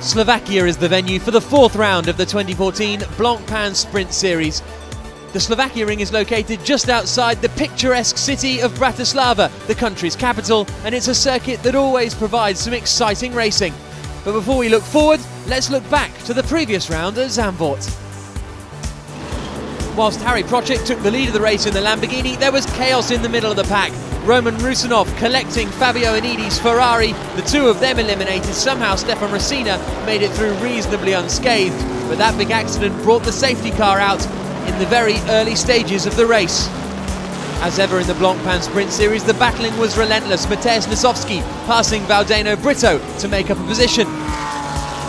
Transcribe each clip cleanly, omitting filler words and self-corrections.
Slovakia is the venue for the fourth round of the 2014 Blancpain Sprint Series. The Slovakia ring is located just outside the picturesque city of Bratislava, the country's capital, and it's a circuit that always provides some exciting racing. But before we look forward, let's look back to the previous round at Zandvoort. Whilst Harry Procek took the lead of the race in the Lamborghini, there was chaos in the middle of the pack. Roman Rusinov collecting Fabio Anidi's Ferrari. The two of them eliminated. Somehow Stefan Racina made it through reasonably unscathed, but that big accident brought the safety car out in the very early stages of the race. As ever in the Blancpain Sprint Series, the battling was relentless. Mateusz Lisowski passing Valdeno Brito to make up a position.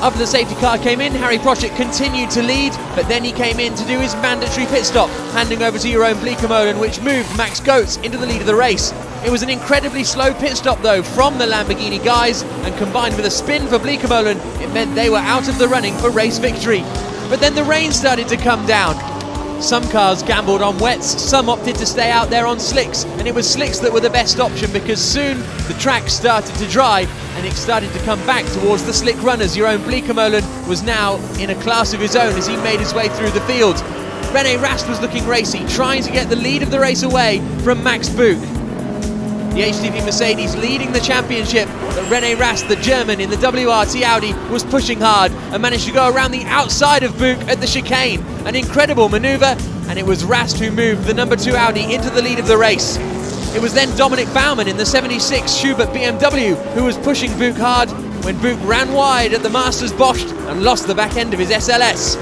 After the safety car came in, Harry Procek continued to lead, but then he came in to do his mandatory pit stop, handing over to Jeroen Bleekemolen, which moved Max Goetz into the lead of the race. It was an incredibly slow pit stop though from the Lamborghini guys, and combined with a spin for Bleekemolen, it meant they were out of the running for race victory. But then the rain started to come down. Some cars gambled on wets, some opted to stay out there on slicks, and it was slicks that were the best option because soon the track started to dry and it started to come back towards the slick runners. Jeroen Bleekemolen was now in a class of his own as he made his way through the field. René Rast was looking racy, trying to get the lead of the race away from Max Buch. The HTV Mercedes leading the championship, but René Rast, the German in the WRT Audi, was pushing hard and managed to go around the outside of Buch at the chicane. An incredible manoeuvre, and it was Rast who moved the number 2 Audi into the lead of the race. It was then Dominik Baumann in the 76 Schubert BMW who was pushing Buch hard when Buch ran wide at the Masters Bosch and lost the back end of his SLS.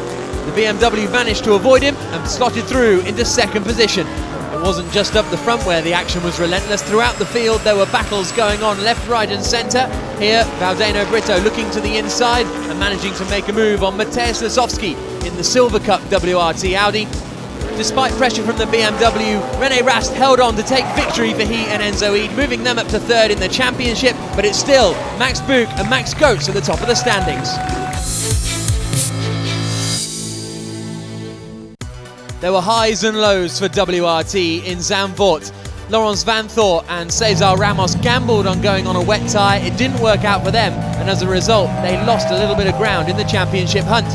The BMW managed to avoid him and slotted through into second position. It wasn't just up the front where the action was relentless. Throughout the field there were battles going on left, right and centre. Here Valdeno Brito looking to the inside and managing to make a move on Mateusz Lisowski in the Silver Cup WRT Audi. Despite pressure from the BMW, René Rast held on to take victory for he and Enzo Ede, moving them up to third in the championship, but it's still Max Buch and Max Goetz at the top of the standings. There were highs and lows for WRT in Zandvoort. Laurens Vanthoor and Cesar Ramos gambled on going on a wet tyre. It didn't work out for them, and as a result, they lost a little bit of ground in the championship hunt.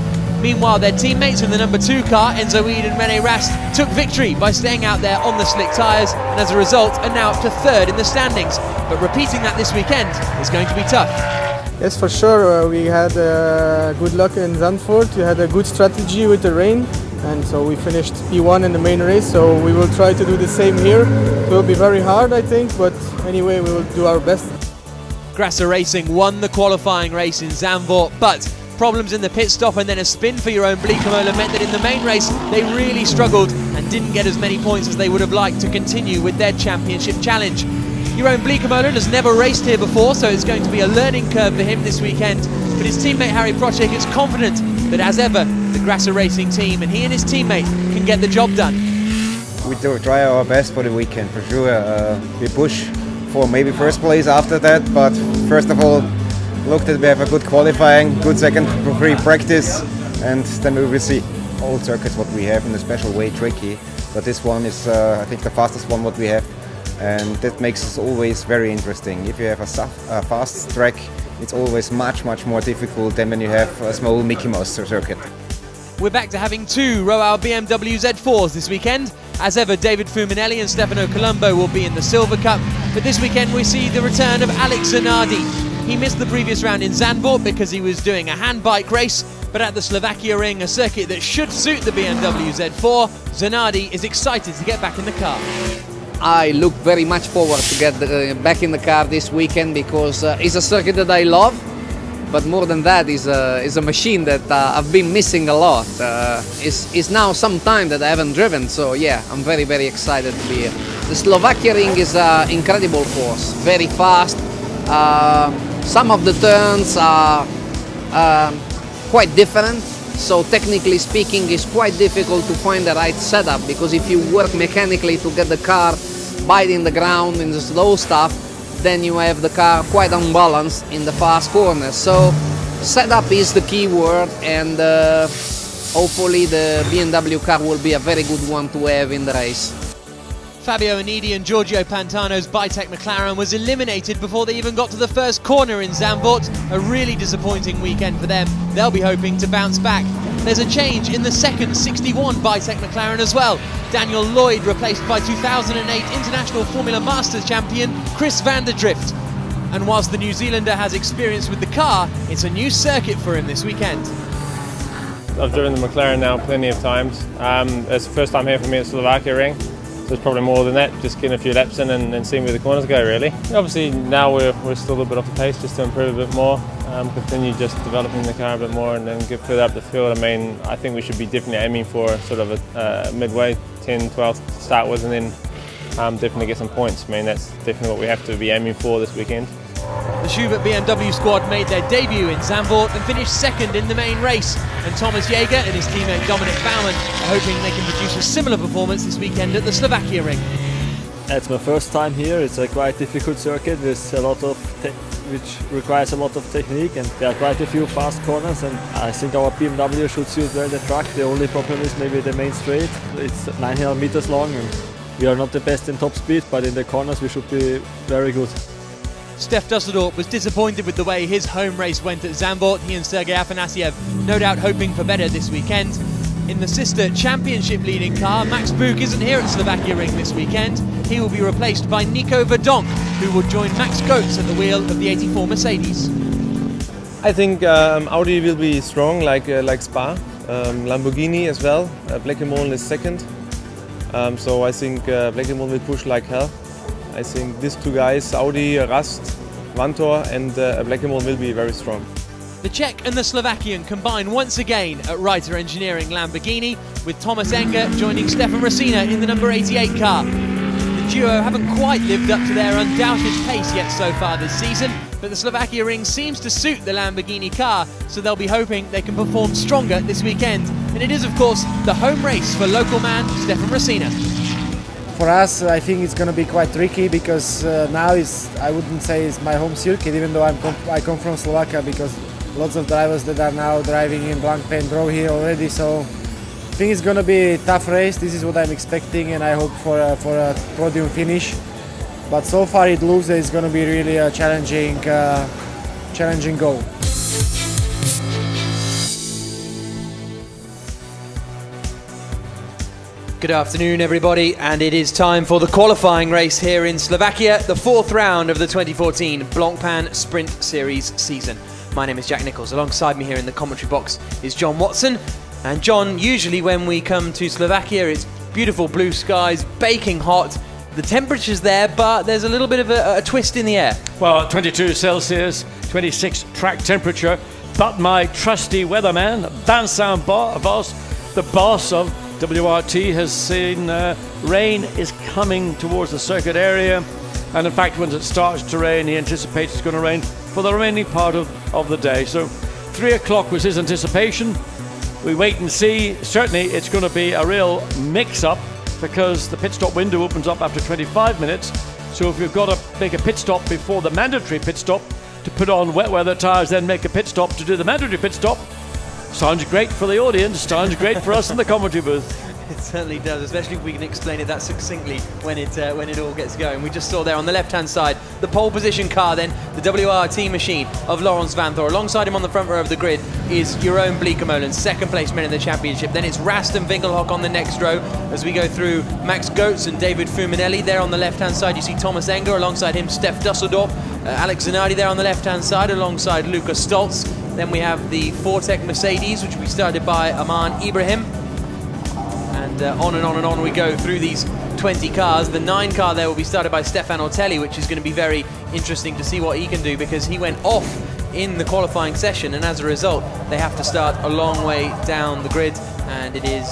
Meanwhile, their teammates in the number 2 car, Enzo Ede and René Rast, took victory by staying out there on the slick tyres, and as a result are now up to third in the standings. But repeating that this weekend is going to be tough. Yes, for sure. We had good luck in Zandvoort. We had a good strategy with the rain, and so we finished P1 in the main race, so we will try to do the same here. It will be very hard, I think, but anyway, we will do our best. Grasser Racing won the qualifying race in Zandvoort, but problems in the pit stop and then a spin for Jeroen Bleekemolen meant that in the main race they really struggled and didn't get as many points as they would have liked to continue with their championship challenge. Jeroen Bleekemolen has never raced here before, so it's going to be a learning curve for him this weekend, but his teammate Harry Procek is confident that as ever the Grasser Racing team and he and his teammate can get the job done. We do try our best for the weekend for sure. We push for maybe first place after that, but first of all look that we have a good qualifying, good second free practice, and then we will see. All circuits what we have in a special way tricky, but this one is I think the fastest one what we have, and that makes it always very interesting. If you have a fast track, it's always much more difficult than when you have a small Mickey Mouse circuit. We're back to having 2 Royale BMW Z4s this weekend. As ever, David Fuminelli and Stefano Colombo will be in the Silver Cup, but this weekend we see the return of Alex Zanardi. He missed the previous round in Zandvoort because he was doing a handbike race, but at the Slovakia ring, a circuit that should suit the BMW Z4, Zanardi is excited to get back in the car. I look very much forward to get back in the car this weekend because it's a circuit that I love, but more than that is a machine that I've been missing a lot. It's now some time that I haven't driven, so yeah, I'm very excited to be here. The Slovakia ring is an incredible course, very fast. Some of the turns are quite different, so technically speaking it's quite difficult to find the right setup, because if you work mechanically to get the car biting the ground in the slow stuff, then you have the car quite unbalanced in the fast corners. So setup is the key word, and hopefully the BMW car will be a very good one to have in the race. Fabio Onidi and Giorgio Pantano's Bitech McLaren was eliminated before they even got to the first corner in Zandvoort. A really disappointing weekend for them. They'll be hoping to bounce back. There's a change in the second 61 Bitech McLaren as well. Daniel Lloyd replaced by 2008 International Formula Masters champion Chris van der Drift. And whilst the New Zealander has experience with the car, it's a new circuit for him this weekend. I've driven the McLaren now plenty of times. It's the first time here for me at Slovakia ring. So it's probably more than that, just getting a few laps in and seeing where the corners go really. Obviously now we're still a little bit off the pace, just to improve a bit more, continue just developing the car a bit more and then get further up the field. I mean, I think we should be definitely aiming for sort of a midway, 10, 12 to start with, and then definitely get some points. I mean, that's definitely what we have to be aiming for this weekend. The Schubert BMW squad made their debut in Zandvoort and finished second in the main race. And Thomas Jaeger and his teammate Dominic Baumann are hoping they can produce a similar performance this weekend at the Slovakia ring. It's my first time here. It's a quite difficult circuit with a lot of which requires a lot of technique, and there are quite a few fast corners, and I think our BMW should suit well the track. The only problem is maybe the main straight. It's 900 meters long and we are not the best in top speed, but in the corners we should be very good. Steph Dusseldorp was disappointed with the way his home race went at Zandvoort. He and Sergei Afanasiev no doubt hoping for better this weekend. In the sister championship leading car, Max Buch isn't here at Slovakia ring this weekend. He will be replaced by Nico Verdonk, who will join Max Goetz at the wheel of the 84 Mercedes. I think Audi will be strong like Spa, Lamborghini as well. Blancpain is second, so I think Blancpain will push like hell. I think these two guys, Audi, Rast, Vantor and Blancpain will be very strong. The Czech and the Slovakian combine once again at Reiter Engineering Lamborghini, with Thomas Enger joining Stefan Racina in the number 88 car. The duo haven't quite lived up to their undoubted pace yet so far this season, but the Slovakia ring seems to suit the Lamborghini car, so they'll be hoping they can perform stronger this weekend. And it is, of course, the home race for local man Stefan Racina. For us, I think it's going to be quite tricky because now I wouldn't say it's my home circuit, even though I come from Slovakia, because lots of drivers that are now driving in Blancpain drove here already. So I think it's going to be a tough race. This is what I'm expecting, and I hope for a podium finish. But so far it looks that it's going to be really a challenging goal. Good afternoon, everybody, and it is time for the qualifying race here in Slovakia, the fourth round of the 2014 Blancpain Sprint Series season. My name is Jack Nichols. Alongside me here in the commentary box is John Watson. And John, usually when we come to Slovakia, it's beautiful blue skies, baking hot. The temperature's there, but there's a little bit of a twist in the air. Well, 22 Celsius, 26 track temperature, but my trusty weatherman, Vincent Vos, the boss of WRT, has seen rain is coming towards the circuit area, and in fact when it starts to rain he anticipates it's going to rain for the remaining part of the day. So 3 o'clock was his anticipation. We wait and see. Certainly it's going to be a real mix-up because the pit stop window opens up after 25 minutes, so if you've got to make a pit stop before the mandatory pit stop to put on wet weather tyres, then make a pit stop to do the mandatory pit stop. Sounds great for the audience, sounds great for us in the commentary booth. It certainly does, especially if we can explain it that succinctly when it all gets going. We just saw there on the left-hand side the pole position car, then the WRT machine of Laurens Vanthor. Alongside him on the front row of the grid is Jeroen Bleekemolen, second place man in the championship. Then it's Rast and Winkelhock on the next row as we go through Max Goetz and David Fuminelli. There on the left-hand side you see Thomas Enger, alongside him Steph Dusseldorp, Alex Zanardi there on the left-hand side alongside Lucas Stoltz. Then we have the Fortec Mercedes, which will be started by Aman Ibrahim. And on and on and on we go through these 20 cars. The 9 car there will be started by Stefan Ortelli, which is going to be very interesting to see what he can do, because he went off in the qualifying session, and as a result they have to start a long way down the grid. And it is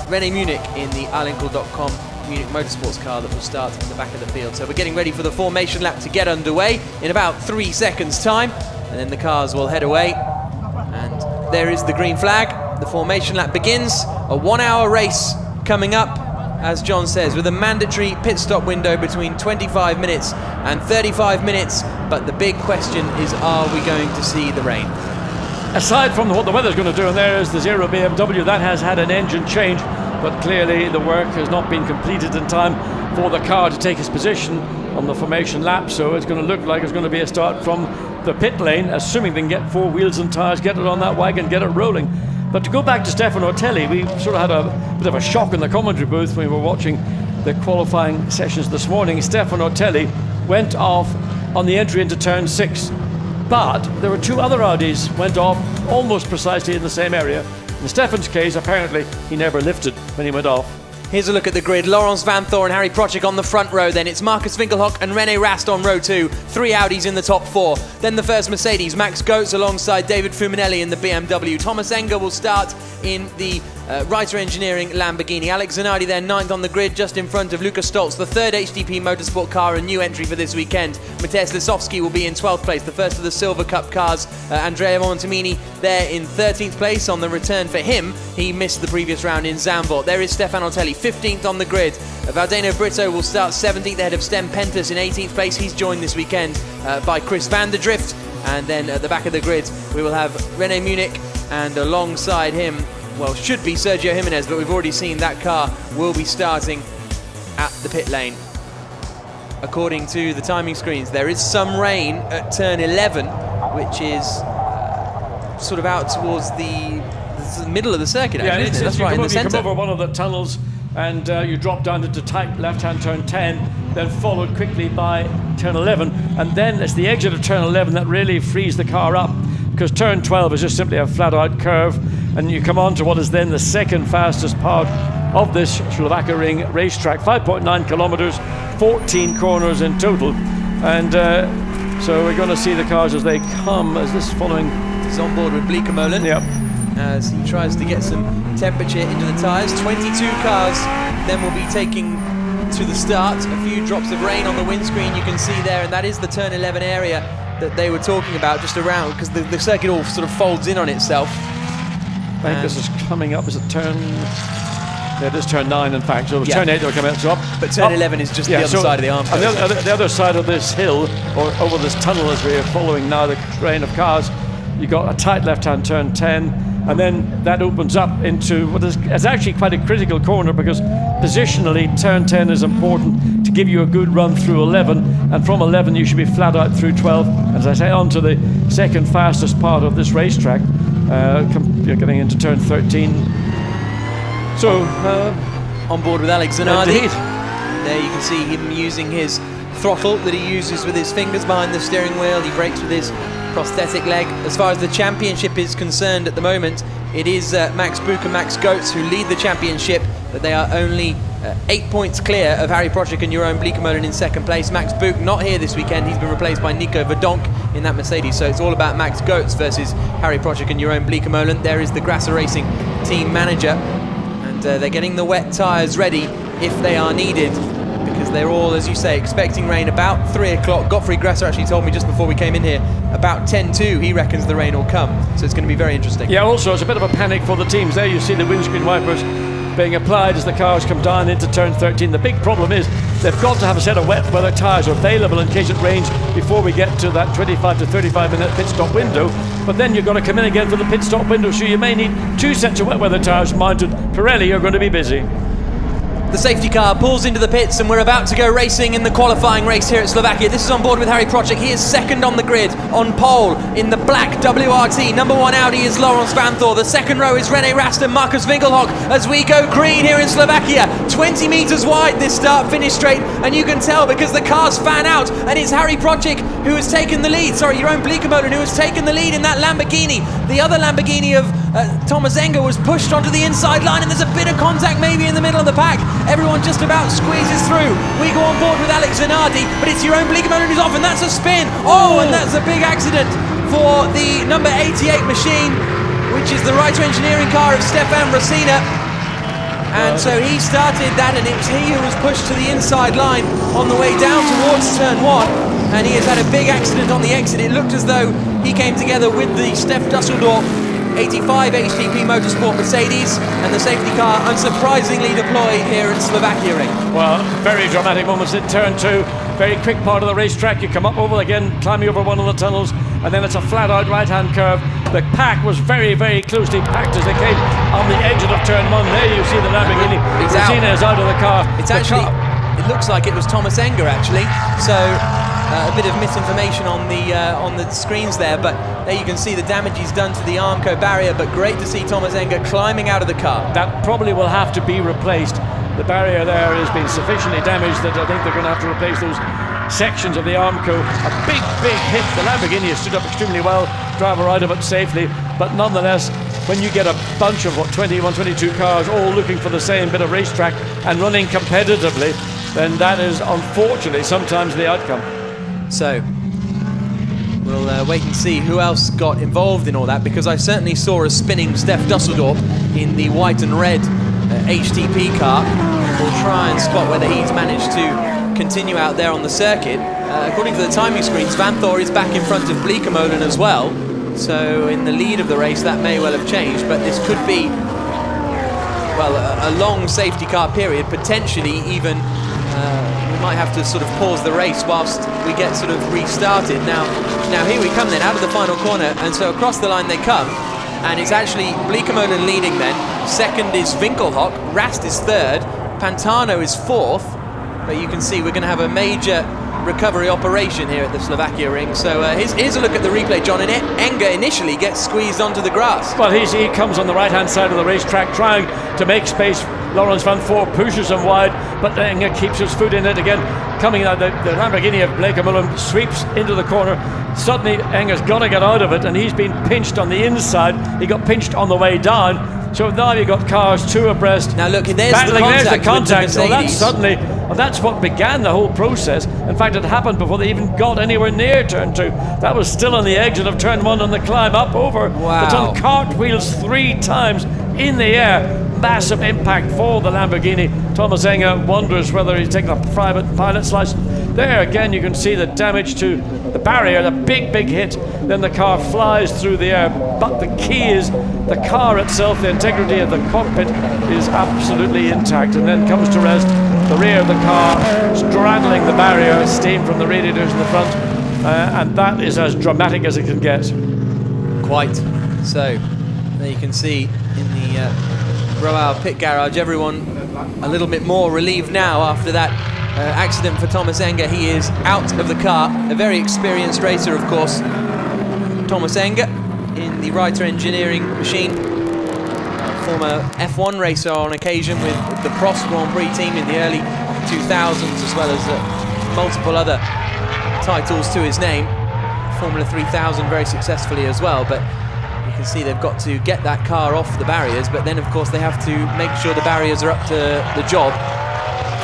René Munich in the Alinkel.com Munich Motorsports car that will start in the back of the field. So we're getting ready for the formation lap to get underway in about 3 seconds time, and then the cars will head away. And there is the green flag. The formation lap begins. A 1 hour race coming up, as John says, with a mandatory pit stop window between 25 minutes and 35 minutes. But the big question is, are we going to see the rain? Aside from what the weather's going to do, and there is the Zero BMW, that has had an engine change, but clearly the work has not been completed in time for the car to take its position on the formation lap, so it's going to look like it's going to be a start from the pit lane, assuming they can get 4 wheels and tyres, get it on that wagon, get it rolling. But to go back to Stefano Ortelli, we sort of had a bit of a shock in the commentary booth when we were watching the qualifying sessions this morning. Stefano Ortelli went off on the entry into turn 6, but there were 2 other Audis went off almost precisely in the same area. In Stefan's case, apparently he never lifted when he went off. Here's a look at the grid. Laurens Vanthoor and Harry Procek on the front row. Then it's Marcus Winkelhock and René Rast on row 2. 3 Audis in the top 4. Then the first Mercedes. Max Goetz alongside David Fuminelli in the BMW. Thomas Enger will start in the Reiter Engineering Lamborghini. Alex Zanardi there 9th on the grid, just in front of Lukas Stoltz, the 3rd HDP Motorsport car, a new entry for this weekend. Mateusz Lisowski will be in 12th place, the first of the Silver Cup cars. Andrea Montemini there in 13th place on the return for him. He missed the previous round in Zandvoort. There is Stefano Ortelli, 15th on the grid. Valdeno Brito will start 17th ahead of Sten Pentus in 18th place. He's joined this weekend by Chris van der Drift. And then at the back of the grid, we will have René Munich, and alongside him, well, should be Sergio Jimenez, but we've already seen that car will be starting at the pit lane. According to the timing screens, there is some rain at turn 11, which is sort of out towards the middle of the circuit, actually, isn't it? That's right, in the centre. You come over one of the tunnels and you drop down into tight left-hand turn 10, then followed quickly by turn 11, and then it's the exit of turn 11 that really frees the car up, because turn 12 is just simply a flat-out curve, and you come on to what is then the second fastest part of this Slovakia Ring racetrack, 5.9 kilometres, 14 corners in total, and so we're going to see the cars as they come, as this following... He's on board with Bleekemolen. Yep. As he tries to get some temperature into the tyres. 22 cars then will be taking to the start. A few drops of rain on the windscreen you can see there, and that is the turn 11 area that they were talking about, just around, because the circuit all sort of folds in on itself. I think this is coming up, is it turn... Yeah, it is turn 9 in fact, so turn 8 they'll come out, so up. But turn 11 is just the other side of the arm. And the other side of this hill, or over this tunnel as we are following now the train of cars, you've got a tight left-hand turn 10, and then that opens up into what is it's actually quite a critical corner, because positionally turn 10 is important to give you a good run through 11, and from 11 you should be flat out through 12, and as I say, onto the second fastest part of this racetrack. You're getting into turn 13. So on board with Alex Zanardi. Indeed. There you can see him using his throttle that he uses with his fingers behind the steering wheel. He brakes with his prosthetic leg. As far as the championship is concerned at the moment, it is Max Buch and Max Goetz who lead the championship, but they are only 8 points clear of Harry Procek and Jeroen Bleekemolen in second place. Max Buch not here this weekend. He's been replaced by Nico Verdonk in that Mercedes, so it's all about Max Goetz versus Harry Procek and Jeroen Bleekemolen. There is the Grasser Racing team manager, and they're getting the wet tyres ready if they are needed, because they're all, as you say, expecting rain about 3 o'clock. Gottfried Grasser actually told me just before we came in here, about 10:02 he reckons the rain will come, so it's going to be very interesting. Yeah, also it's a bit of a panic for the teams. There you see the windscreen wipers being applied as the cars come down into turn 13. The big problem is they've got to have a set of wet weather tyres available in case it rains before we get to that 25 to 35 minute pit stop window, but then you've got to come in again for the pit stop window, so you may need 2 sets of wet weather tyres mounted. Pirelli are going to be busy. The safety car pulls into the pits, and we're about to go racing in the qualifying race here at Slovakia. This is on board with Harry Procek. He is second on the grid, on pole in the black WRT. Number 1 Audi is Laurens Vanthoor. The second row is René Rast and Marcus Winkelhock as we go green here in Slovakia. 20 metres wide this start-finish straight, and you can tell because the cars fan out, and it's Harry Procek who has taken the lead. Sorry, Jeroen Bleekemolen who has taken the lead in that Lamborghini. The other Lamborghini of Thomas Enger was pushed onto the inside line, and there's a bit of contact maybe in the middle of the pack. Everyone just about squeezes through. We go on board with Alex Zanardi, but it's Jeroen Bleekemolen who's off, and that's a spin. Oh, and that's a big accident for the number 88 machine, which is the Reiter Engineering car of Stefan Rosina. And so he started that, and it was he who was pushed to the inside line on the way down towards turn 1, and he has had a big accident on the exit. It looked as though he came together with the Stef Dusseldorf 85 HTP Motorsport Mercedes, and the safety car unsurprisingly deployed here at Slovakia Ring. Well, very dramatic moments in turn 2. Very quick part of the racetrack. You come up over again, climbing over one of the tunnels, and then it's a flat-out right-hand curve. The pack was very, very closely packed as they came on the exit of turn 1. There you see the Lamborghini. Rosina is out of the car. It's actually It looks like it was Thomas Enger actually. So a bit of misinformation on the screens there, but there you can see the damage he's done to the Armco barrier. But great to see Thomas Enger climbing out of the car. That probably will have to be replaced. The barrier there has been sufficiently damaged that I think they're going to have to replace those sections of the Armco. A big hit. The Lamborghini has stood up extremely well, driver out of it safely, but nonetheless, when you get a bunch of 21, 22 cars all looking for the same bit of racetrack and running competitively, then that is unfortunately sometimes the outcome. So we'll wait and see who else got involved in all that, because I certainly saw a spinning Steph Dusseldorp in the white and red HTP car. We'll try and spot whether he's managed to continue out there on the circuit. According to the timing screens, Van Thor is back in front of Bleekemolen as well. So in the lead of the race, that may well have changed, but this could be, well, a long safety car period, potentially even we might have to sort of pause the race whilst we get sort of restarted. Now here we come then, out of the final corner, and so across the line they come, and it's actually Bleekemolen leading then. Second is Winkelhock, Rast is third, Pantano is fourth, but you can see we're going to have a major recovery operation here at the Slovakia ring. So here's a look at the replay, John, and Enger initially gets squeezed onto the grass. Well, he comes on the right-hand side of the racetrack trying to make space. Lawrence Van Voort pushes him wide, but Enger keeps his foot in it again. Coming out, the Lamborghini of Bleekemolen sweeps into the corner. Suddenly, Enger's got to get out of it, and he's been pinched on the inside. He got pinched on the way down. So now you've got cars two abreast. Now look, there's the contact. With the That's what began the whole process. In fact, it happened before they even got anywhere near turn 2. That was still on the exit of turn 1 on the climb up over. Wow. It's on cartwheels 3 times in the air. Massive impact for the Lamborghini. Thomas Enger wonders whether he's taken a private pilot's license. There again you can see the damage to the barrier, the big hit. Then the car flies through the air. But the key is the car itself, the integrity of the cockpit is absolutely intact. And then comes to rest the rear of the car, straddling the barrier, steam from the radiators in the front. And that is as dramatic as it can get. Quite. So there you can see in the Roau pit garage, everyone a little bit more relieved now after that accident for Thomas Enger. He is out of the car, a very experienced racer, of course. Thomas Enger in the Reiter Engineering machine, former F1 racer on occasion with the Prost Grand Prix team in the early 2000s, as well as multiple other titles to his name. Formula 3000 very successfully as well, but you can see they've got to get that car off the barriers, but then of course they have to make sure the barriers are up to the job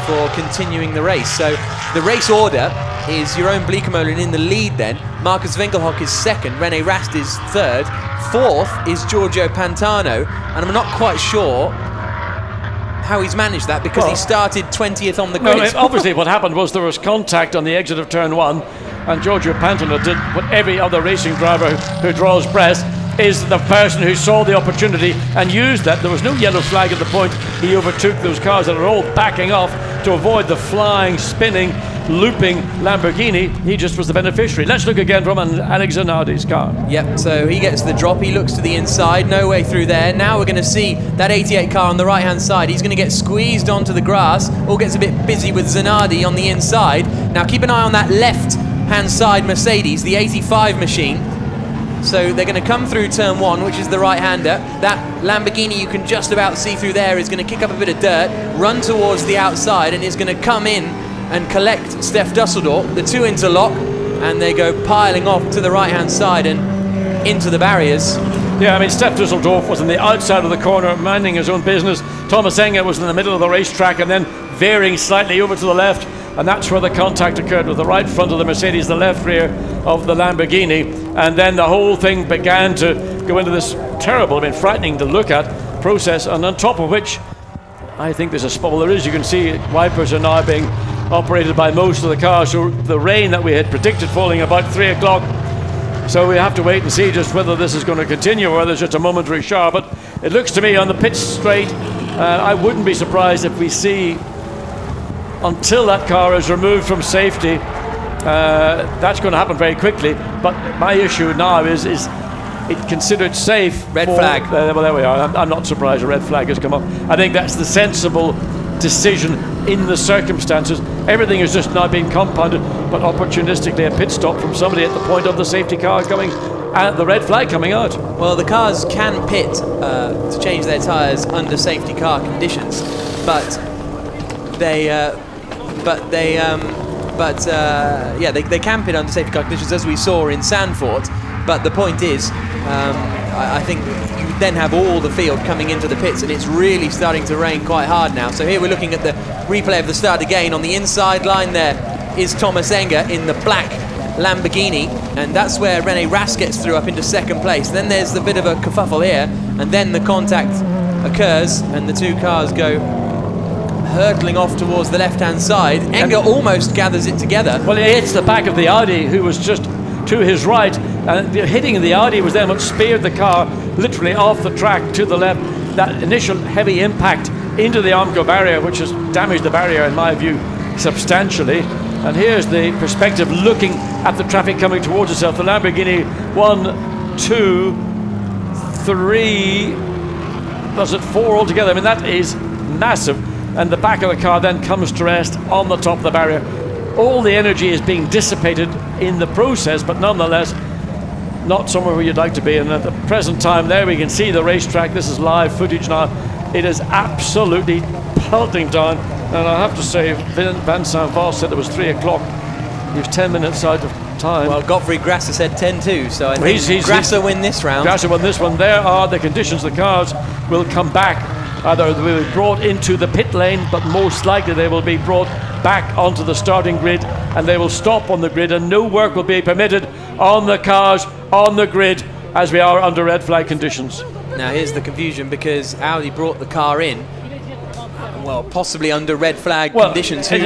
for continuing the race. So the race order is Jeroen Bleekemolen in the lead then, Marcus Winkelhock is second, René Rast is third, fourth is Giorgio Pantano, and I'm not quite sure how he's managed that, because he started 20th on the grid. No, obviously what happened was there was contact on the exit of turn 1, and Giorgio Pantano did what every other racing driver who draws breath, is the person who saw the opportunity and used that. There was no yellow flag at the point. He overtook those cars that are all backing off to avoid the flying, spinning, looping Lamborghini. He just was the beneficiary. Let's look again from Alex Zanardi's car. Yep, so he gets the drop, he looks to the inside, no way through there. Now we're going to see that 88 car on the right hand side. He's going to get squeezed onto the grass, all gets a bit busy with Zanardi on the inside. Now keep an eye on that left hand side Mercedes, the 85 machine. So they're going to come through turn 1, which is the right-hander. That Lamborghini you can just about see through there is going to kick up a bit of dirt, run towards the outside, and is going to come in and collect Steph Dusseldorp. The two interlock, and they go piling off to the right-hand side and into the barriers. Yeah, I mean, Steph Dusseldorp was on the outside of the corner, minding his own business. Thomas Enger was in the middle of the racetrack and then veering slightly over to the left. And that's where the contact occurred, with the right front of the Mercedes, the left rear of the Lamborghini. And then the whole thing began to go into this terrible, frightening to look at process. And on top of which, I think there's a spot. Well, there is, you can see wipers are now being operated by most of the cars. So the rain that we had predicted falling about 3 o'clock. So we have to wait and see just whether this is going to continue or whether it's just a momentary shower. But it looks to me on the pit straight, I wouldn't be surprised if we see, until that car is removed from safety, that's going to happen very quickly. But my issue now is it considered safe. Red flag. Well, there we are. I'm not surprised a red flag has come up. I think that's the sensible decision in the circumstances. Everything is just now being compounded, but opportunistically a pit stop from somebody at the point of the safety car coming, the red flag coming out. Well, the cars can pit to change their tyres under safety car conditions, but they can pit under safety car conditions, as we saw in Zandvoort. But the point is, I think you then have all the field coming into the pits, and it's really starting to rain quite hard now. So here we're looking at the replay of the start again. On the inside line there is Thomas Enger in the black Lamborghini, and that's where René Rast gets through up into second place. Then there's the bit of a kerfuffle here, and then the contact occurs, and the two cars go hurtling off towards the left-hand side. Enger almost gathers it together. Well, it hits the back of the Audi, who was just to his right, and hitting the Audi was then what speared the car literally off the track to the left. That initial heavy impact into the Armco barrier, which has damaged the barrier in my view substantially. And here's the perspective looking at the traffic coming towards itself. The Lamborghini, 1, 2, 3, was it 4 altogether? I mean, that is massive. And the back of the car then comes to rest on the top of the barrier. All the energy is being dissipated in the process, but nonetheless not somewhere where you'd like to be. And at the present time there we can see the racetrack. This is live footage now. It is absolutely pelting down, and I have to say Vincent Voss said it was 3 o'clock. He was 10 minutes out of time. Well, Gottfried Grasser said 10-2, so I think Grasser win this round. Grasser won this one. There are the conditions. The cars will come back. Either they will be brought into the pit lane, but most likely they will be brought back onto the starting grid, and they will stop on the grid, and no work will be permitted on the cars on the grid as we are under red flag conditions. Now here's the confusion, because Audi brought the car in, well, possibly under red flag conditions. It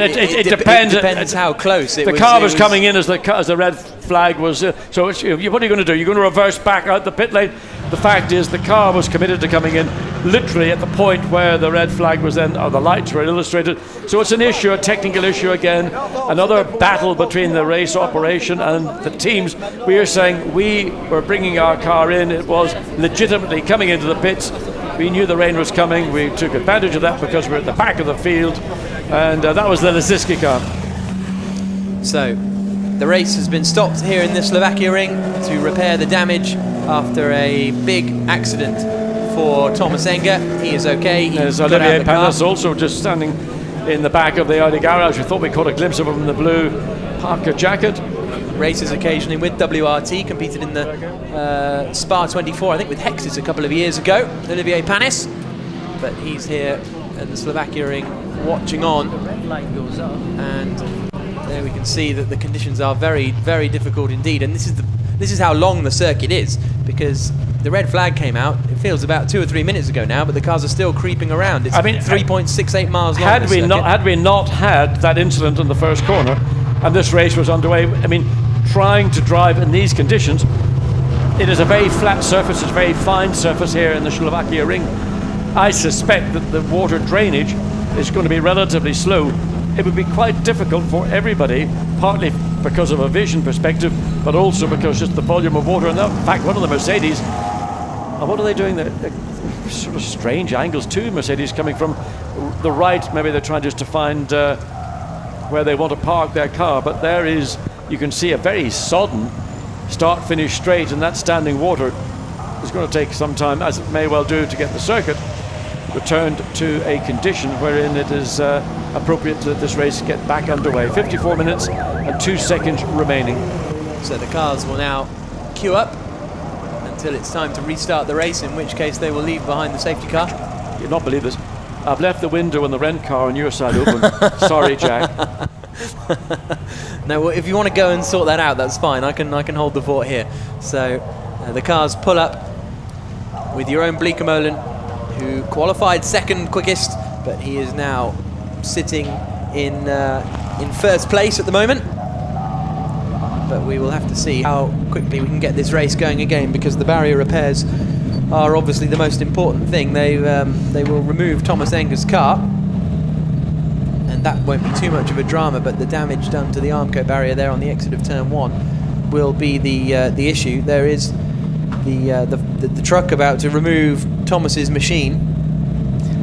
depends. It depends how close it was. The car was coming in as the red flag was. So what are you going to do? You're going to reverse back out the pit lane. The fact is, the car was committed to coming in literally at the point where the red flag was then, or the lights were illustrated. So it's an issue, a technical issue again, another battle between the race operation and the teams. We are saying we were bringing our car in. It was legitimately coming into the pits. We knew the rain was coming. We took advantage of that because we're at the back of the field, and that was the Lasiski car. So the race has been stopped here in the Slovakia ring to repair the damage after a big accident for Thomas Enger. He is okay. There's Olivier Panis also just standing in the back of the Audi garage. We thought we caught a glimpse of him in the blue parka jacket. Races occasionally with WRT, competed in the Spa 24, I think with Hexes a couple of years ago, Olivier Panis. But he's here at the Slovakia ring watching on. And there we can see that the conditions are very, very difficult indeed. And this is how long the circuit is, because the red flag came out, it feels about 2 or 3 minutes ago now, but the cars are still creeping around. It's 3.68 miles long. Had we not had that incident in the first corner, and this race was underway, I mean, trying to drive in these conditions, it is a very flat surface, it's a very fine surface here in the Slovakia ring. I suspect that the water drainage is going to be relatively slow. It would be quite difficult for everybody, partly because of a vision perspective, but also because just the volume of water. And in fact, one of the Mercedes, what are they doing there? Sort of strange angles too. Mercedes coming from the right, maybe they're trying just to find where they want to park their car, but there is, you can see a very sodden start-finish straight, and that standing water is going to take some time, as it may well do, to get the circuit returned to a condition wherein it is appropriate that this race get back underway. 54 minutes and 2 seconds remaining. So the cars will now queue up until it's time to restart the race, in which case they will leave behind the safety car. You'll not believe this. I've left the window in the rent car on your side open. Sorry, Jack. No, well, if you want to go and sort that out, that's fine. I can hold the fort here. So the cars pull up with your own Bleekemolen, who qualified second quickest, but he is now sitting in first place at the moment. But we will have to see how quickly we can get this race going again, because the barrier repairs are obviously the most important thing. They will remove Thomas Enger's car, and that won't be too much of a drama, but the damage done to the Armco barrier there on the exit of turn 1 will be the issue. There is the truck about to remove Thomas's machine,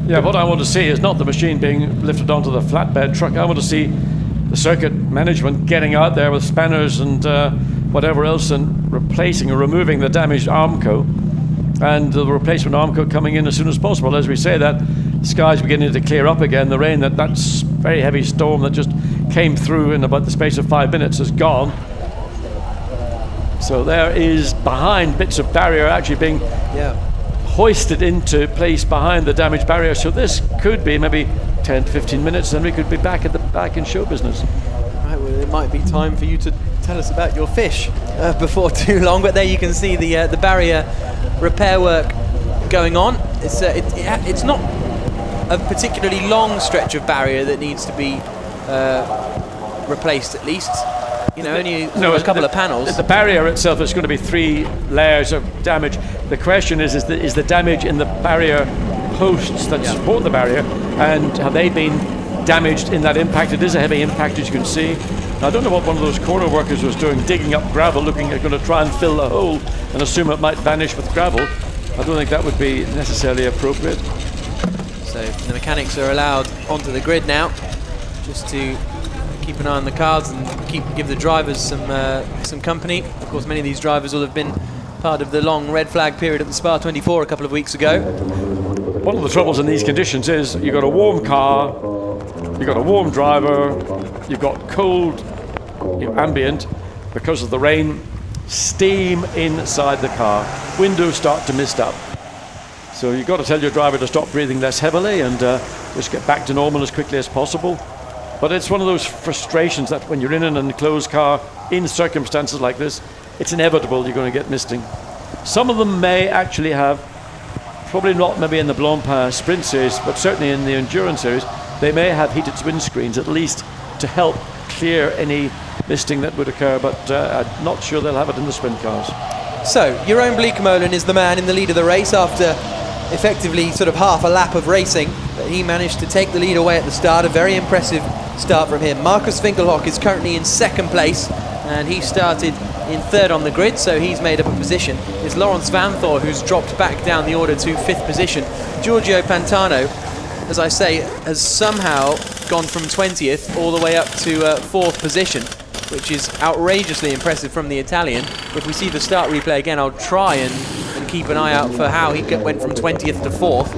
Yeah, what I want to see is not the machine being lifted onto the flatbed truck. I want to see the circuit management getting out there with spanners and whatever else and replacing or removing the damaged Armco, and the replacement Armco coming in as soon as possible. As we say that, the sky's beginning to clear up again. The rain, that's very heavy storm that just came through in about the space of 5 minutes is gone. So there is behind bits of barrier actually being hoisted into place behind the damaged barrier. So this could be maybe 10 to 15 minutes, and we could be back in show business. Right, well, it might be time for you to tell us about your fish before too long. But there you can see the barrier repair work going on. It's not a particularly long stretch of barrier that needs to be replaced, at least. You know, only a couple of panels. The barrier itself is going to be 3 layers of damage. The question is the damage in the barrier posts that support the barrier, and have they been damaged in that impact? It is a heavy impact, as you can see. Now, I don't know what one of those corner workers was doing, digging up gravel, going to try and fill the hole and assume it might vanish with gravel. I don't think that would be necessarily appropriate. So the mechanics are allowed onto the grid now, just to keep an eye on the cars and give the drivers some company. Of course, many of these drivers will have been part of the long red flag period at the Spa 24 a couple of weeks ago. One of the troubles in these conditions is you've got a warm car, you've got a warm driver, you've got cold ambient because of the rain, steam inside the car, windows start to mist up. So you've got to tell your driver to stop breathing less heavily and just get back to normal as quickly as possible. But it's one of those frustrations that when you're in an enclosed car in circumstances like this, it's inevitable you're going to get misting. Some of them may actually have, probably not maybe in the Blancpain Sprint Series, but certainly in the Endurance Series, they may have heated windscreens at least to help clear any misting that would occur, but I'm not sure they'll have it in the sprint cars. So, Jeroen Bleekemolen is the man in the lead of the race after effectively sort of half a lap of racing, but he managed to take the lead away at the start. A very impressive start from him. Marcus Winkelhock is currently in 2nd place, and he started in 3rd on the grid, so he's made up a position. It's Laurens Vanthoor who's dropped back down the order to 5th position. Giorgio Pantano, as I say, has somehow gone from 20th all the way up to 4th position, which is outrageously impressive from the Italian. If we see the start replay again, I'll try and keep an eye out for how he went from 20th to 4th.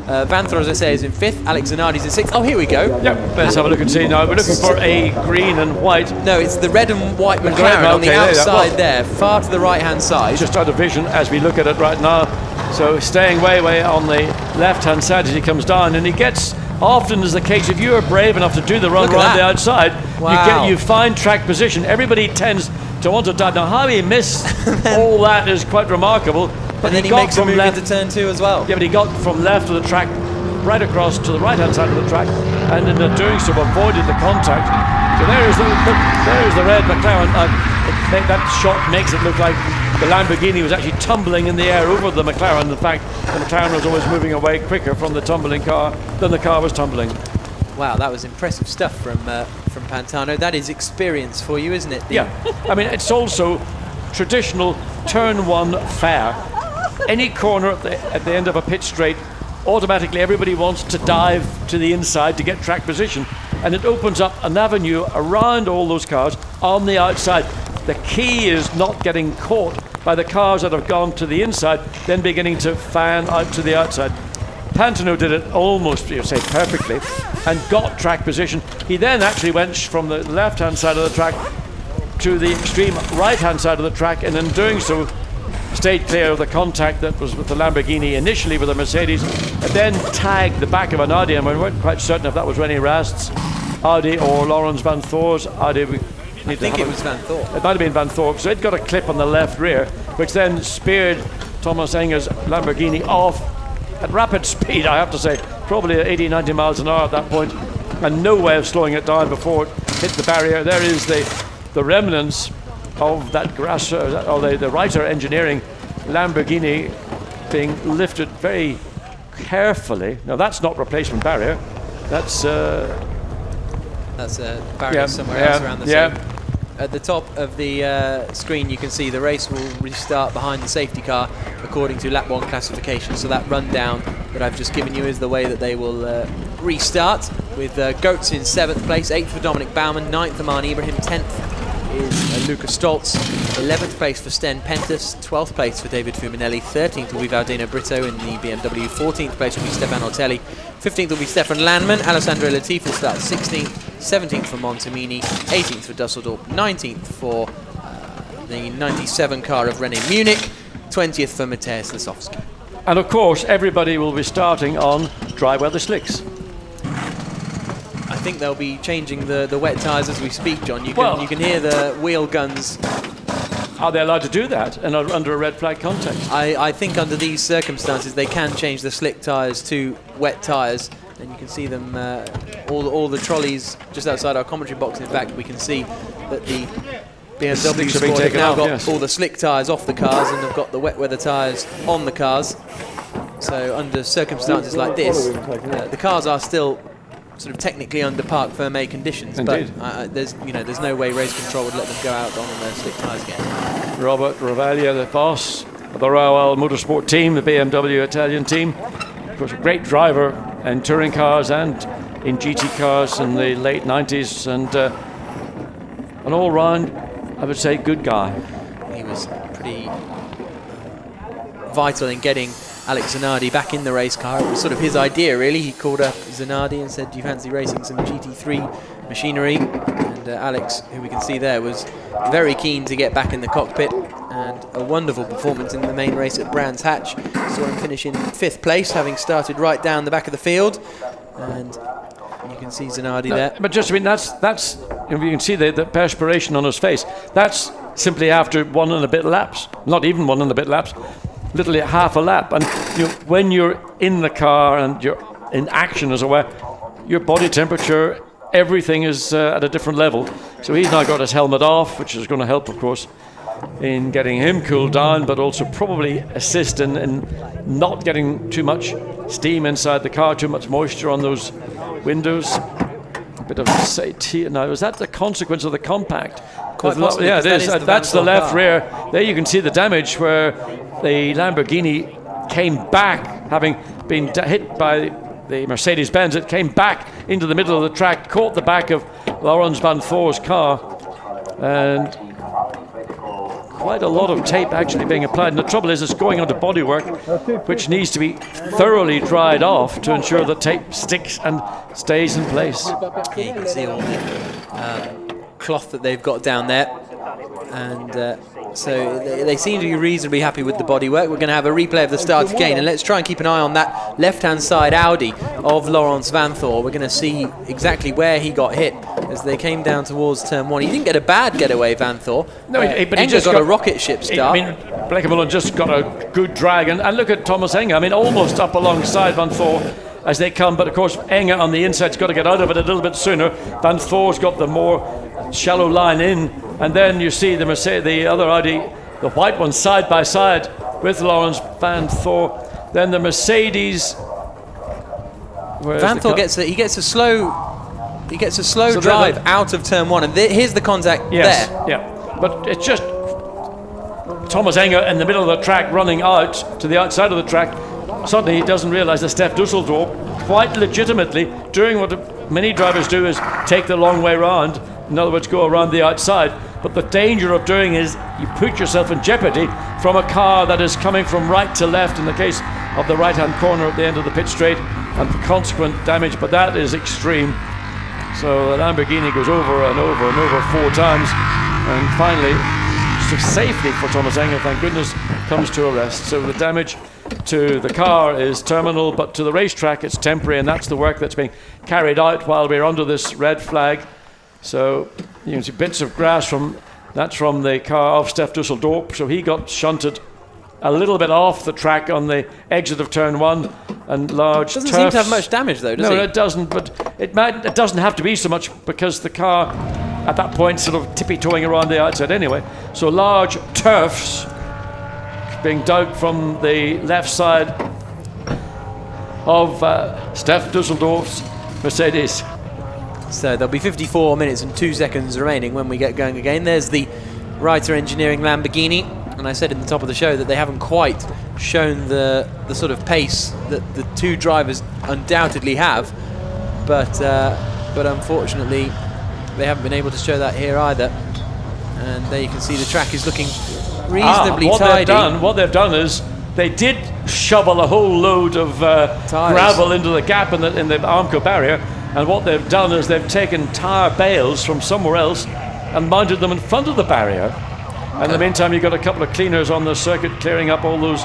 Vanthoor, as I say, is in 5th. Alex Zanardi's in 6th. Oh, here we go. Yep, let's have a look and see now. We're looking for a green and white. No, it's the red and white McLaren on the outside there, far to the right-hand side. Just out of vision as we look at it right now. So staying way on the left-hand side as he comes down, and he gets, often is the case, if you are brave enough to do the run around the outside, you find track position. Everybody tends to want to dive. Now, how he missed all that is quite remarkable. But and then he makes a move into turn 2 as well. Yeah, but he got from left of the track right across to the right-hand side of the track, and in doing so avoided the contact. So there's the red McLaren. That shot makes it look like the Lamborghini was actually tumbling in the air over the McLaren. In fact, the McLaren was always moving away quicker from the tumbling car than the car was tumbling. Wow, that was impressive stuff from Pantano. That is experience for you, isn't it? Yeah, I mean, it's also traditional turn 1 fare. Any corner at the end of a pit straight, automatically everybody wants to dive to the inside to get track position, and it opens up an avenue around all those cars on the outside. The key is not getting caught by the cars that have gone to the inside, then beginning to fan out to the outside. Pantano did it almost, you say, perfectly, and got track position. He then actually went from the left-hand side of the track to the extreme right-hand side of the track, and in doing so, stayed clear of the contact that was with the Lamborghini initially with the Mercedes, and then tagged the back of an Audi, and we weren't quite certain if that was René Rast's Audi or Laurens Vanthoor's Audi. I think it was Vanthoor. It might have been Vanthoor, so it got a clip on the left rear, which then speared Thomas Enger's Lamborghini off at rapid speed, I have to say, probably at 80-90 miles an hour at that point, and no way of slowing it down before it hit the barrier. There is the remnants of that the Reiter Engineering Lamborghini being lifted very carefully. Now that's not replacement barrier. That's a barrier somewhere else around the scene. At the top of the screen, you can see the race will restart behind the safety car according to lap 1 classification. So that rundown that I've just given you is the way that they will restart, with Goetz in 7th place, 8th for Dominic Baumann, 9th for Marn Ibrahim, 10th is Lucas Stoltz, 11th place for Sten Pentus, 12th place for David Fuminelli, 13th will be Valdino Brito in the BMW, 14th place will be Stefan Ortelli, 15th will be Stefan Landmann, Alessandro Latifi will start 16th, 17th for Montemini, 18th for Dusseldorf, 19th for the 97 car of René Munich, 20th for Mateusz Lasowski. And of course, everybody will be starting on dry weather slicks. I think they'll be changing the wet tyres as we speak, John. You can hear the wheel guns. Are they allowed to do that under a red flag context? I think under these circumstances they can change the slick tyres to wet tyres, and you can see them, all the trolleys just outside our commentary box. In fact, we can see that the BMW Sport have now got all the slick tyres off the cars and have got the wet weather tyres on the cars. So under circumstances like this, the cars are still sort of technically under Parc Fermé conditions. Indeed. But there's no way race control would let them go out on the slick tyres again. Robert Ravaglia, the boss of the Royal Motorsport team, the BMW Italian team, of course a great driver in touring cars and in GT cars in the late 90s, and an all-round, I would say, good guy. He was pretty vital in getting Alex Zanardi back in the race car. It was sort of his idea, really. He called up Zanardi and said, do you fancy racing some GT3 machinery? And Alex, who we can see there, was very keen to get back in the cockpit, and a wonderful performance in the main race at Brands Hatch. Saw him finish in 5th place, having started right down the back of the field. And you can see Zanardi there. But just, I mean, that's you can see the perspiration on his face. That's simply after 1 and a bit laps. Not even 1 and a bit laps. Literally half a lap. And when you're in the car and you're in action, as it were, your body temperature, everything is at a different level. So he's now got his helmet off, which is going to help, of course, in getting him cooled down, but also probably assist in not getting too much steam inside the car, too much moisture on those windows. A bit of safety. Now, is that the consequence of the compact? Quite possibly, yeah, it is. That's the left rear. There you can see the damage where the Lamborghini came back, having been hit by the Mercedes-Benz. It came back into the middle of the track, caught the back of Laurens van Voor's car, and quite a lot of tape actually being applied. And the trouble is, it's going onto bodywork, which needs to be thoroughly dried off to ensure that tape sticks and stays in place. Yeah, you can see all the cloth that they've got down there, and so they seem to be reasonably happy with the bodywork. We're going to have a replay of the start again, and let's try and keep an eye on that left-hand side Audi of Laurens van Voor. We're going to see exactly where he got hit as they came down towards turn 1. He didn't get a bad getaway, Van Voor. No, but he just got a rocket ship start. I mean, Blancpain just got a good drag, and look at Thomas Enger. I mean, almost up alongside Van Voor as they come, but of course Enger on the inside's got to get out of it a little bit sooner. Van Voor's got the more shallow line in, and then you see the other Audi, the white one, side by side with Laurens van Voor. Then the Mercedes. Van Voor gets a slow drive out of turn 1, and here's the contact there. Yeah, but it's just Thomas Enger in the middle of the track running out to the outside of the track. Suddenly he doesn't realise that Stef Dusseldorf, quite legitimately, doing what many drivers do, is take the long way round. In other words, go around the outside. But the danger of doing is you put yourself in jeopardy from a car that is coming from right to left in the case of the right-hand corner at the end of the pit straight, and the consequent damage. But that is extreme. So the Lamborghini goes over and over and over 4 times, and finally, safely for Thomas Enger, thank goodness, comes to a rest. So the damage to the car is terminal, but to the racetrack it's temporary, and that's the work that's being carried out while we're under this red flag. So you can see bits of grass from the car of Stef Dusseldorp. So he got shunted a little bit off the track on the exit of turn 1, and large doesn't seem to have much damage though, does it? No, it doesn't, but it doesn't have to be so much, because the car at that point sort of tippy-toeing around the outside anyway. So large turfs being dug from the left side of Stef Dusseldorf's Mercedes. So there'll be 54 minutes and 2 seconds remaining when we get going again. There's the Reiter Engineering Lamborghini, and I said at the top of the show that they haven't quite shown the sort of pace that the two drivers undoubtedly have, but unfortunately they haven't been able to show that here either. And there you can see the track is looking reasonably tidy. What they've done is they did shovel a whole load of gravel into the gap in the Armco barrier, and what they've done is they've taken tyre bales from somewhere else and mounted them in front of the barrier. And in the meantime, you've got a couple of cleaners on the circuit clearing up all those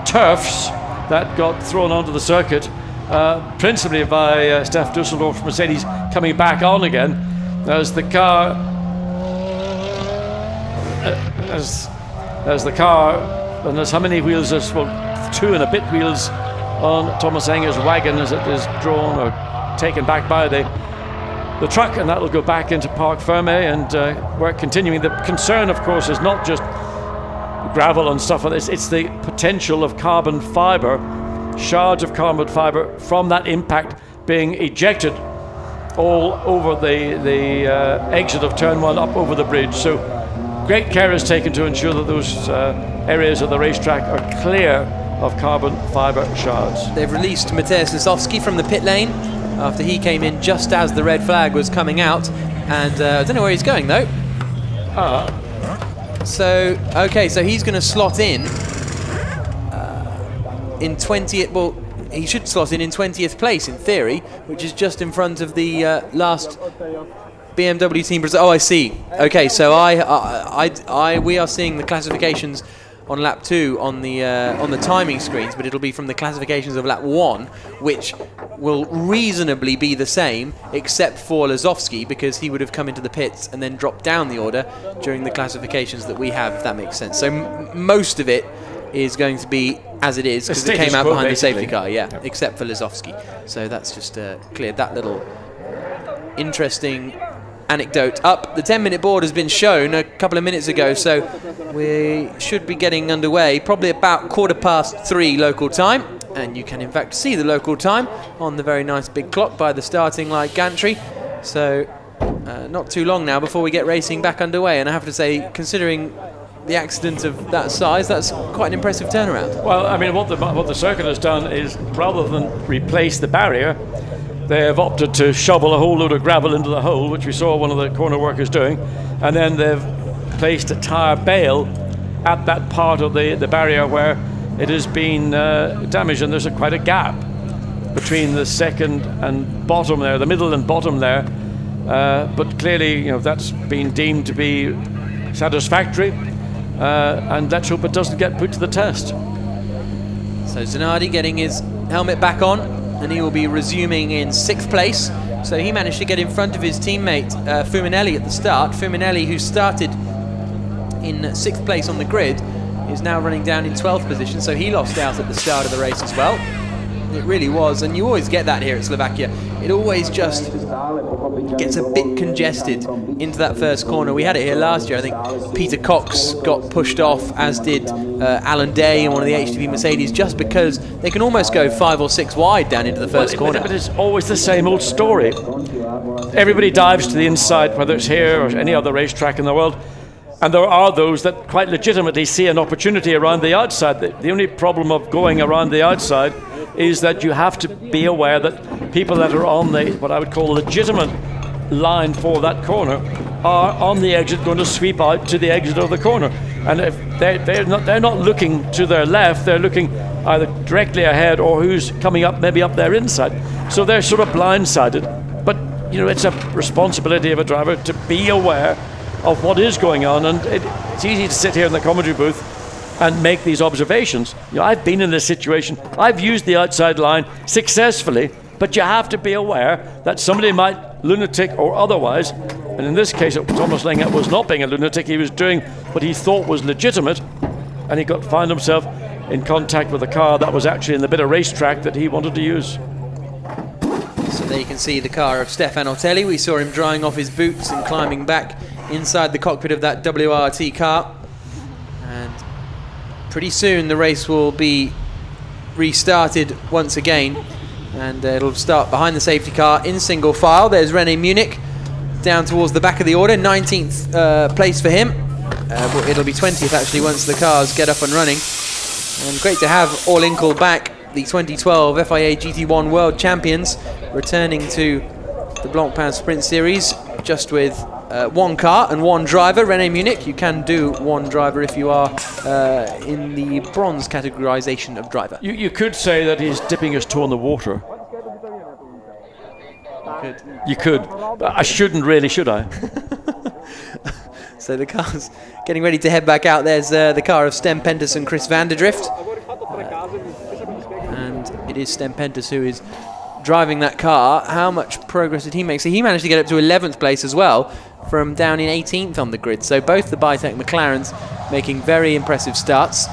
turfs that got thrown onto the circuit, principally by Steph Dusseldorf's Mercedes coming back on again as the car as the car, and there's how many wheels? There's 2 and a bit wheels on Thomas Enger's wagon as it is drawn or taken back by the truck, and that will go back into Parc Ferme, and we're continuing. The concern, of course, is not just gravel and stuff like this, it's the potential of carbon fibre, shards of carbon fibre from that impact being ejected all over the exit of turn 1 up over the bridge. So great care is taken to ensure that those areas of the racetrack are clear of carbon fibre shards. They've released Mateusz Lisowski from the pit lane after he came in just as the red flag was coming out, and I don't know where he's going though. So he's going to slot in 20th. Well, he should slot in 20th place in theory, which is just in front of the last BMW team. Oh, I see. Okay, so we are seeing the classifications on lap 2 on the timing screens, but it'll be from the classifications of lap 1, which will reasonably be the same, except for Lisowski, because he would have come into the pits and then dropped down the order during the classifications that we have, if that makes sense. So most of it is going to be as it is, because it came out behind the safety car, except for Lisowski. So that's just cleared that little interesting anecdote up. The 10-minute board has been shown a couple of minutes ago, so we should be getting underway probably about 3:15 local time, and you can in fact see the local time on the very nice big clock by the starting light gantry. So not too long now before we get racing back underway, and I have to say, considering the accident of that size, that's quite an impressive turnaround. Well, I mean, what the circuit has done is, rather than replace the barrier, they have opted to shovel a whole load of gravel into the hole, which we saw one of the corner workers doing, and then they've placed a tyre bale at that part of the barrier where it has been damaged, and there's quite a gap between the second and bottom there, the middle and bottom there, but clearly, that's been deemed to be satisfactory, and let's hope it doesn't get put to the test. So Zanardi getting his helmet back on, and he will be resuming in 6th place. So he managed to get in front of his teammate Fuminelli at the start. Fuminelli, who started in 6th place on the grid, is now running down in 12th position, so he lost out at the start of the race as well. It really was, and you always get that here at Slovakia. It always just gets a bit congested into that first corner. We had it here last year. I think Peter Cox got pushed off, as did Alan Day in one of the HTV Mercedes, just because they can almost go 5 or 6 wide down into the first corner. But it's always the same old story. Everybody dives to the inside, whether it's here or any other racetrack in the world, and there are those that quite legitimately see an opportunity around the outside. The only problem of going around the outside is that you have to be aware that people that are on the, what I would call, legitimate line for that corner are on the exit going to sweep out to the exit of the corner. And if they're not looking to their left, they're looking either directly ahead or who's coming up, maybe up their inside. So they're sort of blindsided. But, it's a responsibility of a driver to be aware of what is going on, and it's easy to sit here in the commentary booth and make these observations. I've been in this situation. I've used the outside line successfully, but you have to be aware that somebody might, lunatic or otherwise, and in this case Thomas Langer was not being a lunatic, he was doing what he thought was legitimate, and he found himself in contact with a car that was actually in the bit of racetrack that he wanted to use. So there you can see the car of Stefan Otelli. We saw him drying off his boots and climbing back inside the cockpit of that WRT car, and pretty soon the race will be restarted once again, and it'll start behind the safety car in single file. There's René Munich down towards the back of the order, 19th place for him. It'll be 20th actually once the cars get up and running. And great to have Orlinkel back, the 2012 FIA GT1 World Champions, returning to the Blancpain Sprint Series, just with one car and one driver. René Munich, you can do one driver if you are in the bronze categorization of driver. You could say that he's dipping his toe in the water. You could. But I shouldn't really, should I? So the car's getting ready to head back out. There's the car of Sten Pentus and Chris van der Drift. And it is Sten Pentus who is driving that car. How much progress did he make? So he managed to get up to 11th place as well, from down in 18th on the grid. So both the Bitec McLarens making very impressive starts.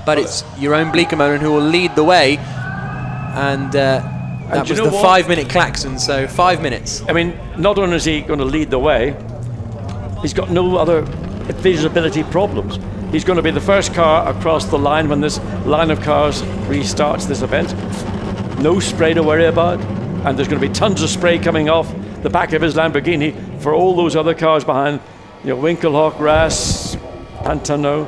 But it's Jeroen Bleekemolen who will lead the way. And that was the 5-minute klaxon, so 5 minutes. I mean, not only is he going to lead the way, he's got no other visibility problems. He's going to be the first car across the line when this line of cars restarts this event. No spray to worry about, and there's going to be tons of spray coming off the back of his Lamborghini for all those other cars behind, you know, Winkelhock, Ras, Pantano.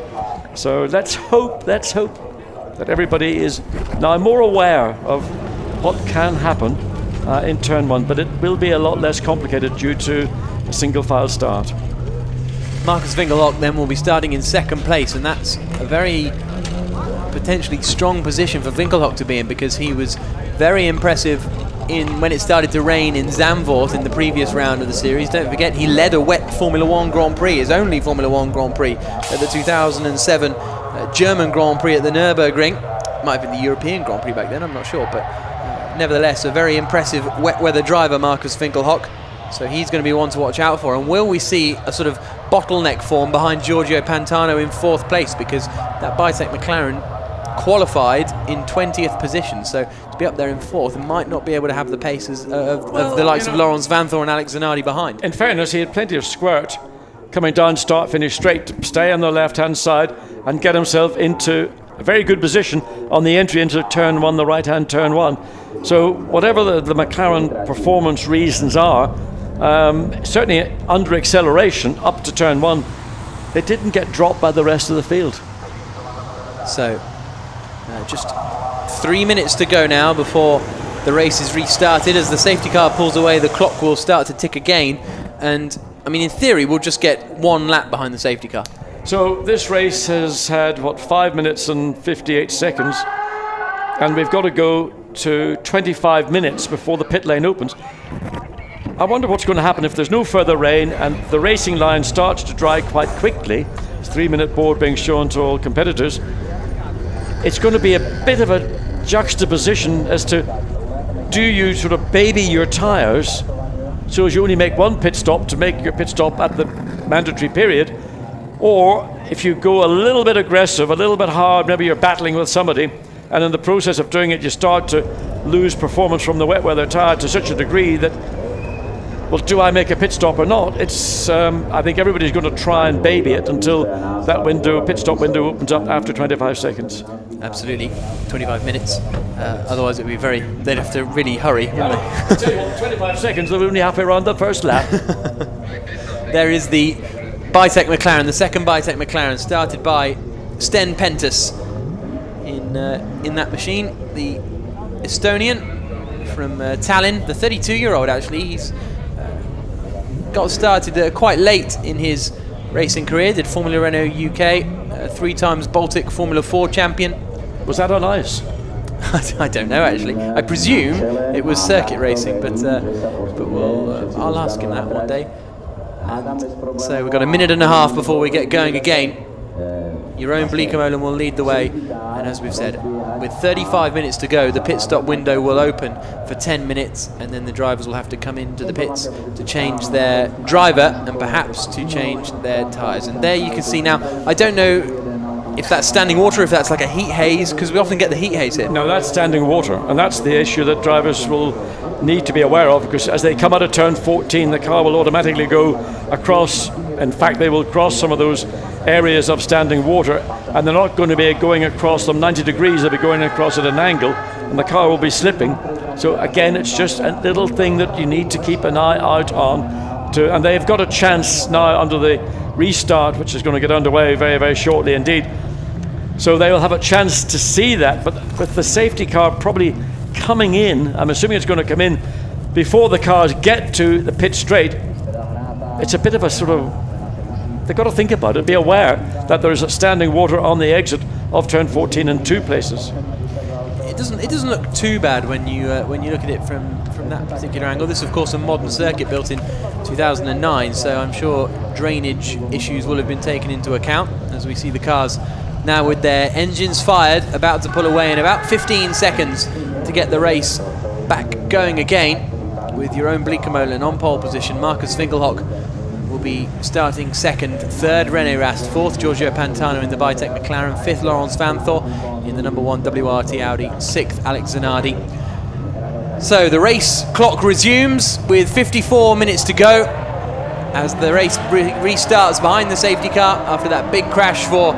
So let's hope that everybody is now more aware of what can happen in turn one, but it will be a lot less complicated due to a single file start. Marcus Winkelhock then will be starting in second place, and that's a very potentially strong position for Winkelhock to be in, because he was very impressive when it started to rain in Zandvoort in the previous round of the series. Don't forget, he led a wet Formula 1 Grand Prix, his only Formula 1 Grand Prix, at the 2007 German Grand Prix at the Nürburgring. Might have been the European Grand Prix back then, I'm not sure, but nevertheless, a very impressive wet weather driver, Marcus Winkelhock. So he's going to be one to watch out for. And will we see a sort of bottleneck form behind Giorgio Pantano in 4th place? Because that Bitec McLaren qualified in 20th position. So to be up there in 4th might not be able to have the paces of the likes of Laurens Vanthoor and Alex Zanardi behind. In fairness, he had plenty of squirt coming down start finish straight to stay on the left hand side and get himself into a very good position on the entry into turn 1, the right hand turn 1. So whatever the McLaren performance reasons are, certainly under acceleration up to turn 1, they didn't get dropped by the rest of the field. So just 3 minutes to go now before the race is restarted. As the safety car pulls away, the clock will start to tick again, and I mean, in theory, we'll just get one lap behind the safety car. So this race has had 5 minutes and 58 seconds, and we've got to go to 25 minutes before the pit lane opens. I wonder what's going to happen if there's no further rain and the racing line starts to dry quite quickly. It's 3-minute board being shown to all competitors. It's going to be a bit of a juxtaposition as to, do you sort of baby your tyres so as you only make one pit stop to make your pit stop at the mandatory period, or if you go a little bit aggressive, a little bit hard, maybe you're battling with somebody, and in the process of doing it you start to lose performance from the wet weather tyre to such a degree that, well, do I make a pit stop or not? It's I think everybody's going to try and baby it until that pit stop window opens up after 25 seconds. Absolutely, 25 minutes. Otherwise it would be they'd have to really hurry, wouldn't they? I'll tell you what, 25 seconds, they're only halfway around the first lap. There is the Bitec McLaren, the second Bitec McLaren, started by Sten Pentus in that machine. The Estonian from Tallinn, the 32-year-old actually. He's got started quite late in his racing career, did Formula Renault UK, 3 times Baltic Formula 4 champion. Was that on ice? I don't know actually. I presume it was circuit racing, but I'll ask him that one day. And so we've got a minute and a half before we get going again. Jeroen Bleekemolen will lead the way, and as we've said, with 35 minutes to go, the pit stop window will open for 10 minutes, and then the drivers will have to come into the pits to change their driver and perhaps to change their tyres. And there you can see now, I don't know if that's standing water, if that's like a heat haze, because we often get the heat haze here. No, that's standing water, and that's the issue that drivers will need to be aware of, because as they come out of turn 14, the car will automatically go across. In fact, they will cross some of those areas of standing water, and they're not going to be going across them 90 degrees, they'll be going across at an angle, and the car will be slipping. So again, it's just a little thing that you need to keep an eye out on. And they've got a chance now under the restart, which is going to get underway very, very shortly indeed. So they'll have a chance to see that. But with the safety car probably coming in, I'm assuming it's going to come in before the cars get to the pit straight. It's a bit of a sort of, they've got to think about it, be aware that there's standing water on the exit of turn 14 in 2 places. It doesn't look too bad when you look at it from that particular angle. This is of course a modern circuit built in 2009, so I'm sure drainage issues will have been taken into account as we see the cars now with their engines fired, about to pull away in about 15 seconds to get the race back going again, with Jeroen Bleekemolen on pole position. Marcus Winkelhock will be starting second, third René Rast, fourth Giorgio Pantano in the Bitec McLaren, fifth Laurens Vanthoor in the number 1 WRT Audi, sixth Alex Zanardi. So the race clock resumes with 54 minutes to go as the race restarts behind the safety car after that big crash for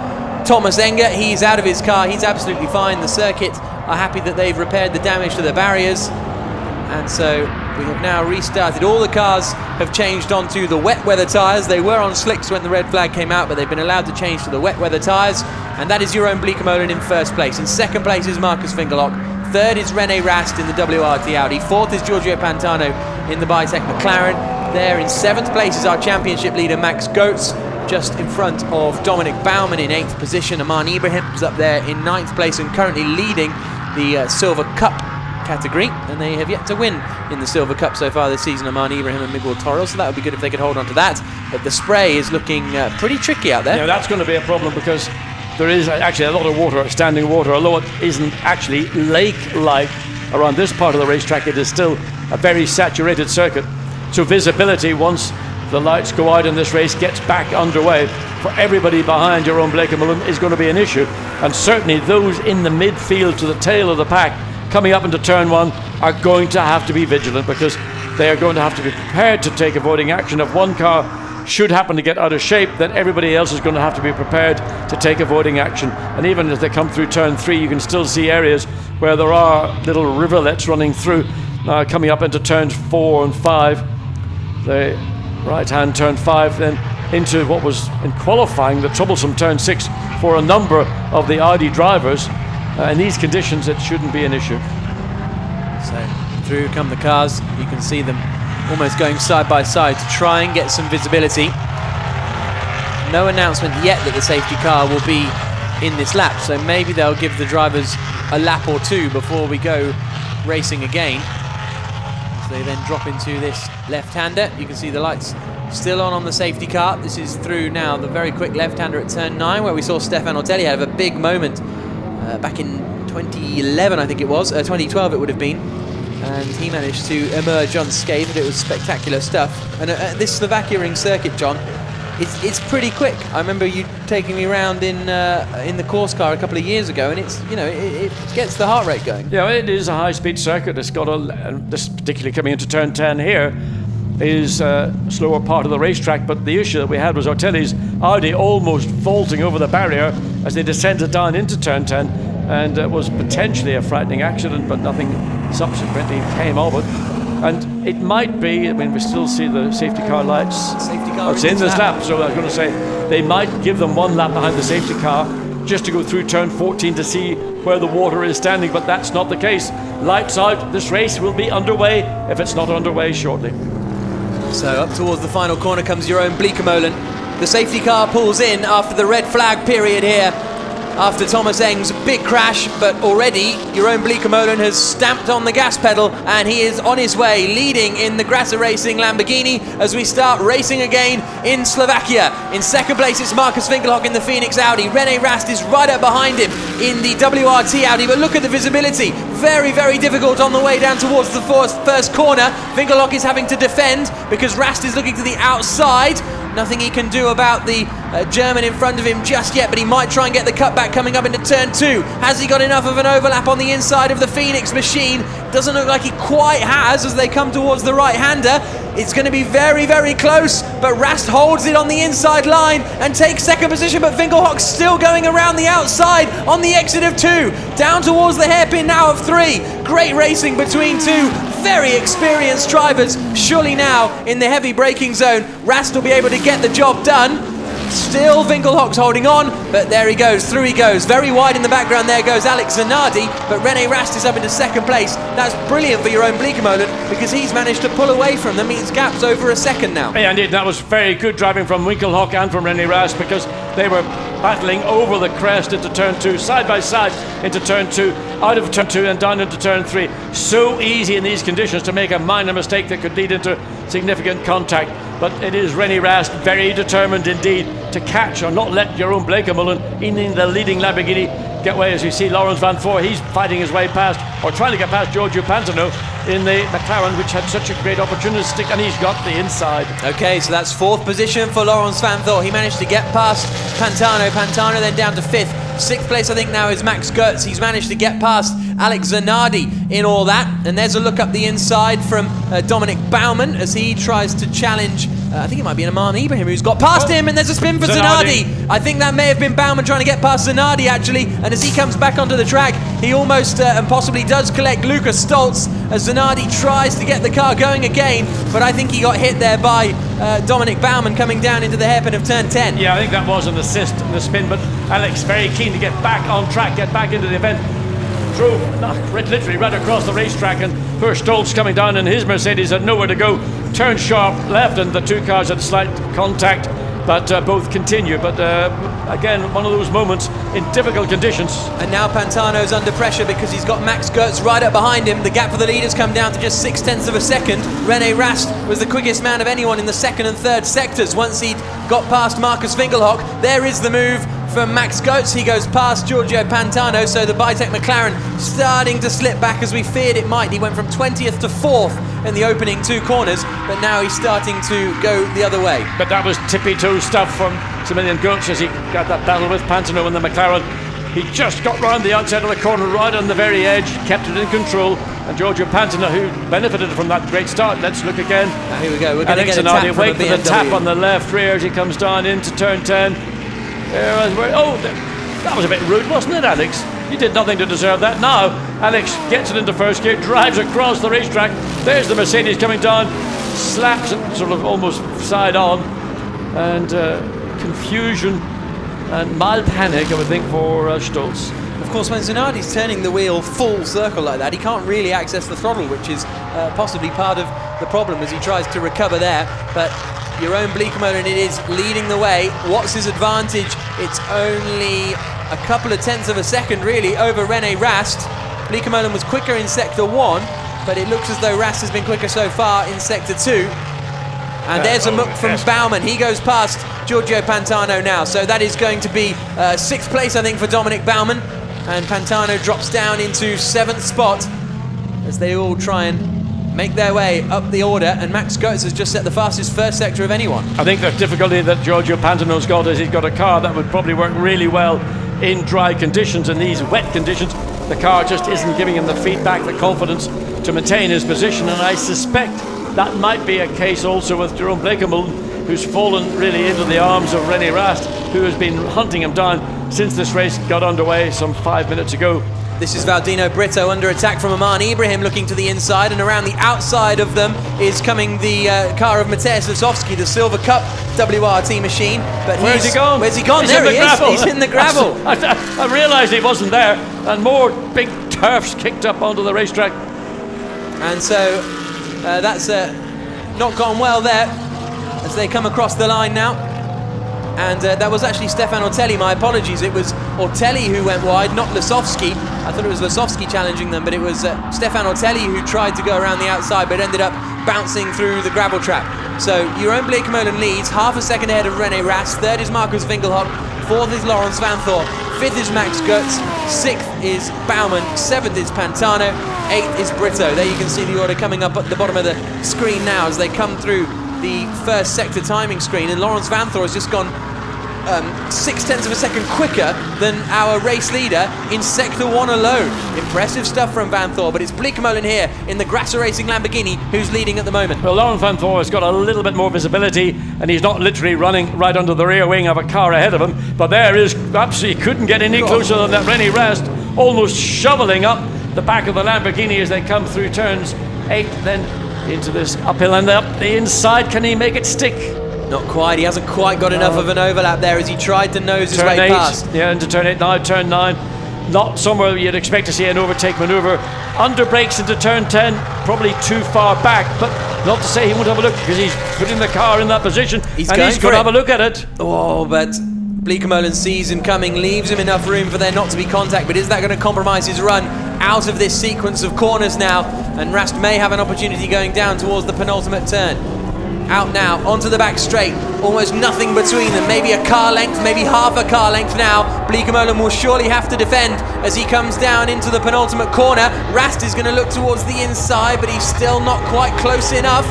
Thomas Enger. He's out of his car, he's absolutely fine. The circuit are happy that they've repaired the damage to the barriers, and so we have now restarted. All the cars have changed onto the wet weather tyres. They were on slicks when the red flag came out, but they've been allowed to change to the wet weather tyres, and that is Jeroen Bleekemolen in first place. In second place is Marcus Winkelhock. Third is René Rast in the WRT Audi. Fourth is Giorgio Pantano in the Bitec McLaren. There in seventh place is our championship leader Max Goetz, just in front of Dominic Baumann in 8th position. Aman Ibrahim's up there in 9th place and currently leading the Silver Cup category, and they have yet to win in the Silver Cup so far this season, Aman Ibrahim and Miguel Toro, so that would be good if they could hold on to that. But the spray is looking pretty tricky out there. Yeah, that's going to be a problem because there is actually a lot of water, standing water, although it isn't actually lake-like around this part of the racetrack. It is still a very saturated circuit. So visibility, once the lights go out and this race gets back underway, for everybody behind Jeroen Bleekemolen is going to be an issue. And certainly those in the midfield to the tail of the pack coming up into turn 1 are going to have to be vigilant, because they are going to have to be prepared to take avoiding action. If one car should happen to get out of shape, then everybody else is going to have to be prepared to take avoiding action. And even as they come through turn 3, you can still see areas where there are little rivulets running through. Coming up into turns 4 and 5, the right hand turn 5, then into what was in qualifying the troublesome turn 6 for a number of the Audi drivers. In these conditions it shouldn't be an issue. So through come the cars, you can see them almost going side by side to try and get some visibility. No announcement yet that the safety car will be in this lap, so maybe they'll give the drivers a lap or two before we go racing again. As they then drop into this left-hander, you can see the lights still on the safety car. This is through now the very quick left-hander at turn 9, where we saw Stefan Otelli have a big moment back in 2011, I think it was, 2012 it would have been, and he managed to emerge unscathed. It was spectacular stuff. And this Slovakia ring circuit, John, it's pretty quick. I remember you taking me around in the course car a couple of years ago, and it's, you know, it gets the heart rate going. Yeah, it is a high-speed circuit. It's got this particularly coming into turn 10 here is a slower part of the racetrack, but the issue that we had was Otelli's Audi almost vaulting over the barrier as they descended down into turn 10, and it was potentially a frightening accident, but nothing subsequently came of it. And it might be, I mean, we still see the safety car lights. Safety car it's in this lap, so I was going to say they might give them one lap behind the safety car just to go through turn 14 to see where the water is standing, but that's not the case. Lights out, this race will be underway if it's not underway shortly. So up towards the final corner comes Jeroen Bleekemolen. The safety car pulls in after the red flag period here, after Thomas Eng's big crash, but already Jeroen Bleekemolen has stamped on the gas pedal and he is on his way, leading in the Grasser Racing Lamborghini as we start racing again in Slovakia. In second place it's Marcus Winkelhock in the Phoenix Audi. René Rast is right up behind him in the WRT Audi, but look at the visibility. Very, very difficult on the way down towards the first corner. Winkelhock is having to defend because Rast is looking to the outside. Nothing he can do about the German in front of him just yet, but he might try and get the cutback coming up into turn 2. Has he got enough of an overlap on the inside of the Phoenix machine? Doesn't look like he quite has as they come towards the right-hander. It's going to be very, very close, but Rast holds it on the inside line and takes second position, but Winkelhock's still going around the outside on the exit of 2. Down towards the hairpin now of 3. Great racing between two very experienced drivers. Surely now in the heavy braking zone, Rast will be able to get the job done. Still Winkelhock's holding on, but there he goes, through he goes. Very wide in the background, there goes Alex Zanardi, but René Rast is up into second place. That's brilliant for Jeroen Bleekemolen because he's managed to pull away from them. His gap's over a second now. Yeah, indeed, that was very good driving from Winkelhock and from René Rast because they were battling over the crest into turn 2, side by side into turn 2, out of turn 2 and down into turn 3. So easy in these conditions to make a minor mistake that could lead into significant contact. But it is René Rast very determined indeed to catch or not let Jeroen Bleekemolen in the leading Lamborghini get away. As you see, Laurens van Voor, he's fighting his way past, or trying to get past Giorgio Pantano in the McLaren, which had such a great opportunity to stick, and he's got the inside. Okay, so that's 4th position for Laurens van Voor. He managed to get past Pantano. Pantano then down to 5th. 6th place, I think, now is Max Goetz. He's managed to get past Alex Zanardi in all that. And there's a look up the inside from Dominic Baumann as he tries to challenge, I think it might be Aman Ibrahim who's got past him, and there's a spin for Zanardi. I think that may have been Baumann trying to get past Zanardi, actually. And as he comes back onto the track, he almost and possibly does collect Lucas Stoltz as Zanardi tries to get the car going again. But I think he got hit there by Dominic Baumann coming down into the hairpin of turn 10. Yeah, I think that was an assist in the spin, but Alex very keen to get back on track, get back into the event. Drove literally right across the racetrack, and poor Stoltz coming down in his Mercedes had nowhere to go. Turned sharp left, and the two cars had slight contact, but both continue. But again, one of those moments in difficult conditions. And now Pantano's under pressure because he's got Max Goetz right up behind him. The gap for the lead has come down to just 0.6 of a second. René Rast was the quickest man of anyone in the 2nd and 3rd sectors once he'd got past Marcus Winkelhock. There is the move from Max Goetz. He goes past Giorgio Pantano, so the Bitec McLaren starting to slip back as we feared it might. He went from 20th to 4th in the opening 2 corners, but now he's starting to go the other way. But that was tippy-toe stuff from Maximilian Goetz as he got that battle with Pantano in the McLaren. He just got round the outside of the corner, right on the very edge, kept it in control, and Giorgio Pantano, who benefited from that great start. Let's look again. Now here we go. We're going to get a tap from wait a for the tap on the left rear as he comes down into turn 10. That was a bit rude, wasn't it, Alex? He did nothing to deserve that. Now, Alex gets it into first gear, drives across the racetrack. There's the Mercedes coming down, slaps it sort of almost side on, and confusion and mild panic, I would think, for Stoltz. Of course, when Zanardi's turning the wheel full circle like that, he can't really access the throttle, which is possibly part of the problem as he tries to recover there. But Jeroen Bleekemolen, it is leading the way. What's his advantage? It's only a couple of tenths of a second, really, over René Rast. Bleekemolen was quicker in Sector 1, but it looks as though Rast has been quicker so far in Sector 2. And there's a look from Baumann. He goes past Giorgio Pantano now. So that is going to be 6th place, I think, for Dominic Baumann. And Pantano drops down into 7th spot as they all try and make their way up the order, and Max Goetz has just set the fastest first sector of anyone. I think the difficulty that Giorgio Pantano's got is he's got a car that would probably work really well in dry conditions. In these wet conditions, the car just isn't giving him the feedback, the confidence to maintain his position, and I suspect that might be a case also with Jeroen Bleekemolen, who's fallen really into the arms of René Rast, who has been hunting him down since this race got underway some 5 minutes ago. This is Valdino Brito under attack from Aman Ibrahim, looking to the inside, and around the outside of them is coming the car of Mateusz Lasowski, the Silver Cup WRT machine. But where's he gone? Where's he gone? He's there in he the is. gravel. He's in the gravel. I realised he wasn't there, and more big turfs kicked up onto the racetrack. And so that's not gone well there as they come across the line now. And that was actually Stefan Ortelli, my apologies. It was Ortelli who went wide, not Lasowski. I thought it was Lasowski challenging them, but it was Stefan Ortelli who tried to go around the outside, but ended up bouncing through the gravel trap. So Jeroen Bleekemolen leads, half a second ahead of René Rast. 3rd is Marcus Winkelhock. 4th is Laurens van Voor. 5th is Max Goetz. 6th is Baumann. 7th is Pantano. 8th is Brito. There you can see the order coming up at the bottom of the screen now as they come through the first sector timing screen, and Laurens van Voor has just gone 0.6 of a second quicker than our race leader in Sector 1 alone. Impressive stuff from Van Voor, but it's Bleekemolen here in the Grasser Racing Lamborghini who's leading at the moment. Well, Laurens van Voor has got a little bit more visibility, and he's not literally running right under the rear wing of a car ahead of him, but there is, absolutely couldn't get any closer than that René Rast, almost shoveling up the back of the Lamborghini as they come through turns 8, then into this uphill and up the inside. Can he make it stick? Not quite. He hasn't quite got enough of an overlap there as he tried to nose his way Turn 8, past. yeah, into turn 8 now, turn 9. Not somewhere you'd expect to see an overtake manoeuvre. Under brakes into turn 10, probably too far back, but not to say he won't have a look, because he's putting the car in that position, He's and going he's for going to it. have a look at it. Oh, but Bleekemolen sees him coming, leaves him enough room for there not to be contact, but is that going to compromise his run out of this sequence of corners now? And Rast may have an opportunity going down towards the penultimate turn. Out now, onto the back straight, almost nothing between them, maybe a car length, maybe half a car length now. Bleekemolen will surely have to defend as he comes down into the penultimate corner. Rast is going to look towards the inside, but he's still not quite close enough.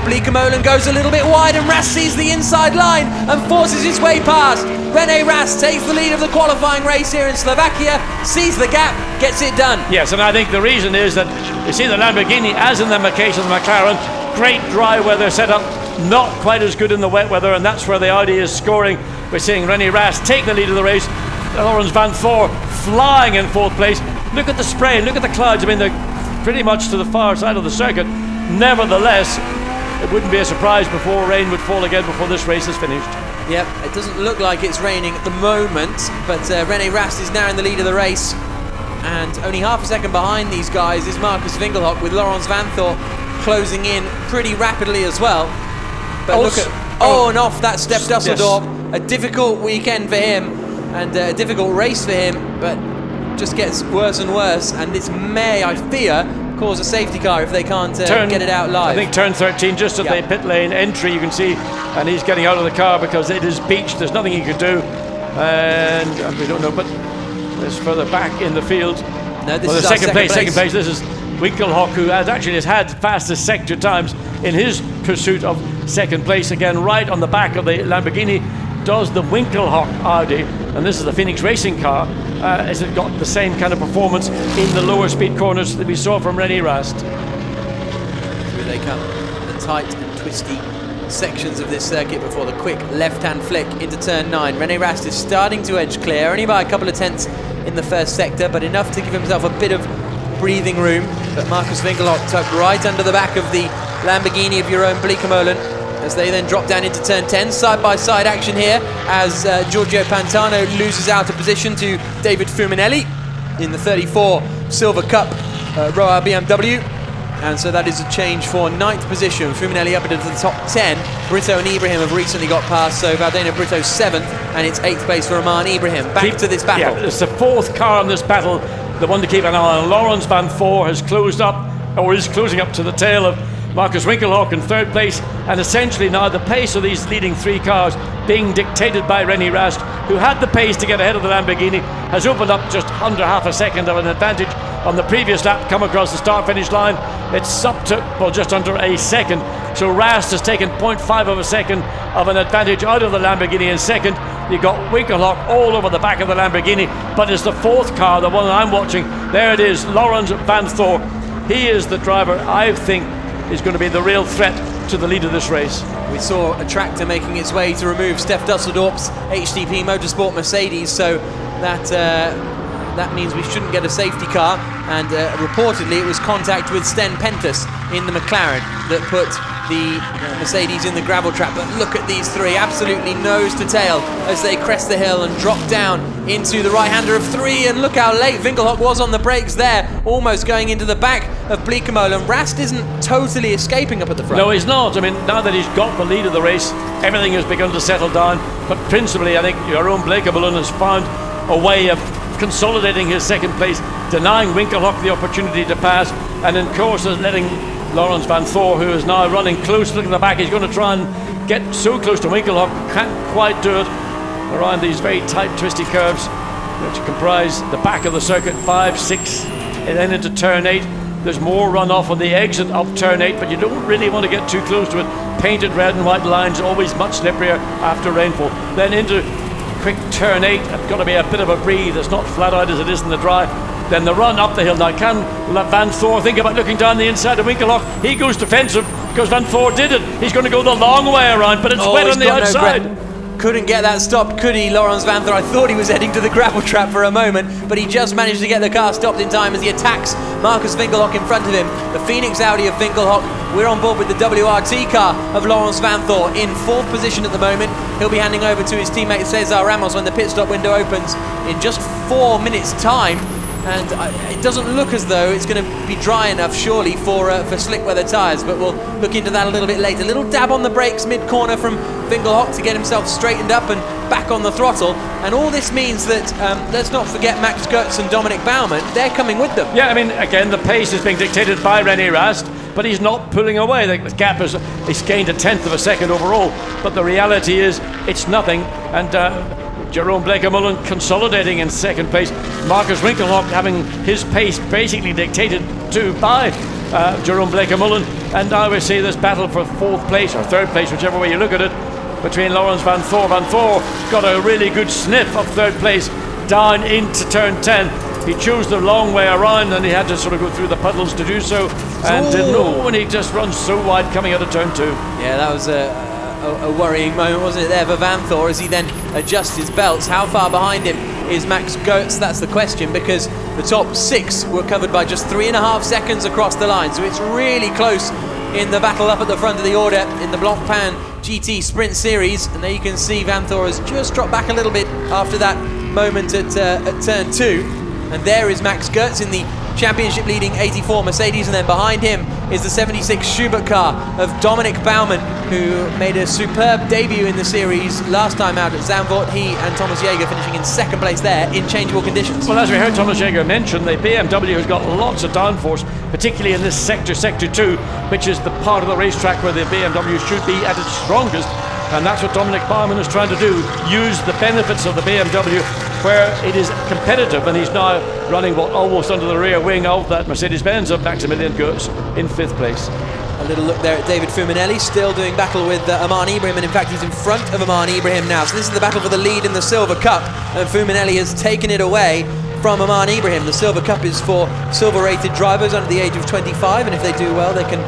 Bleekemolen goes a little bit wide and Rast sees the inside line and forces his way past. Rene Rast takes the lead of the qualifying race here in Slovakia, sees the gap, gets it done. Yes, and I think the reason is that you see the Lamborghini, as in the case of the McLaren, great dry weather setup, not quite as good in the wet weather, and that's where the Audi is scoring. We're seeing Rene Rast take the lead of the race. Laurens van Voor flying in 4th place. Look at the spray, look at the clouds. I mean, they're pretty much to the far side of the circuit. Nevertheless, it wouldn't be a surprise before rain would fall again before this race is finished. Yep, it doesn't look like it's raining at the moment, but Rene Rast is now in the lead of the race, and only half a second behind these guys is Marcus Winkelhock, with Laurens van Voor closing in pretty rapidly as well. But look at and off that Stef Dusseldorp. Yes. A difficult weekend for him and a difficult race for him, but just gets worse and worse, and this may, I fear, cause a safety car if they can't get it out live. I think turn 13, just at the pit lane entry, you can see, and he's getting out of the car because it is beached. There's nothing he could do, and we don't know, but it's further back in the field. No, this well, is the second place. This is Winkelhock, who has had fastest sector times in his pursuit of second place. Again, right on the back of the Lamborghini does the Winkelhock Audi, and this is the Phoenix Racing car. Has it got the same kind of performance in the lower speed corners that we saw from Rene Rast? Through they come, the tight and twisty sections of this circuit before the quick left-hand flick into turn 9. Rene Rast is starting to edge clear, only by a couple of tenths in the first sector, but enough to give himself a bit of breathing room. But Marcus Winkelhock tucked right under the back of the Lamborghini of Jeroen Bleekemolen as they then drop down into turn 10. Side-by-side action here as Giorgio Pantano loses out of position to David Fuminelli in the 34 Silver Cup Royal BMW. And so that is a change for 9th position. Fuminelli up into the top 10. Brito and Ibrahim have recently got past, so Valdena Brito's 7th, and it's 8th place for Roman Ibrahim. Back to this battle. Yeah, it's the 4th car in this battle, the one to keep an eye on. Laurens van Voor has closed up, or is closing up to the tail of Marcus Winkelhock in 3rd place, and essentially now the pace of these leading 3 cars being dictated by Rene Rast, who had the pace to get ahead of the Lamborghini, has opened up just under half a second of an advantage on the previous lap, come across the start-finish line. It's up to, well, just under a second. So Rast has taken 0.5 of a second of an advantage out of the Lamborghini in second. You've got Winkelhock all over the back of the Lamborghini, but it's the 4th car, the one I'm watching. There it is, Laurens van Voor. He is the driver I think is going to be the real threat to the lead of this race. We saw a tractor making its way to remove Stef Dusseldorp's HTP Motorsport Mercedes, so that means we shouldn't get a safety car, and reportedly it was contact with Sten Pentus in the McLaren that put the Mercedes in the gravel trap. But look at these 3, absolutely nose to tail as they crest the hill and drop down into the right-hander of 3, and look how late Winkelhock was on the brakes there, almost going into the back of Bleekemolen. Rast isn't totally escaping up at the front. No, he's not. I mean, now that he's got the lead of the race, everything has begun to settle down, but principally I think Jeroen Bleekemolen has found a way of consolidating his second place, denying Winkelhock the opportunity to pass, and in course letting Laurens van Voor, who is now running close, look at the back, he's going to try and get so close to Winkelhock, can't quite do it around these very tight twisty curves which comprise the back of the circuit, 5, 6, and then into turn 8. There's more runoff on the exit of turn 8, but you don't really want to get too close to it. Painted red and white lines, always much slipperier after rainfall. Then into quick turn 8, it's got to be a bit of a breathe. It's not flat out as it is in the dry. Then the run up the hill. Now can Van Voor think about looking down the inside of Winkelhock? He goes defensive because Van Voor did it. He's going to go the long way around, but it's wet on the outside. couldn't get that stopped, could he, Laurens Vanthoor? I thought he was heading to the gravel trap for a moment, but he just managed to get the car stopped in time as he attacks Marcus Winkelhock in front of him. The Phoenix Audi of Winkelhock. We're on board with the WRT car of Laurens Vanthoor in 4th position at the moment. He'll be handing over to his teammate Cesar Ramos when the pit stop window opens in just 4 minutes' time. And it doesn't look as though it's going to be dry enough, surely, for slick weather tyres, but we'll look into that a little bit later. Little dab on the brakes mid-corner from Winkelhock to get himself straightened up and back on the throttle. And all this means that, let's not forget Max Goetz and Dominic Baumann, they're coming with them. Yeah, I mean, again, the pace is being dictated by René Rast, but he's not pulling away. The gap he's gained a 1/10 of a second overall, but the reality is it's nothing. And Jerome Bleekemolen consolidating in 2nd place. Marcus Winkelhock having his pace basically dictated to by Jerome Bleekemolen. And now we see this battle for 4th place or 3rd place, whichever way you look at it, between Laurens Vanthoor. Vanthoor got a really good sniff of 3rd place down into turn 10. He chose the long way around and he had to sort of go through the puddles to do so, and didn't know, and he just runs so wide coming out of turn 2. Yeah, that was a worrying moment, wasn't it, there for Vanthoor as he then adjusts his belts. How far behind him is Max Goetz? That's the question, because the top 6 were covered by just 3.5 seconds across the line, so it's really close in the battle up at the front of the order in the Blancpain GT Sprint Series. And there you can see Vanthoor has just dropped back a little bit after that moment at turn 2. And there is Max Goetz in the championship leading 84 Mercedes, and then behind him is the 76 Schubert car of Dominic Baumann, who made a superb debut in the series last time out at Zandvoort. He and Thomas Jaeger finishing in 2nd place there in changeable conditions. Well, as we heard Thomas Jaeger mention, the BMW has got lots of downforce, particularly in this sector 2, which is the part of the racetrack where the BMW should be at its strongest. And that's what Dominic Baumann is trying to do, use the benefits of the BMW where it is competitive, and he's now running almost under the rear wing of that Mercedes-Benz of Maximilian Goetz in 5th place. A little look there at David Fuminelli, still doing battle with Aman Ibrahim, and in fact he's in front of Aman Ibrahim now. So this is the battle for the lead in the Silver Cup, and Fuminelli has taken it away from Aman Ibrahim. The Silver Cup is for silver-rated drivers under the age of 25, and if they do well they can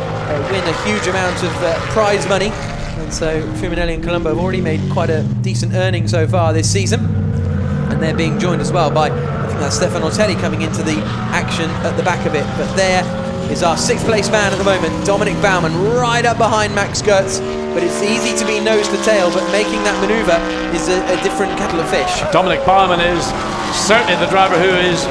win a huge amount of prize money. And so Fuminelli and Colombo have already made quite a decent earning so far this season, and they're being joined as well by, I think that's Stefan Ortelli coming into the action at the back of it. But there is our 6th place man at the moment, Dominic Baumann, right up behind Max Goetz. But it's easy to be nose to tail, but making that manoeuvre is a different kettle of fish. Dominic Baumann is certainly the driver who is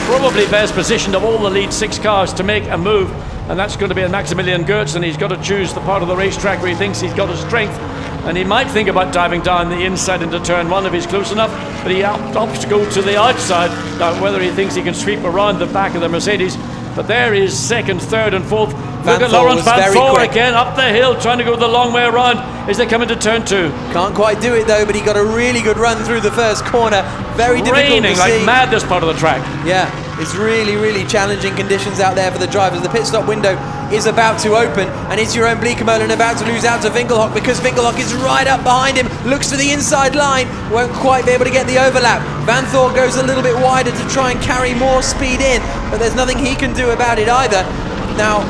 probably best positioned of all the lead 6 cars to make a move, and that's going to be in Maximilian Goetz, and he's got to choose the part of the racetrack where he thinks he's got his strength. And he might think about diving down the inside into turn 1 if he's close enough, but he opts to go to the outside. Now, whether he thinks he can sweep around the back of the Mercedes, but there is 2nd, 3rd and 4th. Look at Laurens Vanthoor again up the hill, trying to go the long way around as they come into turn 2. Can't quite do it though, but he got a really good run through the first corner. Very difficult to see. Raining like mad this part of the track. Yeah, it's really challenging conditions out there for the drivers. The pit stop window is about to open, and it's Jerome Bleekemolen about to lose out to Winkelhock, because Winkelhock is right up behind him, looks to the inside line, won't quite be able to get the overlap. Vanthoor goes a little bit wider to try and carry more speed in, but there's nothing he can do about it either. Now,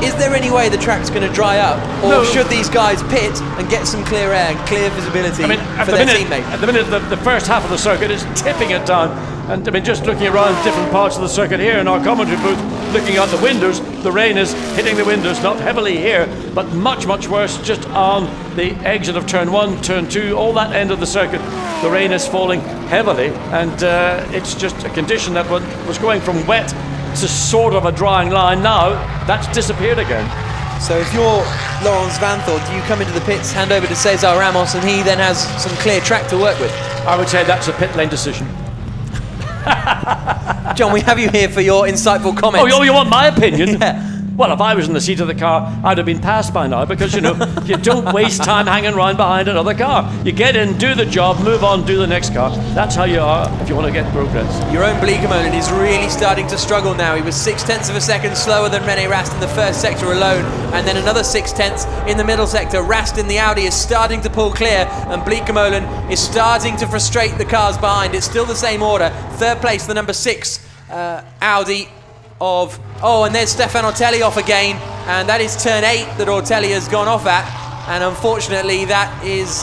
is there any way the track's going to dry up, or should these guys pit and get some clear air and clear visibility for their teammate? At the minute, the first half of the circuit is tipping it down. And I mean, just looking around different parts of the circuit here in our commentary booth, looking out the windows, the rain is hitting the windows, not heavily here, but much worse just on the exit of turn 1, turn 2, all that end of the circuit. The rain is falling heavily, and it's just a condition that was going from wet to sort of a drying line. Now that's disappeared again. So if you're Laurens Vanthoor, do you come into the pits, hand over to Cesar Ramos, and he then has some clear track to work with? I would say that's a pit lane decision. John, we have you here for your insightful comments. Oh, you want my opinion? Yeah. Well, if I was in the seat of the car, I'd have been passed by now, because, you know, you don't waste time hanging around behind another car. You get in, do the job, move on, do the next car. That's how you are if you want to get progress. Jerome Bleekemolen is really starting to struggle now. He was 0.6 of a second slower than René Rast in the first sector alone, and then another 0.6 in the middle sector. Rast in the Audi is starting to pull clear, and Bleekemolen is starting to frustrate the cars behind. It's still the same order. 3rd place, the number 6 Audi of... Oh, and there's Stefan Ortelli off again, and that is turn 8 that Ortelli has gone off at, and unfortunately that is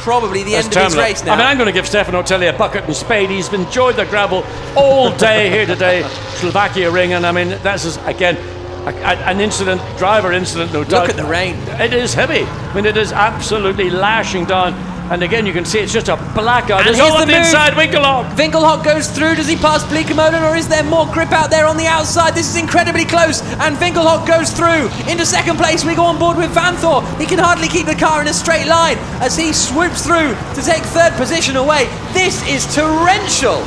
probably the end of his terminal. race now. I mean, I'm going to give Stefano Telli a bucket and spade. He's enjoyed the gravel all day here today, Slovakia ring, and I mean, that's just, again, an incident, driver incident, no doubt. Look at the rain. It is heavy. I mean, it is absolutely lashing down. And again, you can see it's just a blackout. And There's here's all the on the move. inside, Winkelhock. Winkelhock goes through. Does he pass Bleekemolen, or is there more grip out there on the outside? This is incredibly close, and Winkelhock goes through. Into second place, we go on board with Van Thor. He can hardly keep the car in a straight line as he swoops through to take third position away. This is torrential.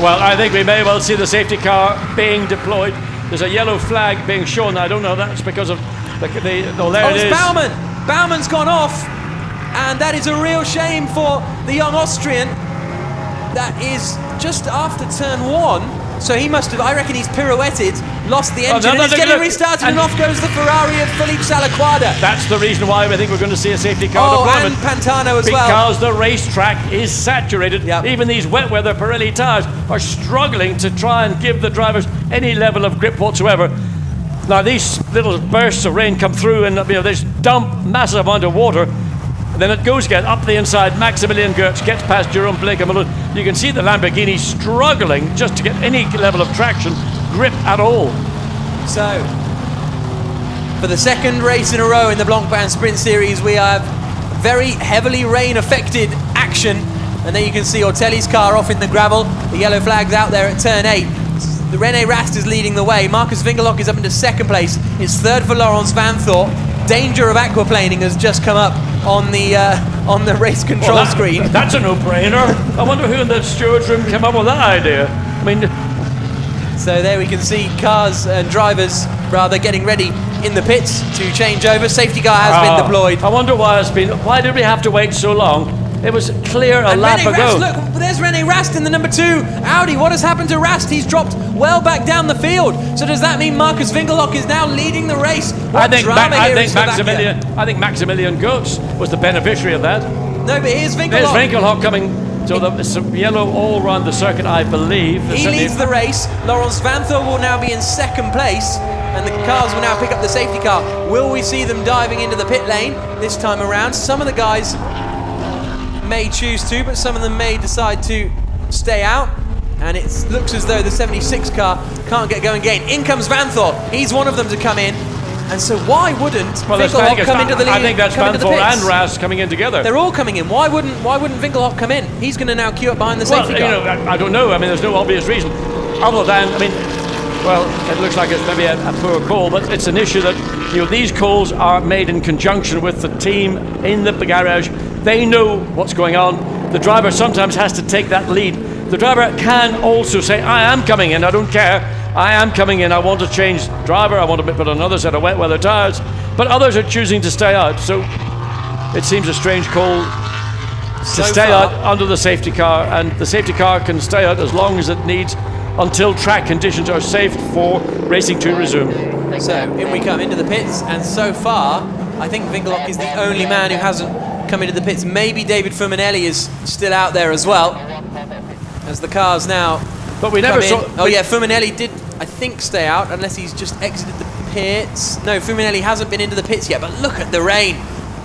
Well, I think we may well see the safety car being deployed. There's a yellow flag being shown. I don't know, that's because of oh, there it It's is. Baumann. Bauman's gone off. And that is a real shame for the young Austrian. That is just after turn 1. So he must have, I reckon he's pirouetted, lost the engine, and he's getting restarted, and off goes the Ferrari of Philippe Salaquada. That's the reason why I think we're going to see a safety car deployment. And Pantano as well. Because the racetrack is saturated. Yep. Even these wet weather Pirelli tyres are struggling to try and give the drivers any level of grip whatsoever. Now these little bursts of rain come through, and they dump massive amount of water. Then it goes again up the inside. Maximilian Goetz gets past Jerome Bleekemolen. You can see the Lamborghini struggling just to get any level of traction, grip at all. So, for the second race in a row in the Blancpain Sprint Series, we have very heavily rain-affected action. And then you can see Ortelli's car off in the gravel. The yellow flag's out there at turn 8. The René Rast is leading the way. Marcus Winkelhock is up into second place. It's third for Laurens Van Thor. Danger of aquaplaning has just come up on the race control screen. That's a no-brainer. I wonder who in the stewards room came up with that idea. I mean, so there we can see cars and drivers rather getting ready in the pits to change over. Safety car has been deployed. I wonder why why did we have to wait so long? It was clear a lap René ago. Rast, look, there's René Rast in the number 2 Audi. What has happened to Rast? He's dropped well back down the field. So does that mean Marcus Winkelhock is now leading the race? I think Maximilian Goetz was the beneficiary of that. No, but here's Winkelhock. There's Winkelhock coming to the yellow all around the circuit, I believe. He leads the race. Laurens Van Thor will now be in second place, and the cars will now pick up the safety car. Will we see them diving into the pit lane this time around? Some of the guys may choose to, but some of them may decide to stay out. And it looks as though the 76 car can't get going again. In comes Van Thor. He's one of them to come in. And so why wouldn't Winkelhock come into the lead? I think that's Van Thor and Rast coming in together. They're all coming in. Why wouldn't Winkelhock come in? He's going to now queue up behind the safety car. I don't know. I mean, there's no obvious reason other than, it looks like it's maybe a poor call, but it's an issue that these calls are made in conjunction with the team in the garage. They know what's going on. The driver sometimes has to take that lead. The driver can also say, I am coming in, I don't care. I am coming in, I want to change driver, I want to put another set of wet weather tyres. But others are choosing to stay out, so it seems a strange call to stay out under the safety car, and the safety car can stay out as long as it needs until track conditions are safe for racing to resume. So in we come into the pits, and so far I think Winkelhock is the only man who hasn't come into the pits. Maybe David Fuminelli is still out there as well, as the cars now. But we never saw. Oh yeah, Fuminelli did, I think, stay out, unless he's just exited the pits. No, Fuminelli hasn't been into the pits yet. But look at the rain.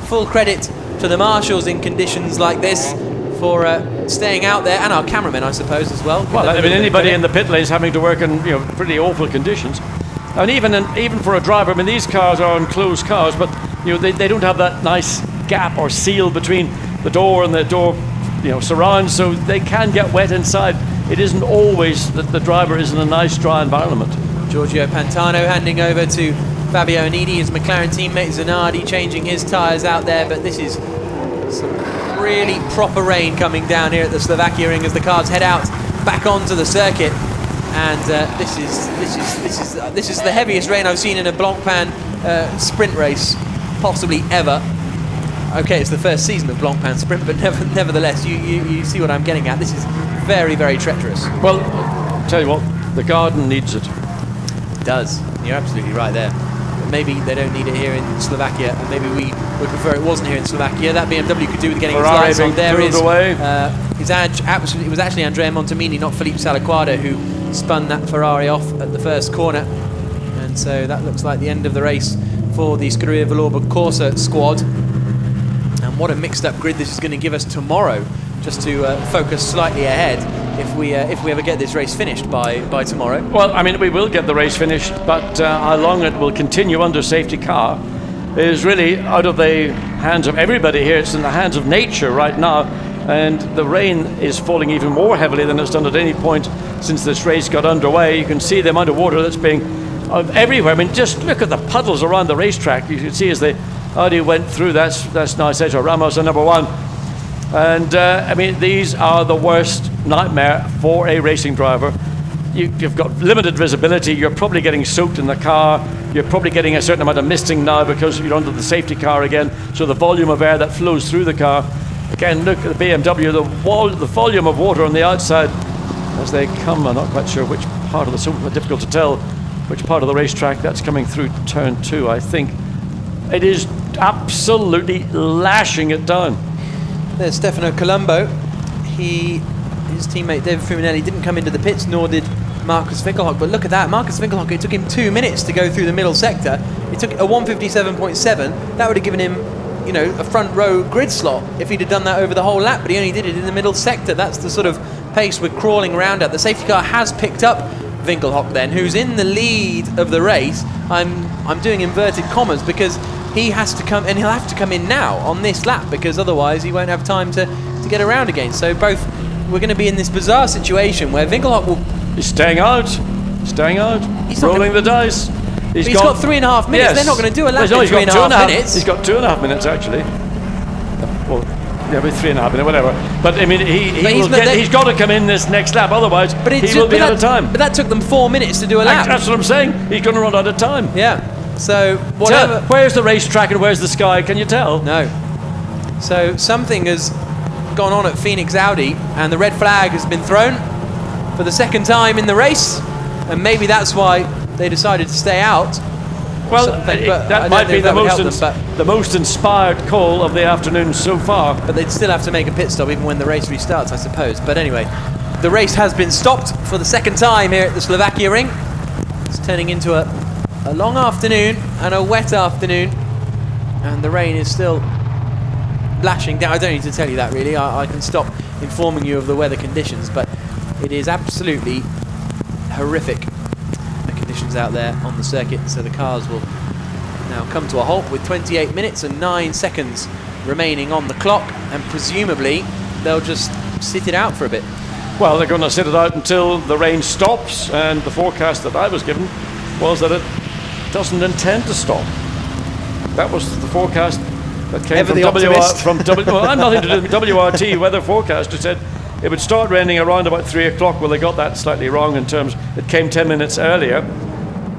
Full credit to the marshals in conditions like this for staying out there, and our cameramen, I suppose, as well. Well, I mean, anybody in the pit lane is having to work in pretty awful conditions. And even for a driver, I mean, these cars are enclosed cars, but they don't have that nice gap or seal between the door and the door surround, so they can get wet inside. It isn't always that the driver is in a nice dry environment. Giorgio Pantano handing over to Fabio Onidi, his McLaren teammate Zanardi changing his tyres out there, but this is some really proper rain coming down here at the Slovakia ring as the cars head out back onto the circuit. And this is the heaviest rain I've seen in a Blancpain sprint race possibly ever. Okay, it's the first season of Blancpain Sprint, but nevertheless, you see what I'm getting at. This is very, very treacherous. Well, tell you what, the garden needs it. It does. You're absolutely right there. But maybe they don't need it here in Slovakia, and maybe we would prefer it wasn't here in Slovakia. That BMW could do with getting its lights on. There is. It was actually Andrea Montemini, not Philippe Salaquada, who spun that Ferrari off at the first corner. And so that looks like the end of the race for the Scuderia Valour Corsa squad. And what a mixed up grid this is going to give us tomorrow, just to focus slightly ahead if we ever get this race finished by tomorrow. Well, I mean, we will get the race finished, but how long it will continue under safety car is really out of the hands of everybody here. It's in the hands of nature right now, and the rain is falling even more heavily than it's done at any point since this race got underway. You can see the amount of water that's being everywhere. I mean, just look at the puddles around the racetrack. You can see as the Audi went through. That's nice. Sergio Ramos at number 1. And I mean, these are the worst nightmare for a racing driver. You've got limited visibility. You're probably getting soaked in the car. You're probably getting a certain amount of misting now because you're under the safety car again. So the volume of air that flows through the car. Again, look at the BMW, the volume of water on the outside as they come. I'm not quite sure which part of the, difficult to tell which part of the racetrack that's coming through turn 2. I think it is absolutely lashing it down. There's Stefano Colombo. His teammate David Fuminelli didn't come into the pits, nor did Marcus Winkelhock. But look at that, Marcus Winkelhock, it took him 2 minutes to go through the middle sector. It took a 1:57.7. That would have given him, you know, a front row grid slot if he'd have done that over the whole lap, but he only did it in the middle sector. That's the sort of pace we're crawling around at. The safety car has picked up Winkelhock then, who's in the lead of the race. I'm doing inverted commas because he has to come, and he'll have to come in now on this lap because otherwise he won't have time to get around again. So we're going to be in this bizarre situation where Winkelhock will... He's staying out, he's rolling the dice. He's got 3.5 minutes. Yes. They're not going to do a lap in 3.5 minutes. He's got 2.5 minutes actually. Well, yeah, with 3.5 minutes, whatever. But I mean, he's got to come in this next lap, otherwise he will be out of time. But that took them 4 minutes to do a lap. That's what I'm saying. He's going to run out of time. Yeah. So whatever. Where's the racetrack and where's the sky? Can you tell? No. So something has gone on at Phoenix Audi, and the red flag has been thrown for the second time in the race, and maybe that's why they decided to stay out. Well, that might be the most inspired call of the afternoon so far. But they'd still have to make a pit stop even when the race restarts, I suppose. But anyway, the race has been stopped for the second time here at the Slovakia ring. It's turning into a long afternoon and a wet afternoon, and the rain is still lashing down. I don't need to tell you that really. I can stop informing you of the weather conditions, but it is absolutely horrific, the conditions out there on the circuit. So the cars will now come to a halt with 28 minutes and 9 seconds remaining on the clock, and presumably they'll just sit it out for a bit. Well, they're going to sit it out until the rain stops, and the forecast that I was given was that it doesn't intend to stop. That was the forecast that came from well, I'm nothing to do with WRT weather forecast. It said it would start raining around about 3 o'clock. Well, they got that slightly wrong in terms, it came 10 minutes earlier,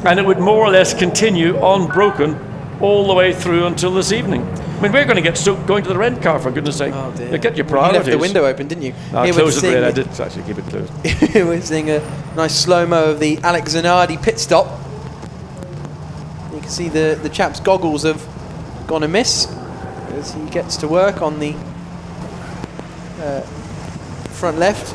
and it would more or less continue unbroken all the way through until this evening. I mean, we're going to get soaked going to the rent car, for goodness sake. Oh dear. You get your priorities. You left the window open, didn't you? No, I closed it. I did actually keep it closed. We're seeing a nice slow-mo of the Alex Zanardi pit stop. You can see the chap's goggles have gone amiss as he gets to work on the front left,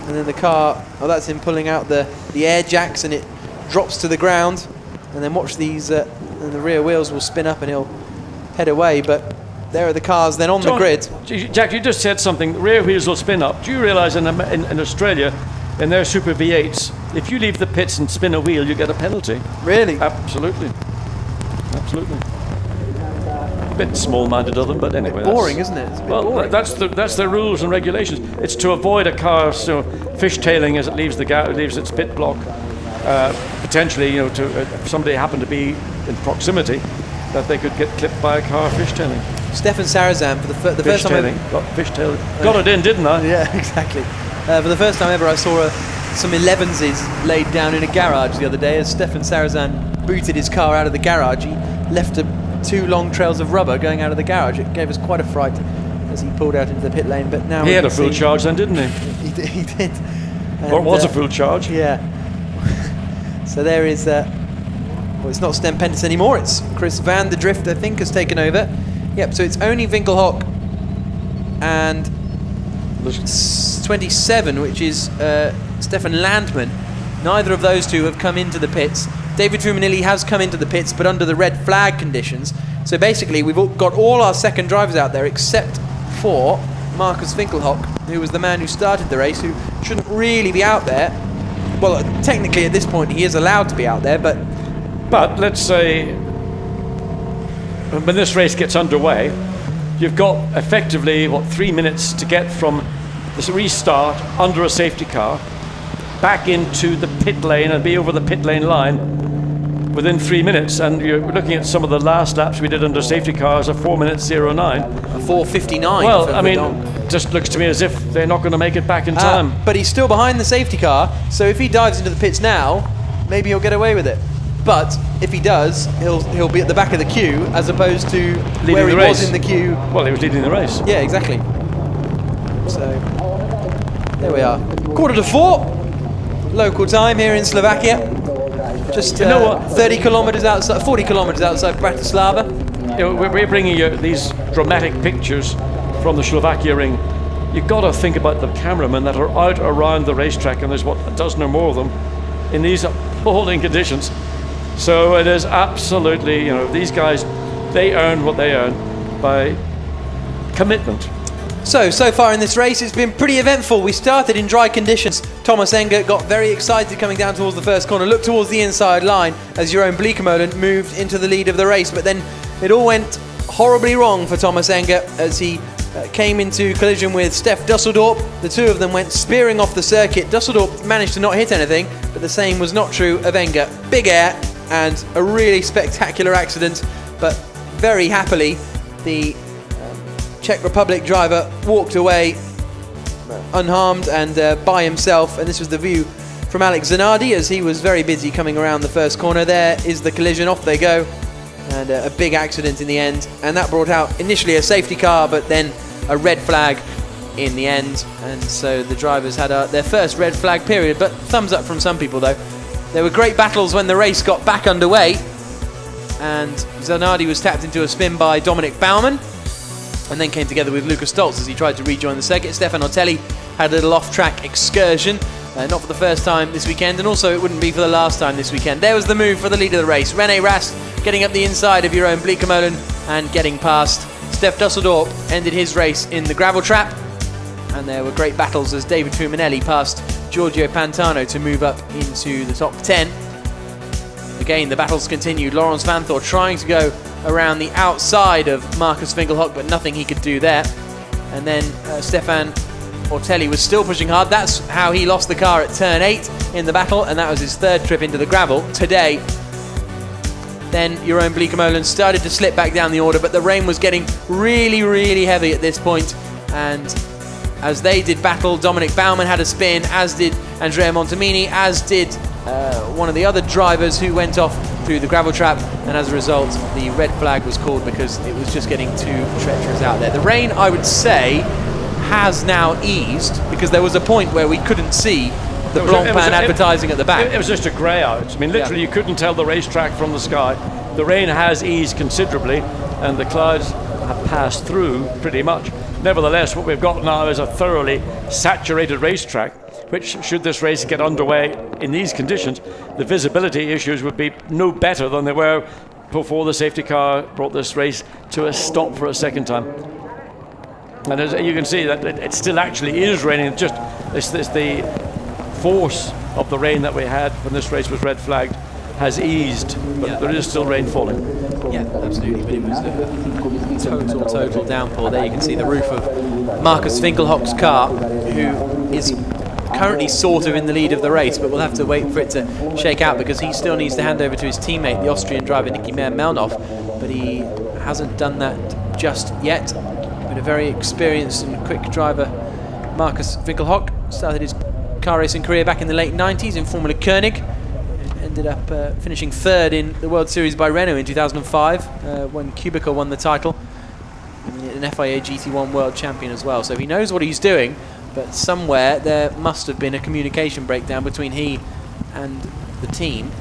and then the car, oh, that's him pulling out the air jacks, and it drops to the ground, and then watch these and the rear wheels will spin up and he'll head away. But there are the cars then on the grid. Jack, you just said something, the rear wheels will spin up. Do you realise in Australia, in their Super V8s, if you leave the pits and spin a wheel, you get a penalty? Really? Absolutely. A bit small-minded of them, but anyway. Boring, isn't it? It's a bit boring. That's the rules and regulations. It's to avoid a car fishtailing as it leaves its pit block. Potentially, if somebody happened to be in proximity, that they could get clipped by a car fishtailing. Stefan Sarazan, for the first time. Got it in, didn't I? Yeah, exactly. For the first time ever, I saw some 11s laid down in a garage the other day. As Stefan Sarazan booted his car out of the garage, he left 2 long trails of rubber going out of the garage. It gave us quite a fright as he pulled out into the pit lane. But now he had a full charge then, didn't he? He did. And, or was a full charge. Yeah. So there is. Well, it's not Sten Pentis anymore. It's Chris Van der Drift, I think, has taken over. Yep. So it's only Winkelhock and 27, which is Stefan Landman. Neither of those two have come into the pits. David Fuminelli has come into the pits, but under the red flag conditions. So basically, we've got all our second drivers out there except for Marcus Winkelhock, who was the man who started the race, who shouldn't really be out there. Well, technically at this point he is allowed to be out there, but let's say when this race gets underway, you've got effectively 3 minutes to get from this restart under a safety car back into the pit lane and be over the pit lane line within 3 minutes. And you're looking at some of the last laps we did under safety cars of 4 minutes 09. a 4:59. Well, for I mean, Verdonk. just looks to me as if they're not going to make it back in time. But he's still behind the safety car, so if he dives into the pits now, maybe he'll get away with it. But if he does, he'll be at the back of the queue as opposed to Leading where he the race. was in the queue. Well, he was leading the race. Yeah, exactly. So there we are. 3:45 local time here in Slovakia. Just You know what? 30 kilometers outside, 40 kilometers outside Bratislava. You know, we're bringing you these dramatic pictures from the Slovakia ring. You've got to think about the cameramen that are out around the racetrack, and there's a dozen or more of them in these appalling conditions. So it is absolutely, these guys, they earn what they earn by commitment. So far in this race, it's been pretty eventful. We started in dry conditions. Thomas Enger got very excited coming down towards the first corner, looked towards the inside line as Jeroen Bleekemolen moved into the lead of the race. But then it all went horribly wrong for Thomas Enger as he came into collision with Stef Dusseldorp. The two of them went spearing off the circuit. Dusseldorp managed to not hit anything, but the same was not true of Enger. Big air and a really spectacular accident, but very happily the Czech Republic driver walked away unharmed and by himself, and this was the view from Alex Zanardi as he was very busy coming around the first corner. There is the collision, off they go, and a big accident in the end, and that brought out initially a safety car but then a red flag in the end, and so the drivers had their first red flag period. But thumbs up from some people though. There were great battles when the race got back underway, and Zanardi was tapped into a spin by Dominic Baumann and then came together with Luca Stoltz as he tried to rejoin the circuit. Stefan Otelli had a little off-track excursion, not for the first time this weekend, and also it wouldn't be for the last time this weekend. There was the move for the lead of the race. René Rast getting up the inside of Jeroen Bleekemolen and getting past. Stef Dusseldorp ended his race in the gravel trap, and there were great battles as David Fuminelli passed Giorgio Pantano to move up into the top 10. Again, the battles continued. Laurens Vanthoor trying to go around the outside of Marcus Winkelhock, but nothing he could do there. And then Stefan Otelli was still pushing hard. That's how he lost the car at turn 8 in the battle, and that was his third trip into the gravel today. Then Jeroen Bleekemolen started to slip back down the order, but the rain was getting really, really heavy at this point, and as they did battle, Dominic Baumann had a spin, as did Andrea Montemini, as did one of the other drivers who went off through the gravel trap, and as a result the red flag was called because it was just getting too treacherous out there. The rain, I would say, has now eased because there was a point where we couldn't see the Blancpain advertising at the back. It was just a grey out. I mean, literally you couldn't tell the racetrack from the sky. The rain has eased considerably and the clouds have passed through pretty much. Nevertheless, what we've got now is a thoroughly saturated racetrack, which, should this race get underway in these conditions, the visibility issues would be no better than they were before the safety car brought this race to a stop for a second time. And as you can see, that it still actually is raining. Just the force of the rain that we had when this race was red flagged has eased, but there is still rain falling. Yeah, absolutely, but it was a total downpour. There you can see the roof of Marcus Winkelhock's car, who is currently sort of in the lead of the race, but we'll have to wait for it to shake out because he still needs to hand over to his teammate, the Austrian driver Niki Melnov, but he hasn't done that just yet. But a very experienced and quick driver, Marcus Winkelhock, started his car racing career back in the late 90s in Formula Koenig. Ended up finishing third in the World Series by Renault in 2005 when Kubica won the title, an FIA GT1 World Champion as well. So he knows what he's doing, but somewhere there must have been a communication breakdown between he and the team.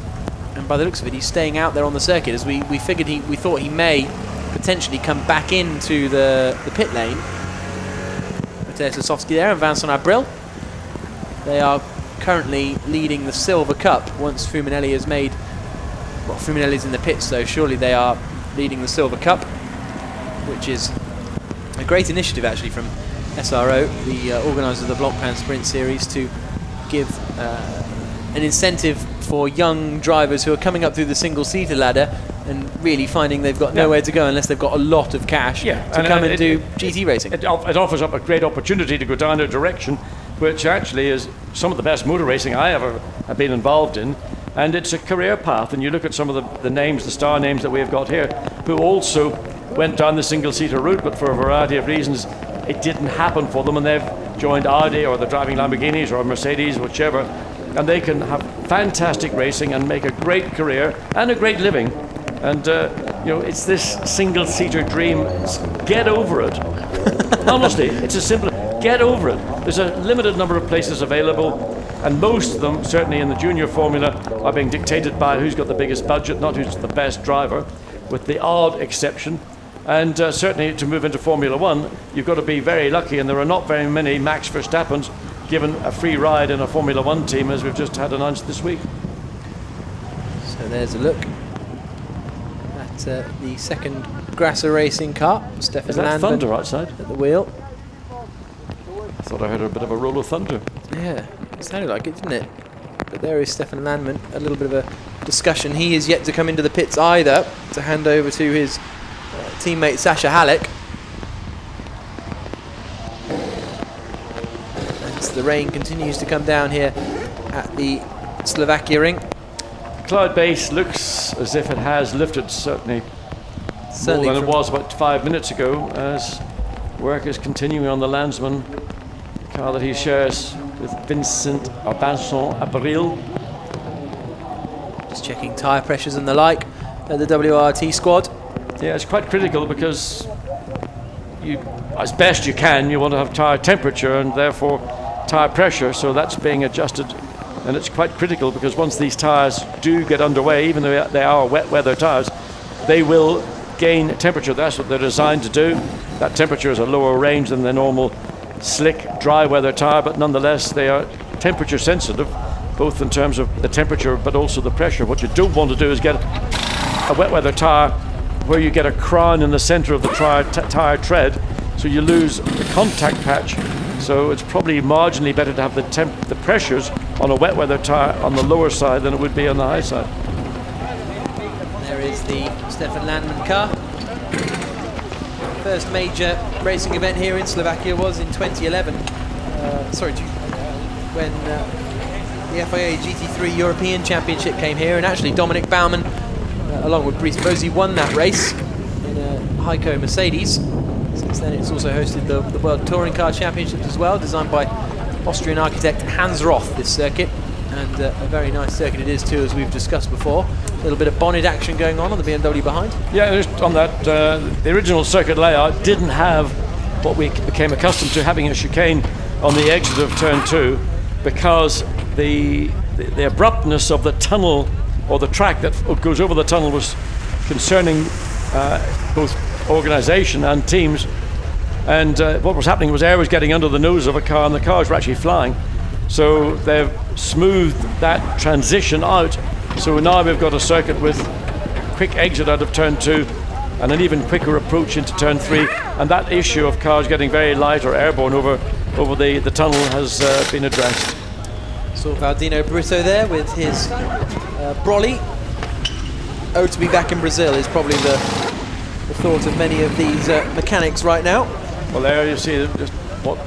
And by the looks of it, he's staying out there on the circuit, as we thought he may potentially come back into the pit lane. Mateusz Lasowski there and Vincent Abril. They are currently leading the Silver Cup once Fuminelli has made Well, Fuminelli's in the pits, so surely they are leading the Silver Cup, which is a great initiative actually from SRO, the organiser of the Blancpain Sprint Series, to give an incentive for young drivers who are coming up through the single-seater ladder and really finding they've got nowhere to go unless they've got a lot of cash to come and do GT racing. It offers up a great opportunity to go down a direction which actually is some of the best motor racing I ever have been involved in, and it's a career path. And you look at some of the names, the star names that we've got here, who also went down the single-seater route, but for a variety of reasons it didn't happen for them, and they've joined Audi, or they're driving Lamborghinis or Mercedes, whichever, and they can have fantastic racing and make a great career and a great living. And it's this single-seater dream. Get over it. Honestly, it's as simple. Get over it. There's a limited number of places available, and most of them, certainly in the junior formula, are being dictated by who's got the biggest budget, not who's the best driver, with the odd exception. And certainly to move into Formula One, you've got to be very lucky, and there are not very many Max Verstappens given a free ride in a Formula One team, as we've just had announced this week. So there's a look at the second Grasser Racing car. Stefan Is that Landman thunder outside? at the wheel. I thought I heard a bit of a roll of thunder. Yeah, it sounded like it, didn't it? But there is Stefan Landman. A little bit of a discussion. He is yet to come into the pits either, to hand over to his teammate Sasha Halleck. As the rain continues to come down here at the Slovakia ring. Cloud base looks as if it has lifted certainly more than it was about 5 minutes ago, as work is continuing on the Landsman, the car that he shares with Vincent Abril. Just checking tyre pressures and the like at the WRT squad. Yeah, it's quite critical because you, as best you can, you want to have tyre temperature and therefore tyre pressure, so that's being adjusted. And it's quite critical because once these tyres do get underway, even though they are wet weather tyres, they will gain temperature. That's what they're designed to do. That temperature is a lower range than the normal slick, dry weather tyre, but nonetheless they are temperature sensitive, both in terms of the temperature but also the pressure. What you don't want to do is get a wet weather tyre where you get a crown in the centre of the tyre tread, so you lose the contact patch. So it's probably marginally better to have the pressures on a wet weather tyre on the lower side than it would be on the high side. There is the Stefan Landman car. First major racing event here in Slovakia was in 2011. When the FIA GT3 European Championship came here, and actually Dominic Baumann, along with Brice Bosey, won that race in a Heiko Mercedes. Since then it's also hosted the World Touring Car Championships as well, designed by Austrian architect Hans Roth, this circuit. And a very nice circuit it is too, as we've discussed before. A little bit of bonnet action going on the BMW behind. Yeah, just on that, the original circuit layout didn't have what we became accustomed to, having a chicane on the exit of turn 2, because the abruptness of the tunnel, or the track that goes over the tunnel, was concerning both organisation and teams. And what was happening was air was getting under the nose of a car, and the cars were actually flying. So they've smoothed that transition out. So now we've got a circuit with quick exit out of turn 2 and an even quicker approach into turn 3. And that issue of cars getting very light or airborne over the tunnel has been addressed. Saw Valdino Brito there with his brolly. Oh, to be back in Brazil is probably the thought of many of these mechanics right now. Well, there you see just what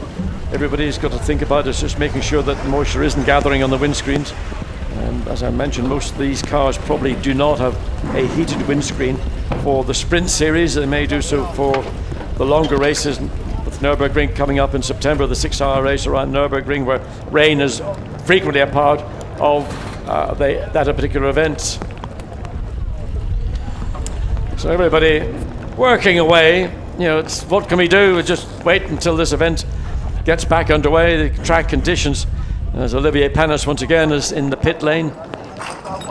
everybody's got to think about is just making sure that moisture isn't gathering on the windscreens. And as I mentioned, most of these cars probably do not have a heated windscreen for the sprint series. They may do so for the longer races, with Nürburgring coming up in September, the 6-hour race around Nürburgring, where rain is frequently a part of that particular event. So everybody working away. You know, it's, what can we do? We just wait until this event gets back underway. The track conditions. As Olivier Panis once again is in the pit lane.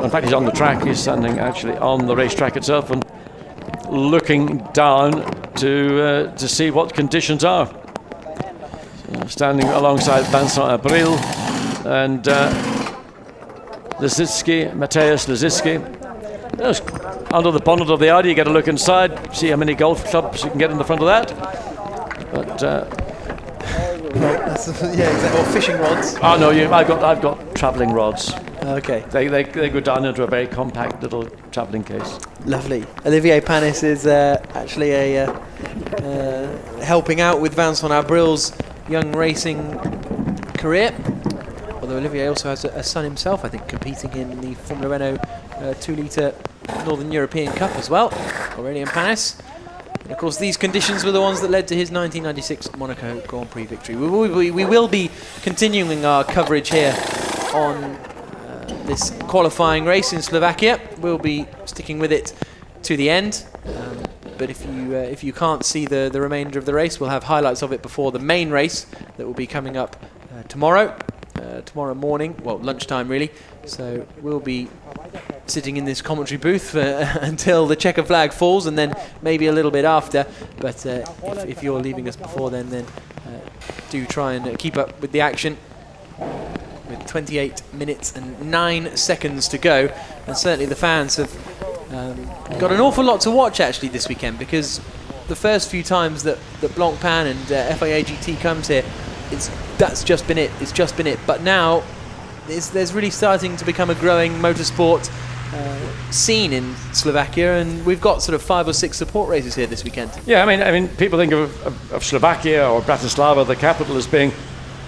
In fact, he's on the track. He's standing actually on the racetrack itself and looking down to see what conditions are. So standing alongside Vincent Abril and Lisitsky, Mateusz Lisitsky. Just under the bonnet of the Audi, you get a look inside, see how many golf clubs you can get in the front of that. But yeah, exactly. Or fishing rods. oh no, I've got travelling rods. Okay. They go down into a very compact little travelling case. Lovely. Olivier Panis is actually helping out with Vincent Abril's young racing career. Although Olivier also has a son himself, I think, competing in the Formula Renault 2-litre Northern European Cup as well. Aurélien Panis. And of course, these conditions were the ones that led to his 1996 Monaco Grand Prix victory. We will be continuing our coverage here on this qualifying race in Slovakia. We'll be sticking with it to the end. But if you can't see the remainder of the race, we'll have highlights of it before the main race that will be coming up tomorrow morning, well, lunchtime really. So we'll be sitting in this commentary booth until the checker flag falls, and then maybe a little bit after. But if you're leaving us before then do try and keep up with the action. With 28 minutes and 9 seconds to go, and certainly the fans have got an awful lot to watch actually this weekend, because the first few times that Blancpain and FIA GT comes here, that's just been it. It's just been it. But now there's really starting to become a growing motorsport scene in Slovakia, and we've got sort of 5 or 6 support races here this weekend. Yeah, I mean, people think of Slovakia or Bratislava, the capital, as being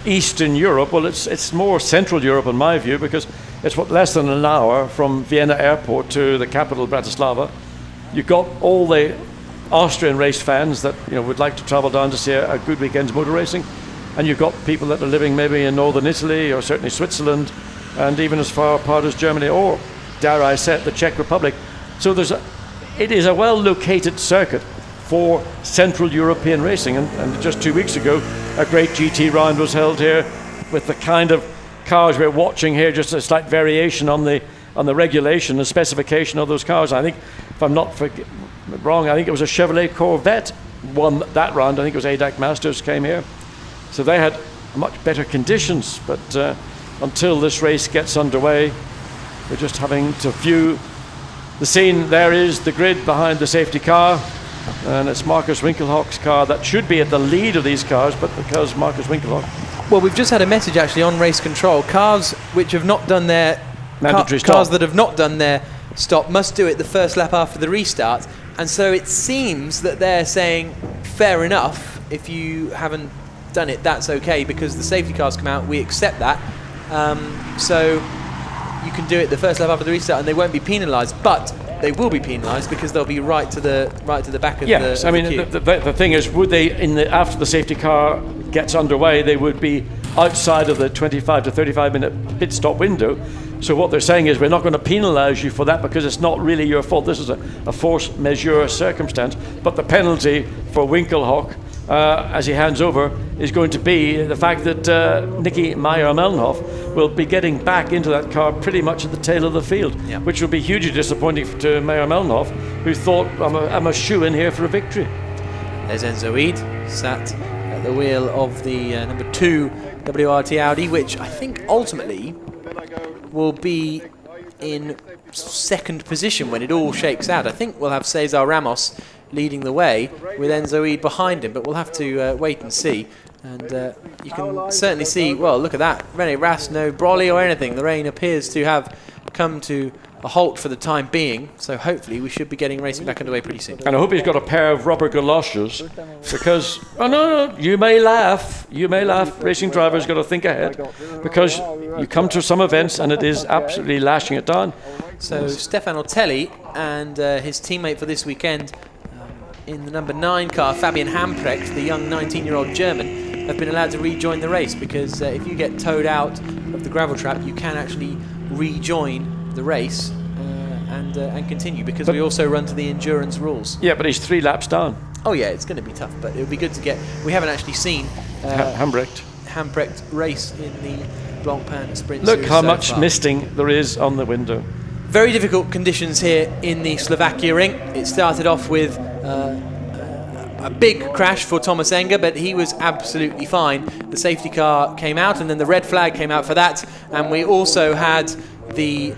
Eastern Europe. Well, it's more Central Europe in my view, because it's less than an hour from Vienna airport to the capital, Bratislava. You've got all the Austrian race fans that would like to travel down to see a good weekend's motor racing, and you've got people that are living maybe in northern Italy or certainly Switzerland, and even as far apart as Germany or, dare I say it, the Czech Republic. So it is a well-located circuit for Central European racing, and just 2 weeks ago a great GT round was held here with the kind of cars we're watching here, just a slight variation on the regulation and specification of those cars. I think, if I'm not wrong, I think it was a Chevrolet Corvette won that round. I think it was ADAC Masters came here, so they had much better conditions. But until this race gets underway, we're just having to view the scene. There is the grid behind the safety car, and it's Marcus Winkelhock's car that should be at the lead of these cars, but because Marcus Winkelhock... Well, we've just had a message actually on race control. Cars which have not done their... Cars that have not done their stop must do it the first lap after the restart. And so it seems that they're saying, fair enough, if you haven't done it, that's okay, because the safety cars come out, we accept that. So you can do it the first lap after the restart and they won't be penalised. But they will be penalised because they'll be right to the back of the Yes, I mean, the thing is, would they, after the safety car gets underway, they would be outside of the 25 to 35 minute pit stop window. So what they're saying is, we're not going to penalise you for that because it's not really your fault. This is a force majeure circumstance. But the penalty for Winkelhock, as he hands over, is going to be the fact that Nicky Meyer-Melnhof will be getting back into that car pretty much at the tail of the field, which will be hugely disappointing to Meyer-Melnhof, who thought, I'm a shoe-in here for a victory. There's Enzo Eid, sat at the wheel of the number 2 WRT Audi, which I think ultimately will be in second position when it all shakes out. I think we'll have Cesar Ramos leading the way with Enzo Eid behind him, but we'll have to wait and see. And you can certainly see, well, look at that. Rene Rast, no brolly or anything. The rain appears to have come to a halt for the time being, so hopefully we should be getting racing back underway pretty soon. And I hope he's got a pair of rubber galoshes, because, no, you may laugh, racing drivers got to think ahead, because you come to some events and it is absolutely lashing it down. So Stefan Otelli and his teammate for this weekend in the number 9 car, Fabian Hamprecht, the young 19-year-old German, have been allowed to rejoin the race, because if you get towed out of the gravel trap, you can actually rejoin the race and continue, because we also run to the endurance rules. Yeah, but he's 3 laps down. Oh yeah, it's going to be tough, but it would be good to get... We haven't actually seen Hamprecht race in the Blancpain Sprint Look Series how so much far. misting there is on the window. Very difficult conditions here in the Slovakia ring. It started off with a big crash for Thomas Enger, but he was absolutely fine. The safety car came out, and then the red flag came out for that, and we also had the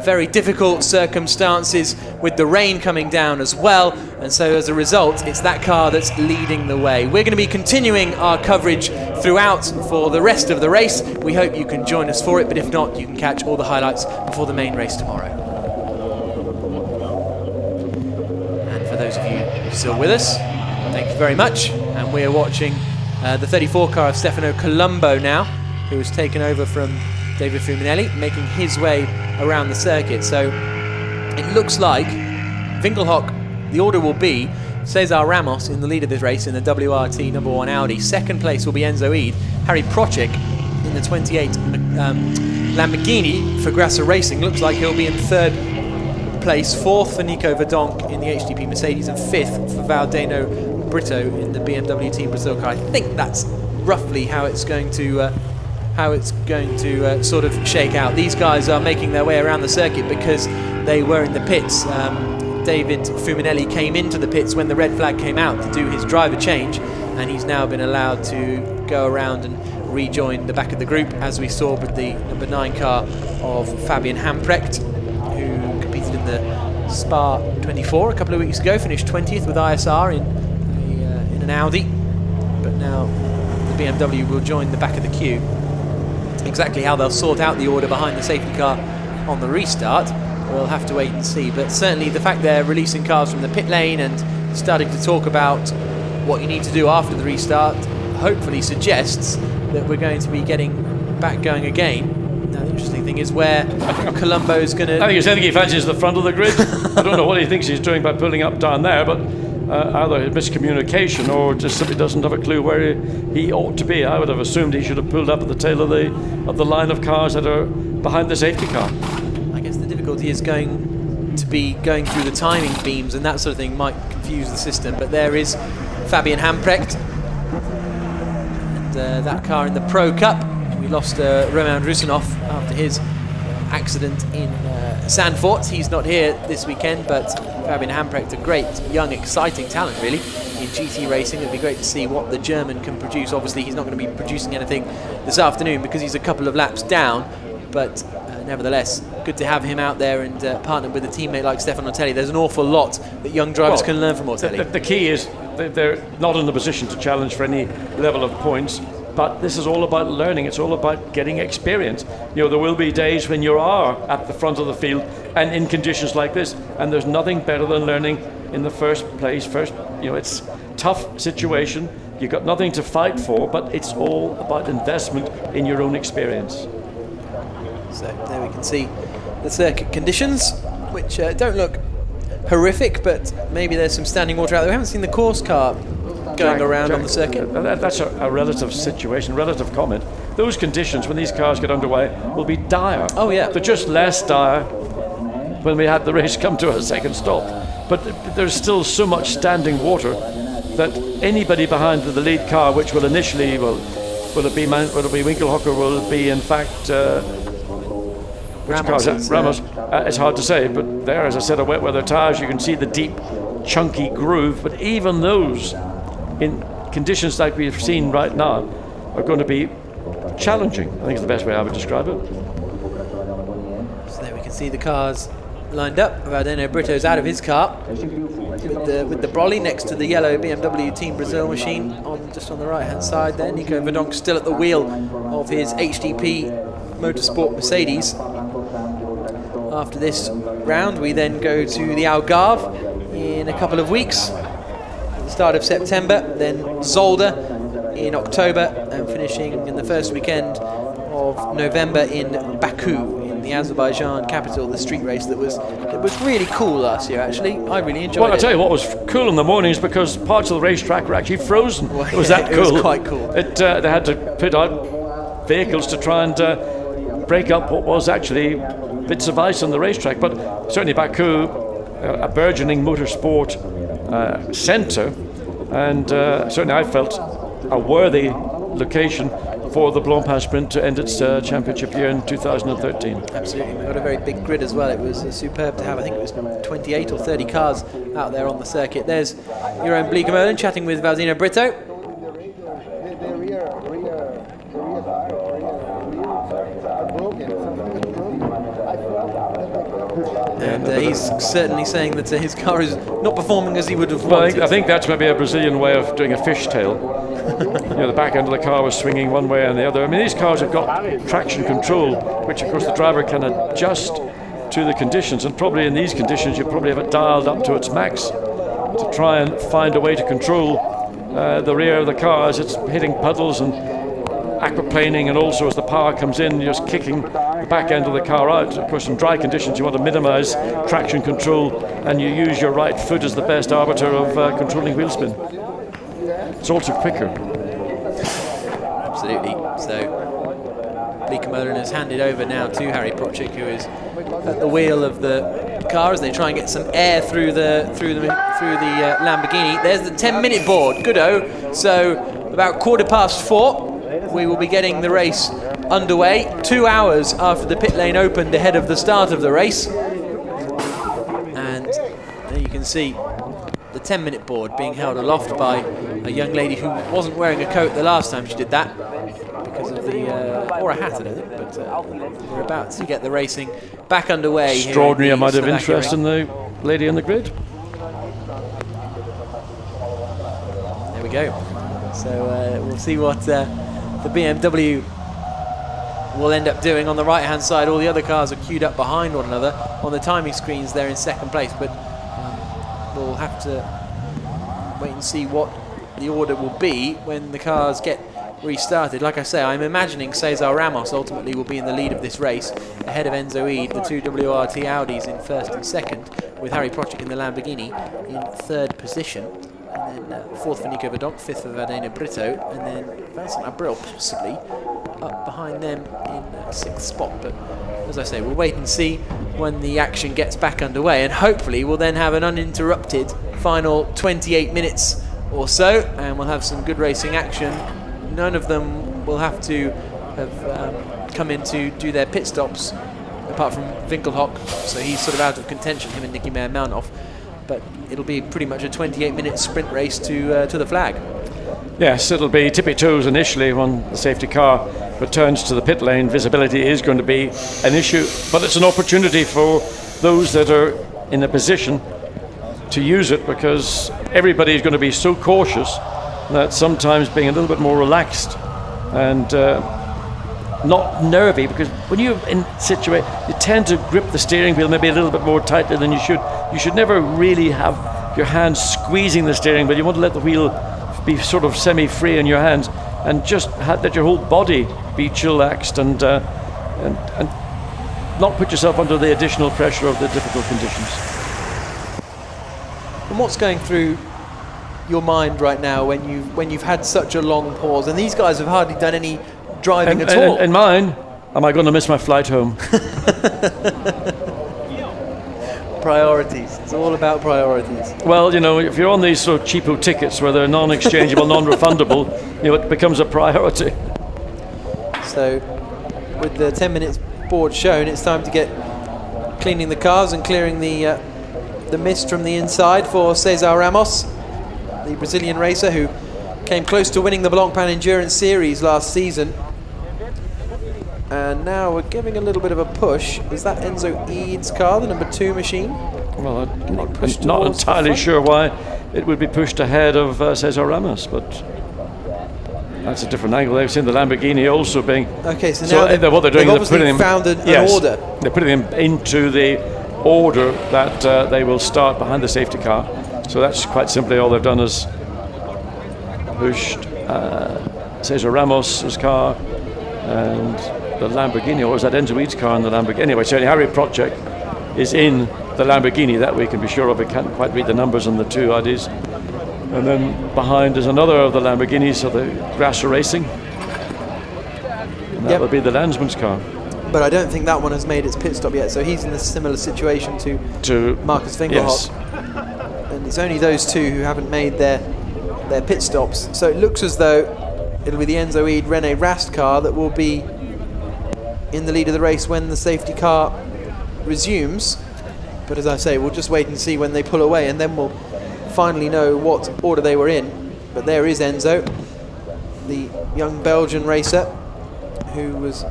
very difficult circumstances with the rain coming down as well, and so as a result it's that car that's leading the way. We're going to be continuing our coverage throughout for the rest of the race. We hope you can join us for it, but if not, you can catch all the highlights before the main race tomorrow. And for those of you still with us, thank you very much. And we're watching the 34 car of Stefano Colombo now, who has taken over from David Fuminelli, making his way around the circuit. So it looks like Winkelhock, the order will be Cesar Ramos in the lead of this race in the WRT number 1 Audi. Second place will be Enzo Eid. Harry Procek in the 28 Lamborghini for Grasser Racing. Looks like he'll be in third place. Fourth for Nico Verdonk in the HDP Mercedes, and fifth for Valdeno Brito in the BMW Team Brazil car. I think that's roughly how it's going to sort of shake out. These guys are making their way around the circuit because they were in the pits. David Fuminelli came into the pits when the red flag came out to do his driver change, and he's now been allowed to go around and rejoin the back of the group, as we saw with the number 9 car of Fabian Hamprecht, who competed in the Spa 24 a couple of weeks ago, finished 20th with ISR in an Audi, but now the BMW will join the back of the queue. Exactly how they'll sort out the order behind the safety car on the restart, we'll have to wait and see. But certainly the fact they're releasing cars from the pit lane and starting to talk about what you need to do after the restart hopefully suggests that we're going to be getting back going again. Now the interesting thing is where Colombo's going to... I think he fancies the front of the grid. I don't know what he thinks he's doing by pulling up down there, but either miscommunication or just simply doesn't have a clue where he ought to be. I would have assumed he should have pulled up at the tail of the line of cars that are behind the safety car. I guess the difficulty is going to be going through the timing beams, and that sort of thing might confuse the system. But there is Fabian Hamprecht, and that car in the Pro Cup. We lost Romain Rusinov after his accident in Zandvoort. He's not here this weekend, but Fabian Hamprecht, a great, young, exciting talent, really, in GT racing. It'd be great to see what the German can produce. Obviously, he's not going to be producing anything this afternoon because he's a couple of laps down, but nevertheless, good to have him out there and partnered with a teammate like Stefano Ortelli. There's an awful lot that young drivers can learn from Ortelli. The key is they're not in the position to challenge for any level of points, but this is all about learning. It's all about getting experience. You know, there will be days when you are at the front of the field and in conditions like this, and there's nothing better than learning in the first place. It's a tough situation. You've got nothing to fight for, but it's all about investment in your own experience. So there we can see the circuit conditions, which don't look horrific, but maybe there's some standing water out there. We haven't seen the course car going around on the circuit. That's a relative situation, relative comment. Those conditions, when these cars get underway, will be dire. Oh, yeah. They're just less dire when we had the race come to a second stop. But there's still so much standing water that anybody behind the lead car, which will initially, will it be Winkelhock, or will it be, in fact, Ramos, it's hard to say, but there, as I said, are wet weather tyres. You can see the deep, chunky groove, but even those, in conditions like we've seen right now, are going to be challenging. I think is the best way I would describe it. So there we can see the cars lined up. Valdeno Brito's out of his car with the brolly next to the yellow BMW Team Brazil machine just on the right hand side there. Nico Verdonk still at the wheel of his HDP Motorsport Mercedes. After this round, we then go to the Algarve in a couple of weeks, start of September, then Zolder in October, and finishing in the first weekend of November in Baku, in the Azerbaijan capital, the street race that was really cool last year, actually. I really enjoyed it. Well, I'll tell you what was cool in the mornings, because parts of the racetrack were actually frozen. Well, it was that cool. It was quite cool. They had to put out vehicles to try and break up what was actually bits of ice on the racetrack. But certainly Baku, a burgeoning motorsport centre, and certainly I felt a worthy location for the Blancpain Sprint to end its championship year in 2013. Absolutely, we got a very big grid as well. It was superb to have. I think it was 28 or 30 cars out there on the circuit. There's your own Bleekemolen chatting with Valdeno Brito. And he's certainly saying that his car is not performing as he would have Well, wanted. I think that's maybe a Brazilian way of doing a fishtail. The back end of the car was swinging one way and the other. I mean, these cars have got traction control, which of course the driver can adjust to the conditions, and probably in these conditions you probably have it dialed up to its max to try and find a way to control the rear of the car as it's hitting puddles and aquaplaning, and also as the power comes in, you're just kicking the back end of the car out. Of course, in dry conditions you want to minimize traction control, and you use your right foot as the best arbiter of controlling wheel spin. It's also quicker. Absolutely. So Blancpain has handed over now to Harry Procik, who is at the wheel of the car as they try and get some air through the Lamborghini. There's the 10-minute board. Good-o. So about 4:15. We will be getting the race underway 2 hours after the pit lane opened ahead of the start of the race. And there you can see the 10-minute board being held aloft by a young lady who wasn't wearing a coat the last time she did that because of the, or a hat I don't think, but we're about to get the racing back underway. Extraordinary amount of interest in the lady on the grid. There we go. So we'll see what the BMW will end up doing. On the right hand side, all the other cars are queued up behind one another. On the timing screens they're in second place, but we'll have to wait and see what the order will be when the cars get restarted. Like I say, I'm imagining Cesar Ramos ultimately will be in the lead of this race, ahead of Enzo Ede, the two WRT Audis in first and second, with Harry Procik in the Lamborghini in third position. And then fourth for Nico Verdonk, fifth for Vardena Brito, and then Vincent Abril possibly up behind them in sixth spot. But as I say, we'll wait and see when the action gets back underway, and hopefully we'll then have an uninterrupted final 28 minutes or so, and we'll have some good racing action. None of them will have to have come in to do their pit stops, apart from Winkelhock, so he's sort of out of contention, him and Nicky Meyer-Malnoff. But it'll be pretty much a 28-minute sprint race to the flag. Yes, it'll be tippy toes initially when the safety car returns to the pit lane. Visibility is going to be an issue, but it's an opportunity for those that are in a position to use it, because everybody is going to be so cautious that sometimes being a little bit more relaxed and not nervy, because when you're in situation, you tend to grip the steering wheel maybe a little bit more tightly than you should. You should never really have your hands squeezing the steering wheel. You want to let the wheel be sort of semi-free in your hands, and just let your whole body be chillaxed and not put yourself under the additional pressure of the difficult conditions. And what's going through your mind right now when you've had such a long pause, and these guys have hardly done any driving at all? In mine, am I going to miss my flight home? Priorities. It's all about priorities. Well, if you're on these sort of cheapo tickets where they're non-exchangeable, non-refundable, it becomes a priority. So, with the 10 minutes board shown, it's time to get cleaning the cars and clearing the mist from the inside for Cesar Ramos, the Brazilian racer who came close to winning the Blancpain Endurance Series last season. And now we're giving a little bit of a push. Is that Enzo Ede's car, the number 2 machine? Well, I'm not entirely sure why it would be pushed ahead of Cesar Ramos, but that's a different angle. They've seen the Lamborghini also being... Okay, so now what they're doing, they've obviously found an order. They're putting them into the order that they will start behind the safety car. So that's quite simply all they've done is pushed Cesar Ramos' car and the Lamborghini, or was that Enzo Ede's car in the Lamborghini? Anyway, so Harry Procik is in the Lamborghini, that we can be sure of. We can't quite read the numbers on the two Audis. And then behind is another of the Lamborghinis of the Grasser Racing. And that will be the Landsman's car. But I don't think that one has made its pit stop yet, so he's in a similar situation to Marcus Winkelhock. Yes. And it's only those two who haven't made their pit stops. So it looks as though it'll be the Enzo Ede René Rast car that will be in the lead of the race when the safety car resumes. But as I say, we'll just wait and see when they pull away, and then we'll finally know what order they were in. But there is Enzo, the young Belgian racer who was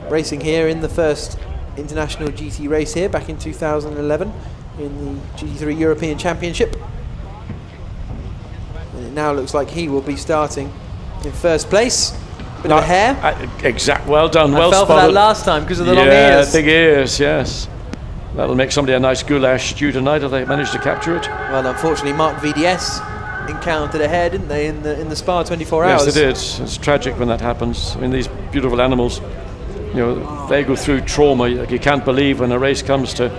racing here in the first international GT race here back in 2011 in the GT3 European Championship. And it now looks like he will be starting in first place. Bit of a hair. Well done, well fell spotted. for that last time because of the long ears. Big ears, yes. That'll make somebody a nice goulash stew tonight if they manage to capture it. Well, unfortunately, Mark VDS encountered a hair, didn't they, in the Spa 24 hours? Yes, they did. It's tragic when that happens. I mean, these beautiful animals, they go through trauma. You can't believe when a race comes to,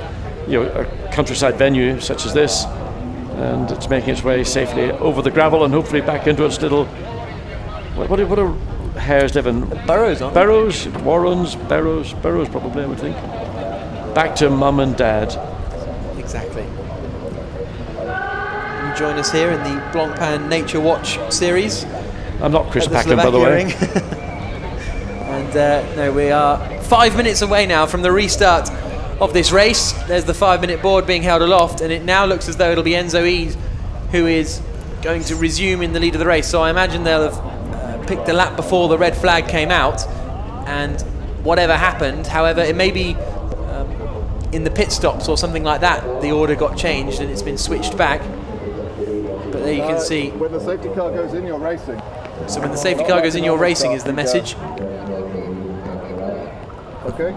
a countryside venue such as this, and it's making its way safely over the gravel and hopefully back into its little. What are hares live in? Burrows, aren't Burrows, warrens, burrows probably, I would think. Back to mum and dad. Exactly. You join us here in the Blancpain Nature Watch series. I'm not Chris Packham, by the way. And no, we are 5 minutes away now from the restart of this race. There's the 5-minute board being held aloft, and it now looks as though it'll be Enzo Eade who is going to resume in the lead of the race. So I imagine they'll have picked a lap before the red flag came out, and whatever happened, however, it may be in the pit stops or something like that, the order got changed and it's been switched back. But there you can see. When the safety car goes in, you're racing. So when the safety car goes in, you're racing is the message. Okay.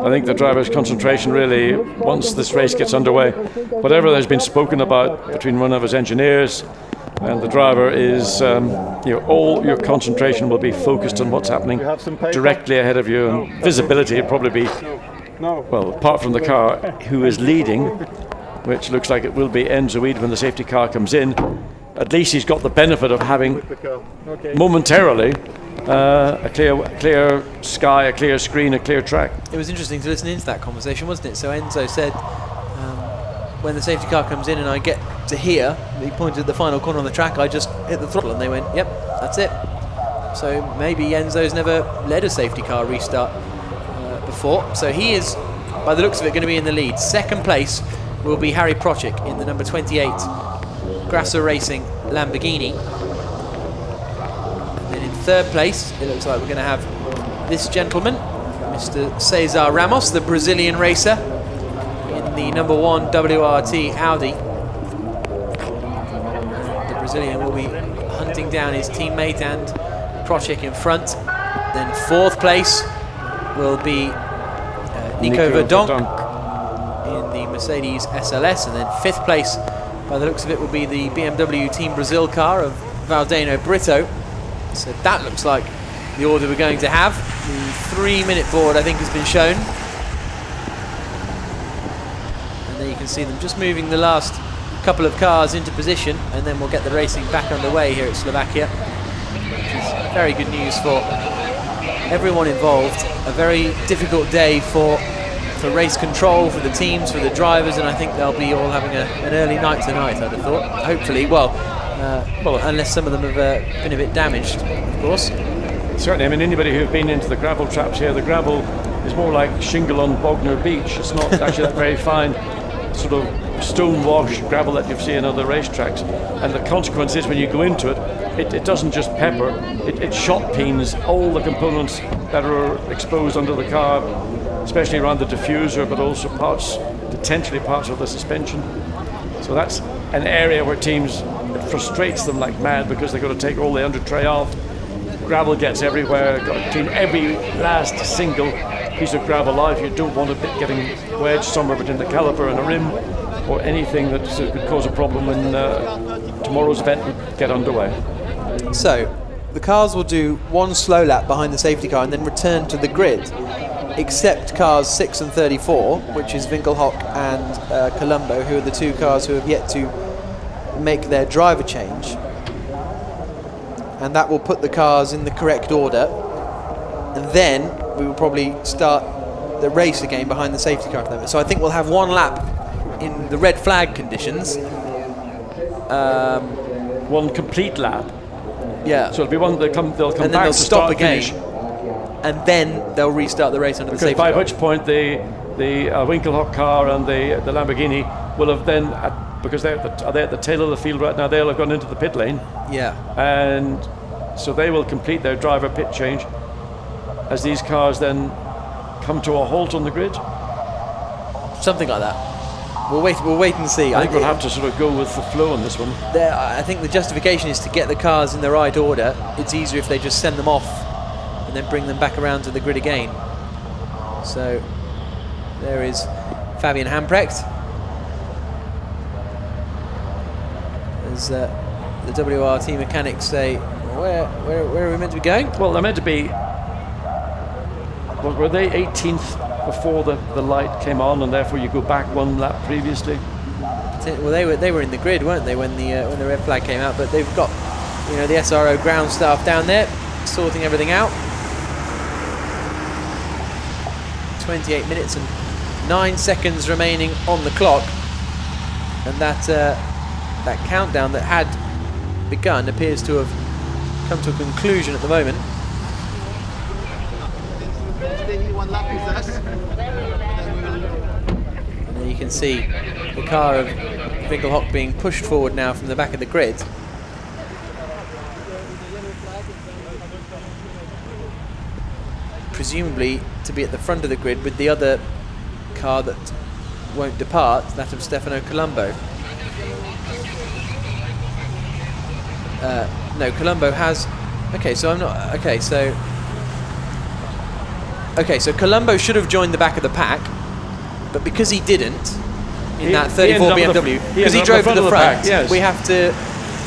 I think the driver's concentration really, once this race gets underway, whatever has been spoken about between one of his engineers and the driver is, all your concentration will be focused on what's happening directly ahead of you, and visibility will probably be, well, apart from the car who is leading, which looks like it will be Enzo Eade when the safety car comes in. At least he's got the benefit of having momentarily a clear sky, a clear screen, a clear track. It was interesting to listen into that conversation, wasn't it? So Enzo said, when the safety car comes in and I get to here, he pointed at the final corner on the track, I just hit the throttle, and they went, yep, that's it. So maybe Enzo's never led a safety car restart before. So he is, by the looks of it, going to be in the lead. Second place will be Harry Procik in the number 28 Grasser Racing Lamborghini. And then in third place, it looks like we're going to have this gentleman, Mr. Cesar Ramos, the Brazilian racer, in the number 1 WRT Audi. The Brazilian will be hunting down his teammate and Procik in front. Then fourth place will be Nico Verdonk in the Mercedes SLS, and then fifth place, by the looks of it, will be the BMW Team Brazil car of Valdeno Brito. So that looks like the order we're going to have. The 3-minute board, I think, has been shown. And there you can see them just moving the last couple of cars into position, and then we'll get the racing back underway here at Slovakia, which is very good news for everyone involved. A very difficult day for race control, for the teams, for the drivers, and I think they'll be all having an early night tonight, I'd have thought. Hopefully, well, unless some of them have been a bit damaged, of course. Certainly, I mean, anybody who's been into the gravel traps here, the gravel is more like shingle on Bognor Beach. It's not actually that very fine sort of stone wash gravel that you see in other racetracks. And the consequence is when you go into it, it doesn't just pepper, it shot peens all the components that are exposed under the car, especially around the diffuser, but also potentially parts of the suspension. So that's an area where teams, it frustrates them like mad because they've got to take all the under tray off. Gravel gets everywhere, got to clean every last single piece of gravel out. You don't want it getting wedged somewhere between the caliper and a rim, or anything that could cause a problem when tomorrow's event would get underway. So the cars will do one slow lap behind the safety car and then return to the grid, except cars 6 and 34, which is Winkelhock and Colombo, who are the two cars who have yet to make their driver change. And that will put the cars in the correct order, and then we will probably start the race again behind the safety car for them. So I think we'll have one lap in the red flag conditions. One complete lap. Yeah. So it'll be one. They'll come and then back they'll to stop start again, finish. and then they'll restart the race under the Because safety by car. which point the Winkelhock car and the Lamborghini will have then, because they're at the tail of the field right now, they'll have gone into the pit lane. Yeah. And so they will complete their driver pit change. as these cars then come to a halt on the grid? Something like that. We'll wait and see. I think we'll have to sort of go with the flow on this one. I think the justification is to get the cars in the right order. It's easier if they just send them off and then bring them back around to the grid again. So there is Fabian Hamprecht. As the WRT mechanics say, where are we meant to be going? Well, they're meant to be. Were they 18th before the light came on, and therefore you go back one lap previously? Well, they were in the grid, weren't they, when the red flag came out? But they've got, the SRO ground staff down there sorting everything out. 28 minutes and 9 seconds remaining on the clock, and that countdown that had begun appears to have come to a conclusion at the moment. And there you can see the car of Winkelhock being pushed forward now from the back of the grid. Presumably to be at the front of the grid with the other car that won't depart, that of Stefano Colombo. No, Colombo has. Okay, so I'm not. Okay, so Colombo should have joined the back of the pack, but because he didn't in that 34 BMW, because he drove to the front, yes. we have to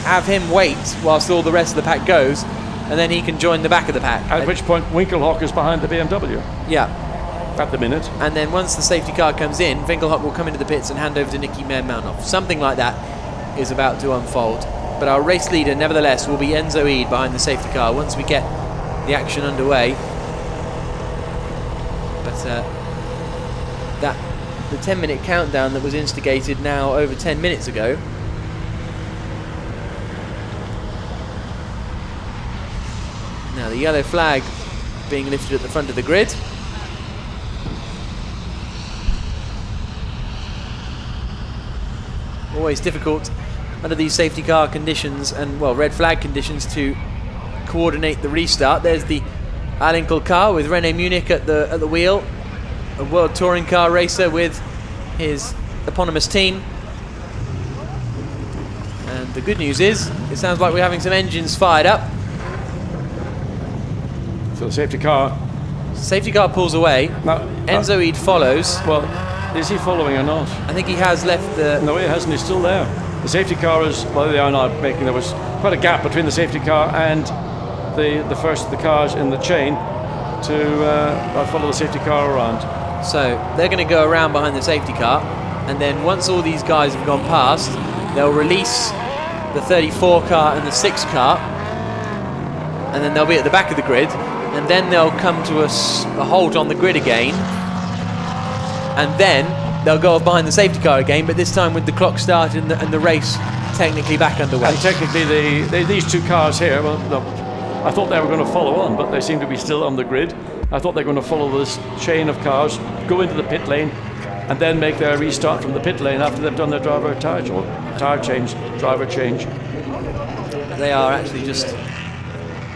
have him wait whilst all the rest of the pack goes, and then he can join the back of the pack. At which point Winkelhock is behind the BMW. Yeah. At the minute. And then once the safety car comes in, Winkelhock will come into the pits and hand over to Nicky Meermanhoff. Something like that is about to unfold. But our race leader, nevertheless, will be Enzo Eid behind the safety car once we get the action underway. But the 10-minute countdown that was instigated now over 10 minutes ago. Now the yellow flag being lifted at the front of the grid. Always difficult under these safety car conditions and, well, red flag conditions to coordinate the restart. There's the Alinkel car with René Munich at the wheel, a World Touring Car racer with his eponymous team. And the good news is, it sounds like we're having some engines fired up. So the safety car pulls away. Now, Enzo Eid follows. Well, is he following or not? I think he has left the... No, he hasn't. He's still there. The safety car is, well, they are now making, there was quite a gap between the safety car and the first of the cars in the chain to follow the safety car around. So they're going to go around behind the safety car, and then once all these guys have gone past, they'll release the 34 car and the 6 car, and then they'll be at the back of the grid, and then they'll come to a halt on the grid again, and then they'll go off behind the safety car again, but this time with the clock started and the race technically back underway. And technically these two cars here, well, no, I thought they were going to follow on, but they seem to be still on the grid. I thought they were going to follow this chain of cars, go into the pit lane, and then make their restart from the pit lane after they've done their driver change. They are actually just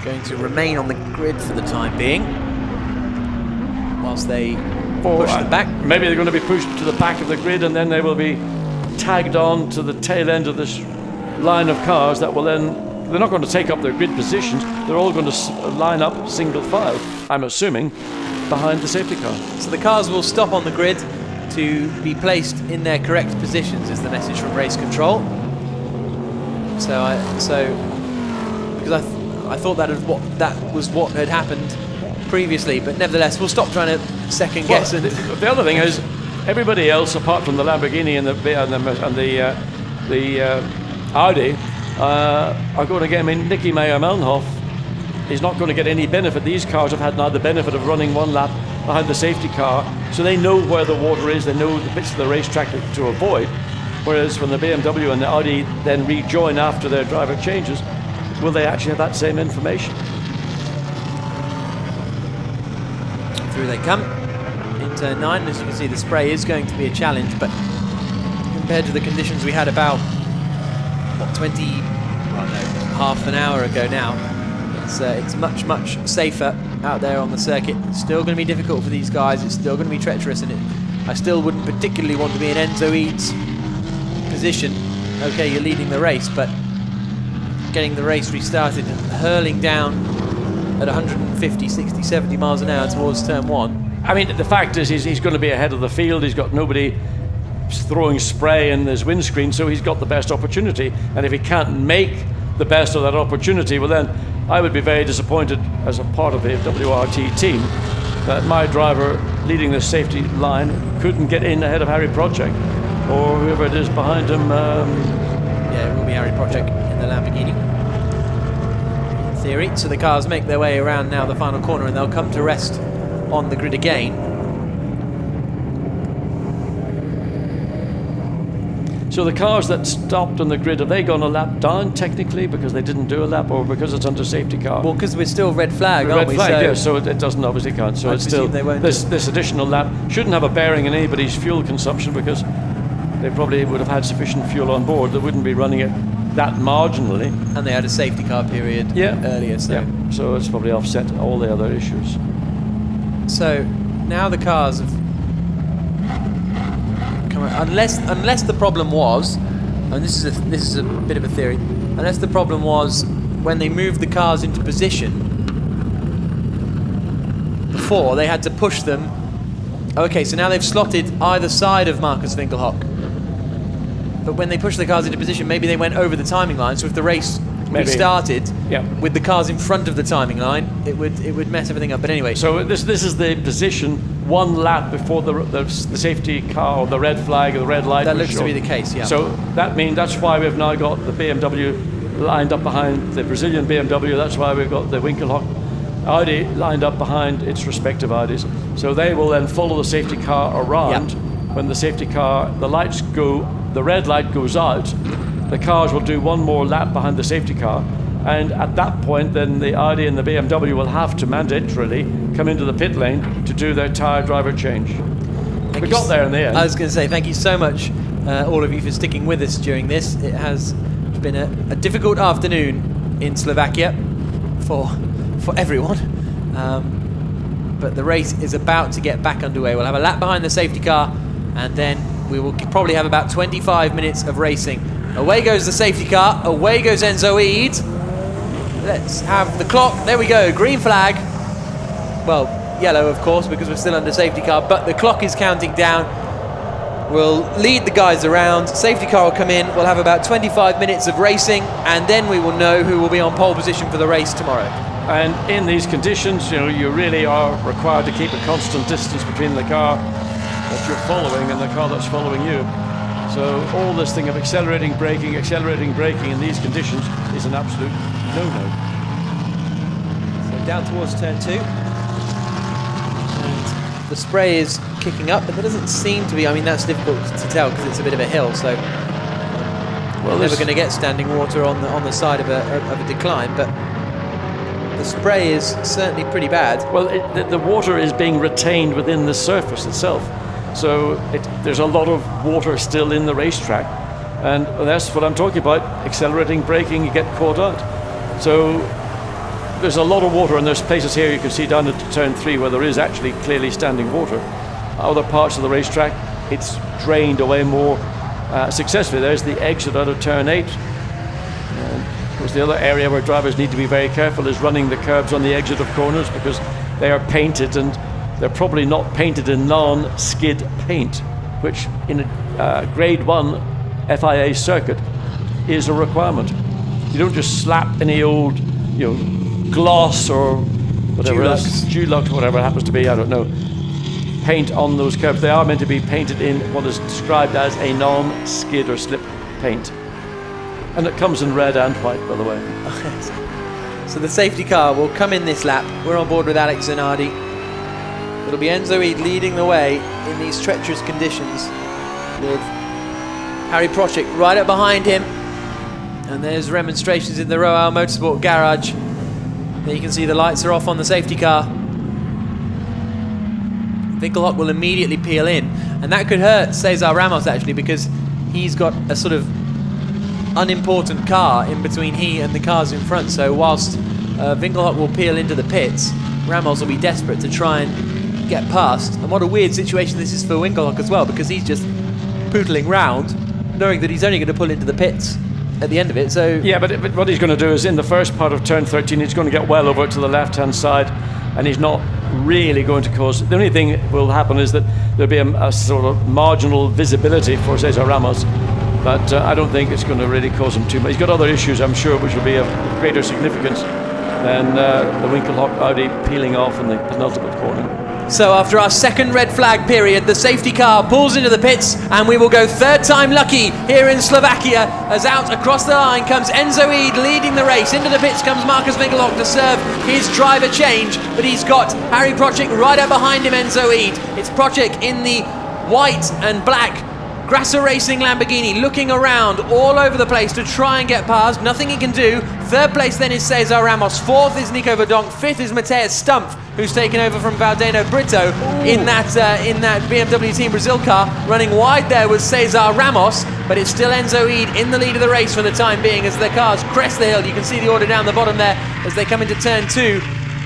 going to remain on the grid for the time being, whilst they push them back. Maybe they're going to be pushed to the back of the grid, and then they will be tagged on to the tail end of this line of cars that will then... They're not going to take up their grid positions. They're all going to line up single file, I'm assuming, behind the safety car. So the cars will stop on the grid to be placed in their correct positions, is the message from race control. Because I thought that was what had happened previously, but nevertheless, we'll stop trying to second guess. Well, the other thing is, everybody else apart from the Lamborghini and the Audi are going to get. I mean, Nicky Meyer-Melnhof is not going to get any benefit. These cars have had now the benefit of running one lap behind the safety car, so they know where the water is. They know the bits of the racetrack to avoid. Whereas when the BMW and the Audi then rejoin after their driver changes, will they actually have that same information? Through they come in turn 9. As you can see, the spray is going to be a challenge, but compared to the conditions we had about half an hour ago now, it's much safer out there on the circuit. It's still going to be difficult for these guys. It's still going to be treacherous, and I still wouldn't particularly want to be in Enzo Eads' position. Okay, you're leading the race, but getting the race restarted and hurling down at 150, 60, 70 miles an hour towards turn 1. I mean, the fact is he's going to be ahead of the field. He's got nobody throwing spray in his windscreen, so he's got the best opportunity. And if he can't make the best of that opportunity, well then I would be very disappointed as a part of the WRT team that my driver leading the safety line couldn't get in ahead of Harry Project or whoever it is behind him. Yeah, it will be Harry Project in the Lamborghini, in theory. So the cars make their way around now the final corner, and they'll come to rest on the grid again. So the cars that stopped on the grid, have they gone a lap down technically because they didn't do a lap, or because it's under safety car? Well, because we're still red flag, aren't red we? flag, yeah, so it doesn't obviously count. So I it's still presume they won't this additional lap shouldn't have a bearing in anybody's fuel consumption, because they probably would have had sufficient fuel on board. They wouldn't be running it that marginally. And they had a safety car period earlier, so. Yeah, so it's probably offset all the other issues. So now the cars have come out, unless the problem was, and this is a bit of a theory, unless the problem was when they moved the cars into position before, they had to push them. Okay, so now they've slotted either side of Marcus Winkelhock. But when they pushed the cars into position, maybe they went over the timing line. So if the race restarted with the cars in front of the timing line, it would mess everything up. But anyway, so this is the position 1 lap before the safety car, or the red flag or the red light. That looks to be the case, yeah. So that's why we've now got the BMW lined up behind the Brazilian BMW. That's why we've got the Winkelhock Audi lined up behind its respective Audis. So they will then follow the safety car around. When the safety car, the lights go, the red light goes out, the cars will do 1 more lap behind the safety car, and at that point then the Audi and the BMW will have to mandatorily come into the pit lane to do their tyre driver change. We got there in the end. I was going to say thank you so much, all of you, for sticking with us during this. It has been a difficult afternoon in Slovakia for everyone, but the race is about to get back underway. We'll have a lap behind the safety car, and then we will probably have about 25 minutes of racing. Away goes the safety car, away goes Enzo Eads. Let's have the clock. There we go, green flag. Well, yellow of course, because we're still under safety car, but the clock is counting down. We'll lead the guys around, safety car will come in, we'll have about 25 minutes of racing, and then we will know who will be on pole position for the race tomorrow. And in these conditions, you really are required to keep a constant distance between the car that you're following and the car that's following you. So all this thing of accelerating, braking in these conditions is an absolute no-no. So down towards turn 2. And the spray is kicking up, but there doesn't seem to be, I mean that's difficult to tell because it's a bit of a hill, so we're never going to get standing water on the side of a decline, but the spray is certainly pretty bad. Well, the water is being retained within the surface itself. So there's a lot of water still in the racetrack. And that's what I'm talking about. Accelerating, braking, you get caught out. So there's a lot of water, and there's places here you can see down at turn 3 where there is actually clearly standing water. Other parts of the racetrack, it's drained away more successfully. There's the exit out of turn 8. Of course, the other area where drivers need to be very careful is running the curbs on the exit of corners, because they are painted, and they're probably not painted in non-skid paint, which in a grade 1 FIA circuit is a requirement. You don't just slap any old, gloss or whatever else, Dulux, whatever it happens to be, I don't know, paint on those curbs. They are meant to be painted in what is described as a non-skid or slip paint. And it comes in red and white, by the way. So the safety car will come in this lap. We're on board with Alex Zanardi. It'll be Enzo Eads leading the way in these treacherous conditions, with Harry Project right up behind him. And there's remonstrations in the Royal Motorsport garage. There you can see the lights are off on the safety car. Winkelhock will immediately peel in, and that could hurt Cesar Ramos actually, because he's got a sort of unimportant car in between he and the cars in front. So whilst Winkelhock will peel into the pits, Ramos will be desperate to try and get past. And what a weird situation this is for Winkelhock as well, because he's just poodling round, knowing that he's only going to pull into the pits at the end of it. So yeah, but what he's going to do is in the first part of turn 13, he's going to get well over to the left-hand side, and he's not really going to cause. The only thing that will happen is that there'll be a sort of marginal visibility for Cesar Ramos, but I don't think it's going to really cause him too much. He's got other issues, I'm sure, which will be of greater significance than the Winkelhock Audi peeling off in the penultimate corner. So after our second red flag period, the safety car pulls into the pits, and we will go third time lucky here in Slovakia, as out across the line comes Enzo Eid leading the race. Into the pits comes Marcus Winkelhock to serve his driver change, but he's got Harry Procek right up behind him, Enzo Eid. It's Procek in the white and black Grasser Racing Lamborghini, looking around all over the place to try and get past. Nothing he can do. Third place then is Cesar Ramos. Fourth is Nico Verdonk. Fifth is Matthias Stumpf, who's taken over from Valdeno Brito in that BMW Team Brazil car. Running wide there was Cesar Ramos, but it's still Enzo Eid in the lead of the race for the time being as the cars crest the hill. You can see the order down the bottom there as they come into turn 2.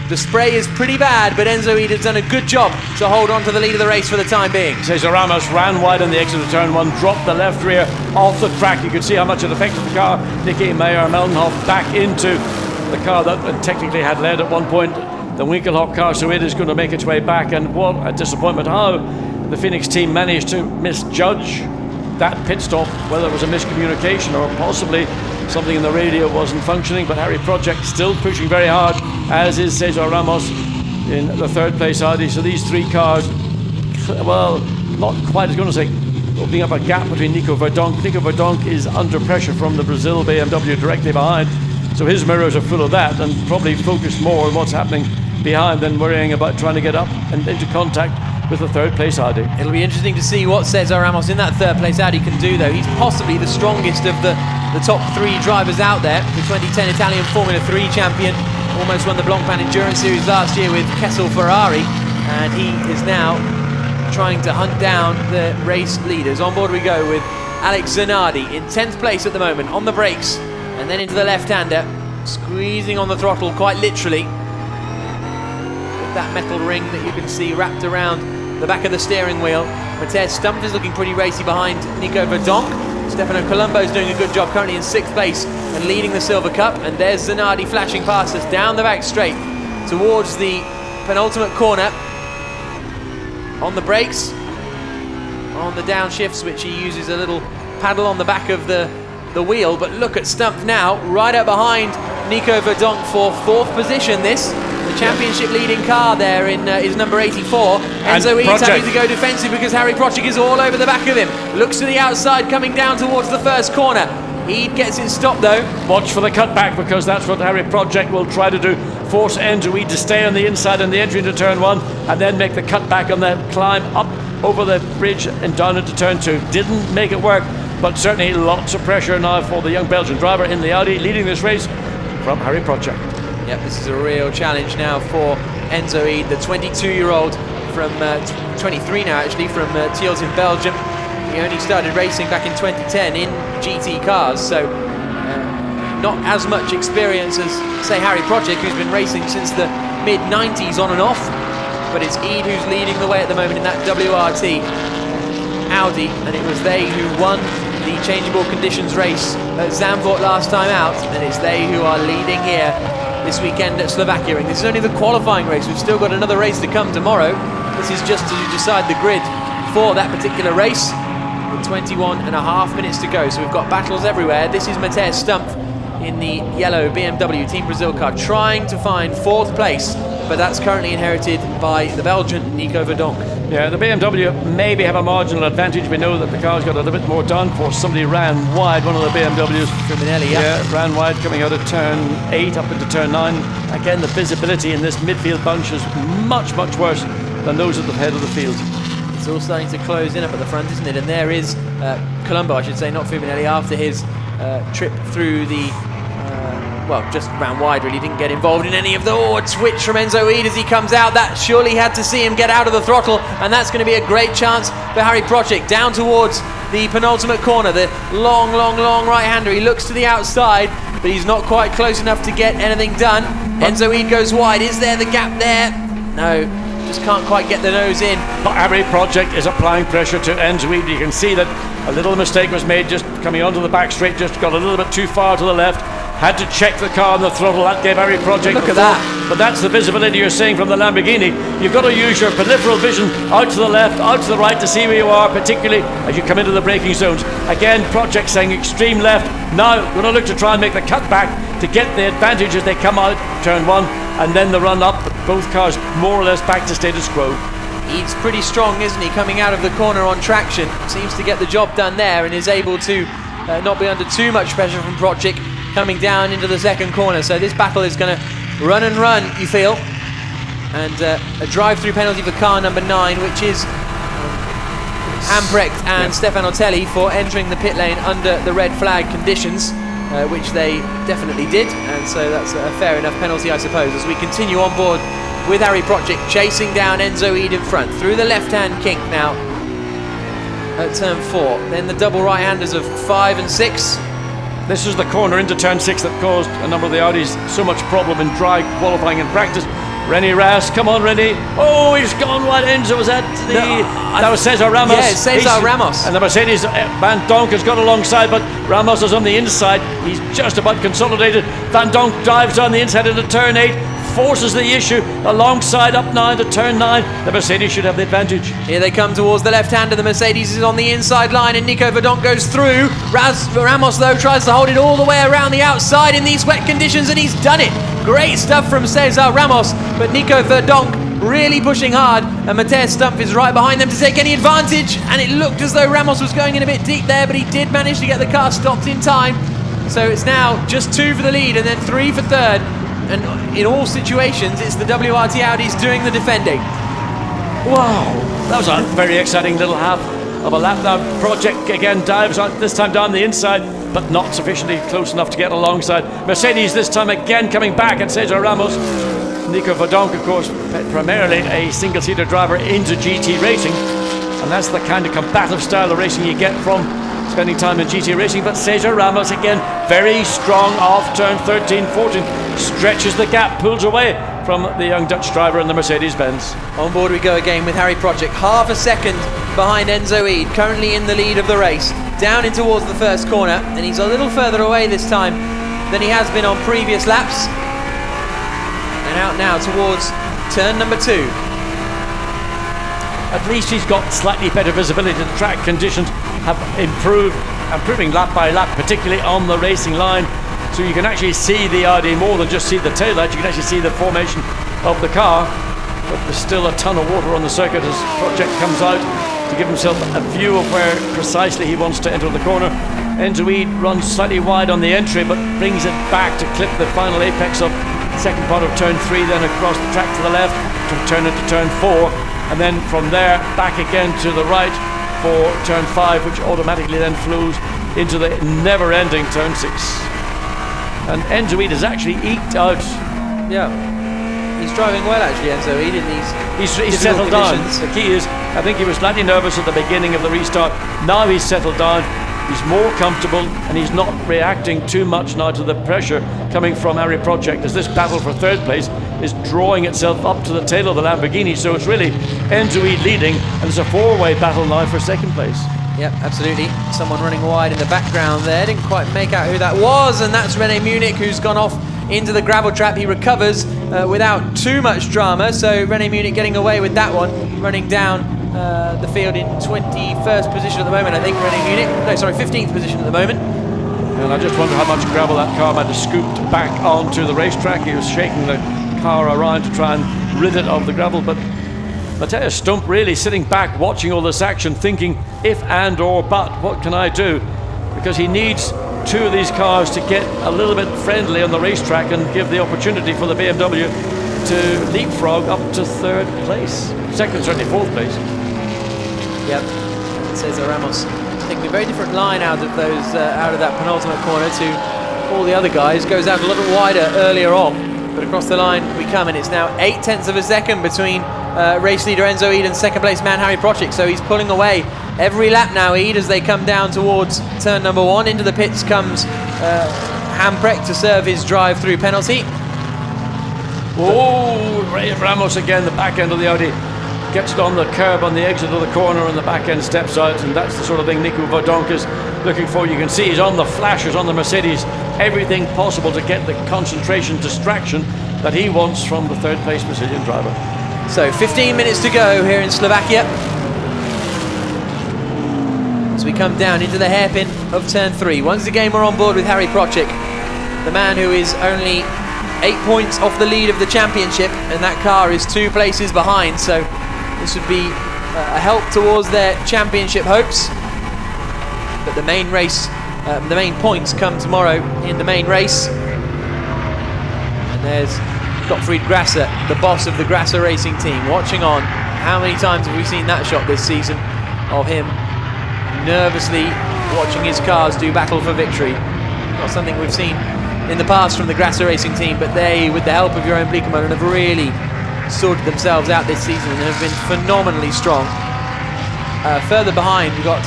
The spray is pretty bad, but Enzo Eid has done a good job to hold on to the lead of the race for the time being. Cesar Ramos ran wide on the exit of turn 1, dropped the left rear off the track. You could see how much it affected the car. Nicky Meyer-Meldenhoff back into the car that technically had led at one point, the Winkelhock car, so it is going to make its way back. And what a disappointment how the Phoenix team managed to misjudge that pit stop, whether it was a miscommunication or possibly something in the radio wasn't functioning. But Harry Procek still pushing very hard, as is Cesar Ramos in the third place Audi. So these three cars, well, not quite, as going to say, opening up a gap between Nico Verdonk. Nico Verdonk is under pressure from the Brazil BMW directly behind, so his mirrors are full of that and probably focused more on what's happening behind than worrying about trying to get up and into contact with the third place Audi. It'll be interesting to see what Cesar Ramos in that third place Audi can do, though. He's possibly the strongest of the top 3 drivers out there. The 2010 Italian Formula 3 champion, almost won the Blancpain Endurance Series last year with Kessel Ferrari, and he is now trying to hunt down the race leaders. On board we go with Alex Zanardi in 10th place at the moment, on the brakes, and then into the left-hander, squeezing on the throttle quite literally, with that metal ring that you can see wrapped around the back of the steering wheel. Matthias Stumpf is looking pretty racy behind Nico Verdonk. Stefano Colombo is doing a good job, currently in 6th place and leading the Silver Cup. And there's Zanardi flashing past us down the back straight towards the penultimate corner. On the brakes, on the downshifts, which he uses a little paddle on the back of the wheel. But look at Stumpf now, right up behind Nico Verdonk for 4th position. The championship leading car there in is number 84. Enzo Eid's having to go defensive because Harry Procek is all over the back of him. Looks to the outside, coming down towards the first corner. Eid gets it stopped though. Watch for the cutback, because that's what Harry Procek will try to do. Force Enzo Eid to stay on the inside on the entry into turn 1, and then make the cutback on the climb up over the bridge and down into turn 2. Didn't make it work, but certainly lots of pressure now for the young Belgian driver in the Audi, leading this race from Harry Procek. Yep, this is a real challenge now for Enzo Eid, the 22-year-old from 23 now actually, from Tielt in Belgium. He only started racing back in 2010 in GT cars, so not as much experience as, say, Harry Procek, who's been racing since the mid-90s on and off. But it's Eid who's leading the way at the moment in that WRT Audi, and it was they who won the changeable conditions race at Zandvoort last time out, and it's they who are leading here this weekend at Slovakia. And this is only the qualifying race. We've still got another race to come tomorrow. This is just to decide the grid for that particular race, with 21 and a half minutes to go. So we've got battles everywhere. This is Matthias Stumpf in the yellow BMW Team Brazil car, trying to find 4th place, but that's currently inherited by the Belgian Nico Verdonk. Yeah, the BMW maybe have a marginal advantage. We know that the car's got a little bit more downforce. Somebody ran wide, one of the BMWs. Fuminelli, yeah, ran wide coming out of turn 8 up into turn 9. Again, the visibility in this midfield bunch is much, much worse than those at the head of the field. It's all starting to close in up at the front, isn't it? And there is Colombo, I should say, not Fuminelli, after his trip through the well, just ran wide really, didn't get involved in any of the twitch from Enzo Eid as he comes out. That surely had to see him get out of the throttle, and that's going to be a great chance for Harry Procek down towards the penultimate corner. The long right-hander, he looks to the outside, but he's not quite close enough to get anything done. Enzo Eid goes wide. Is there the gap there? No, just can't quite get the nose in. But Harry Project is applying pressure to Enzo Eid. You can see that a little mistake was made just coming onto the back straight, just got a little bit too far to the left. Had to check the car on the throttle. That gave Harry Project. Look at that. But that's the visibility you're seeing from the Lamborghini. You've got to use your peripheral vision out to the left, out to the right to see where you are, particularly as you come into the braking zones. Again, Project saying extreme left. Now going to look to try and make the cut back to get the advantage as they come out turn one, and then the run up. But both cars more or less back to status quo. Eid's pretty strong, isn't he? Coming out of the corner on traction. Seems to get the job done there and is able to not be under too much pressure from Project coming down into the second corner. So this battle is going to run and run, you feel. And a drive-through penalty for car number 9, which is Ambrecht and Stefan Otelli for entering the pit lane under the red flag conditions, which they definitely did. And so that's a fair enough penalty, I suppose, as we continue on board with Harry Project chasing down Enzo Eid in front through the left-hand kink now at turn 4. Then the double right-handers of 5 and 6. This is the corner into turn 6 that caused a number of the Audis so much problem in dry qualifying and practice. Rennie Ras, come on Rennie. Oh, he's gone wide. Enzo was at the... that was Cesar Ramos. Yeah, Cesar Ramos. And the Mercedes Van Donk has got alongside, but Ramos is on the inside. He's just about consolidated. Van Donk dives on the inside into turn 8. Forces the issue alongside up now to turn 9. The Mercedes should have the advantage. Here they come towards the left hander. The Mercedes is on the inside line and Nico Verdonk goes through. Ramos though tries to hold it all the way around the outside in these wet conditions, and he's done it. Great stuff from Cesar Ramos, but Nico Verdonk really pushing hard, and Matthias Stumpf is right behind them to take any advantage, and it looked as though Ramos was going in a bit deep there, but he did manage to get the car stopped in time. So it's now just 2 for the lead and then 3 for third. And in all situations, it's the WRT Audis doing the defending. Wow, that was a very exciting little half of a lap. Now Project again dives on, this time down the inside, but not sufficiently close enough to get alongside. Mercedes this time again coming back at Cesar Ramos. Nico Verdonk, of course, primarily a single-seater driver into GT racing, and that's the kind of combative style of racing you get from spending time in GT racing. But Cesar Ramos again very strong off turn 13, 14, stretches the gap, pulls away from the young Dutch driver in the Mercedes-Benz. On board we go again with Harry Project, half a second behind Enzo Eid, currently in the lead of the race, down in towards the first corner, and he's a little further away this time than he has been on previous laps, and out now towards turn number 2. At least he's got slightly better visibility. The track conditions have improving lap by lap, particularly on the racing line. So you can actually see the Audi more than just see the taillight. You can actually see the formation of the car. But there's still a ton of water on the circuit as Project comes out to give himself a view of where precisely he wants to enter the corner. Enzo Eid runs slightly wide on the entry, but brings it back to clip the final apex of second part of turn 3, then across the track to the left to turn into turn 4. And then from there back again to the right for turn 5, which automatically then flows into the never-ending turn 6. And Enzo Eid has actually eked out. Yeah, he's driving well actually, Enzo Eid, in these he's settled down. conditions. The key is, I think he was slightly nervous at the beginning of the restart. Now he's settled down. He's more comfortable, and he's not reacting too much now to the pressure coming from Harry Project, as this battle for third place is drawing itself up to the tail of the Lamborghini. So it's really Enzo Eid leading, and it's a 4-way battle now for second place. Yep, absolutely. Someone running wide in the background there. Didn't quite make out who that was, and that's Rene Munich, who's gone off into the gravel trap. He recovers without too much drama, so Rene Munich getting away with that one, running down the field in 21st position at the moment, I think. Rene Munich, no, sorry, 15th position at the moment. And I just wonder how much gravel that car might have scooped back onto the racetrack. He was shaking the car around to try and rid it of the gravel, but Matthias Stumpf really sitting back watching all this action, thinking if and or but, what can I do? Because he needs 2 of these cars to get a little bit friendly on the racetrack and give the opportunity for the BMW to leapfrog up to 3rd place, second, certainly 4th place. Yep, Cesar Ramos taking a very different line out of those out of that penultimate corner to all the other guys. Goes out a little bit wider earlier on, but across the line we come, and it's now 0.8 of a second between race leader Enzo Eid and second place man Harry Project. So he's pulling away every lap now, Eid, as they come down towards turn number 1. Into the pits comes Hamprecht to serve his drive-through penalty. Oh, Ramos again, the back end of the Audi. Gets it on the curb on the exit of the corner and the back end steps out, and that's the sort of thing Nico Verdonk is looking for. You can see he's on the flashers on the Mercedes, everything possible to get the concentration, distraction that he wants from the third place Brazilian driver. So 15 minutes to go here in Slovakia as we come down into the hairpin of turn 3. Once again we're on board with Harry Procek, the man who is only 8 points off the lead of the championship, and that car is 2 places behind, so this would be a help towards their championship hopes. But the main race, the main points come tomorrow in the main race. And there's Gottfried Grasser, the boss of the Grasser Racing team, watching on. How many times have we seen that shot this season of him nervously watching his cars do battle for victory? Not something we've seen in the past from the Grasser Racing team, but they, with the help of Jeroen Bleekemolen, have really sorted themselves out this season and have been phenomenally strong. Further behind, we've got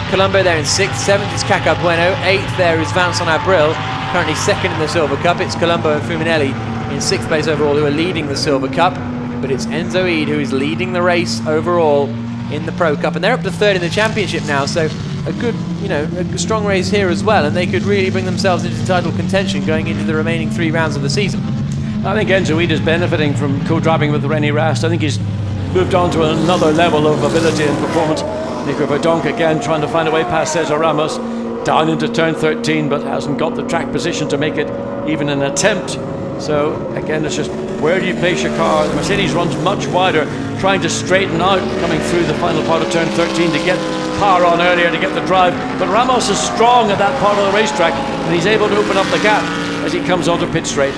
Colombo there in 6th, 7th is Caca Bueno, 8th there is Vincent Abril, currently 2nd in the Silver Cup. It's Colombo and Fuminelli in 6th place overall who are leading the Silver Cup, but it's Enzo Ede who is leading the race overall in the Pro Cup, and they're up to 3rd in the championship now, so a good, a strong race here as well, and they could really bring themselves into title contention going into the remaining 3 rounds of the season. I think Enzo Ede is benefiting from co-driving with René Rast. I think he's moved on to another level of ability and performance. Nico Verdonk again trying to find a way past Cesar Ramos, down into turn 13, but hasn't got the track position to make it even an attempt. So again, it's just where do you place your car? The Mercedes runs much wider, trying to straighten out coming through the final part of turn 13 to get power on earlier, to get the drive. But Ramos is strong at that part of the racetrack, and he's able to open up the gap as he comes onto pit straight.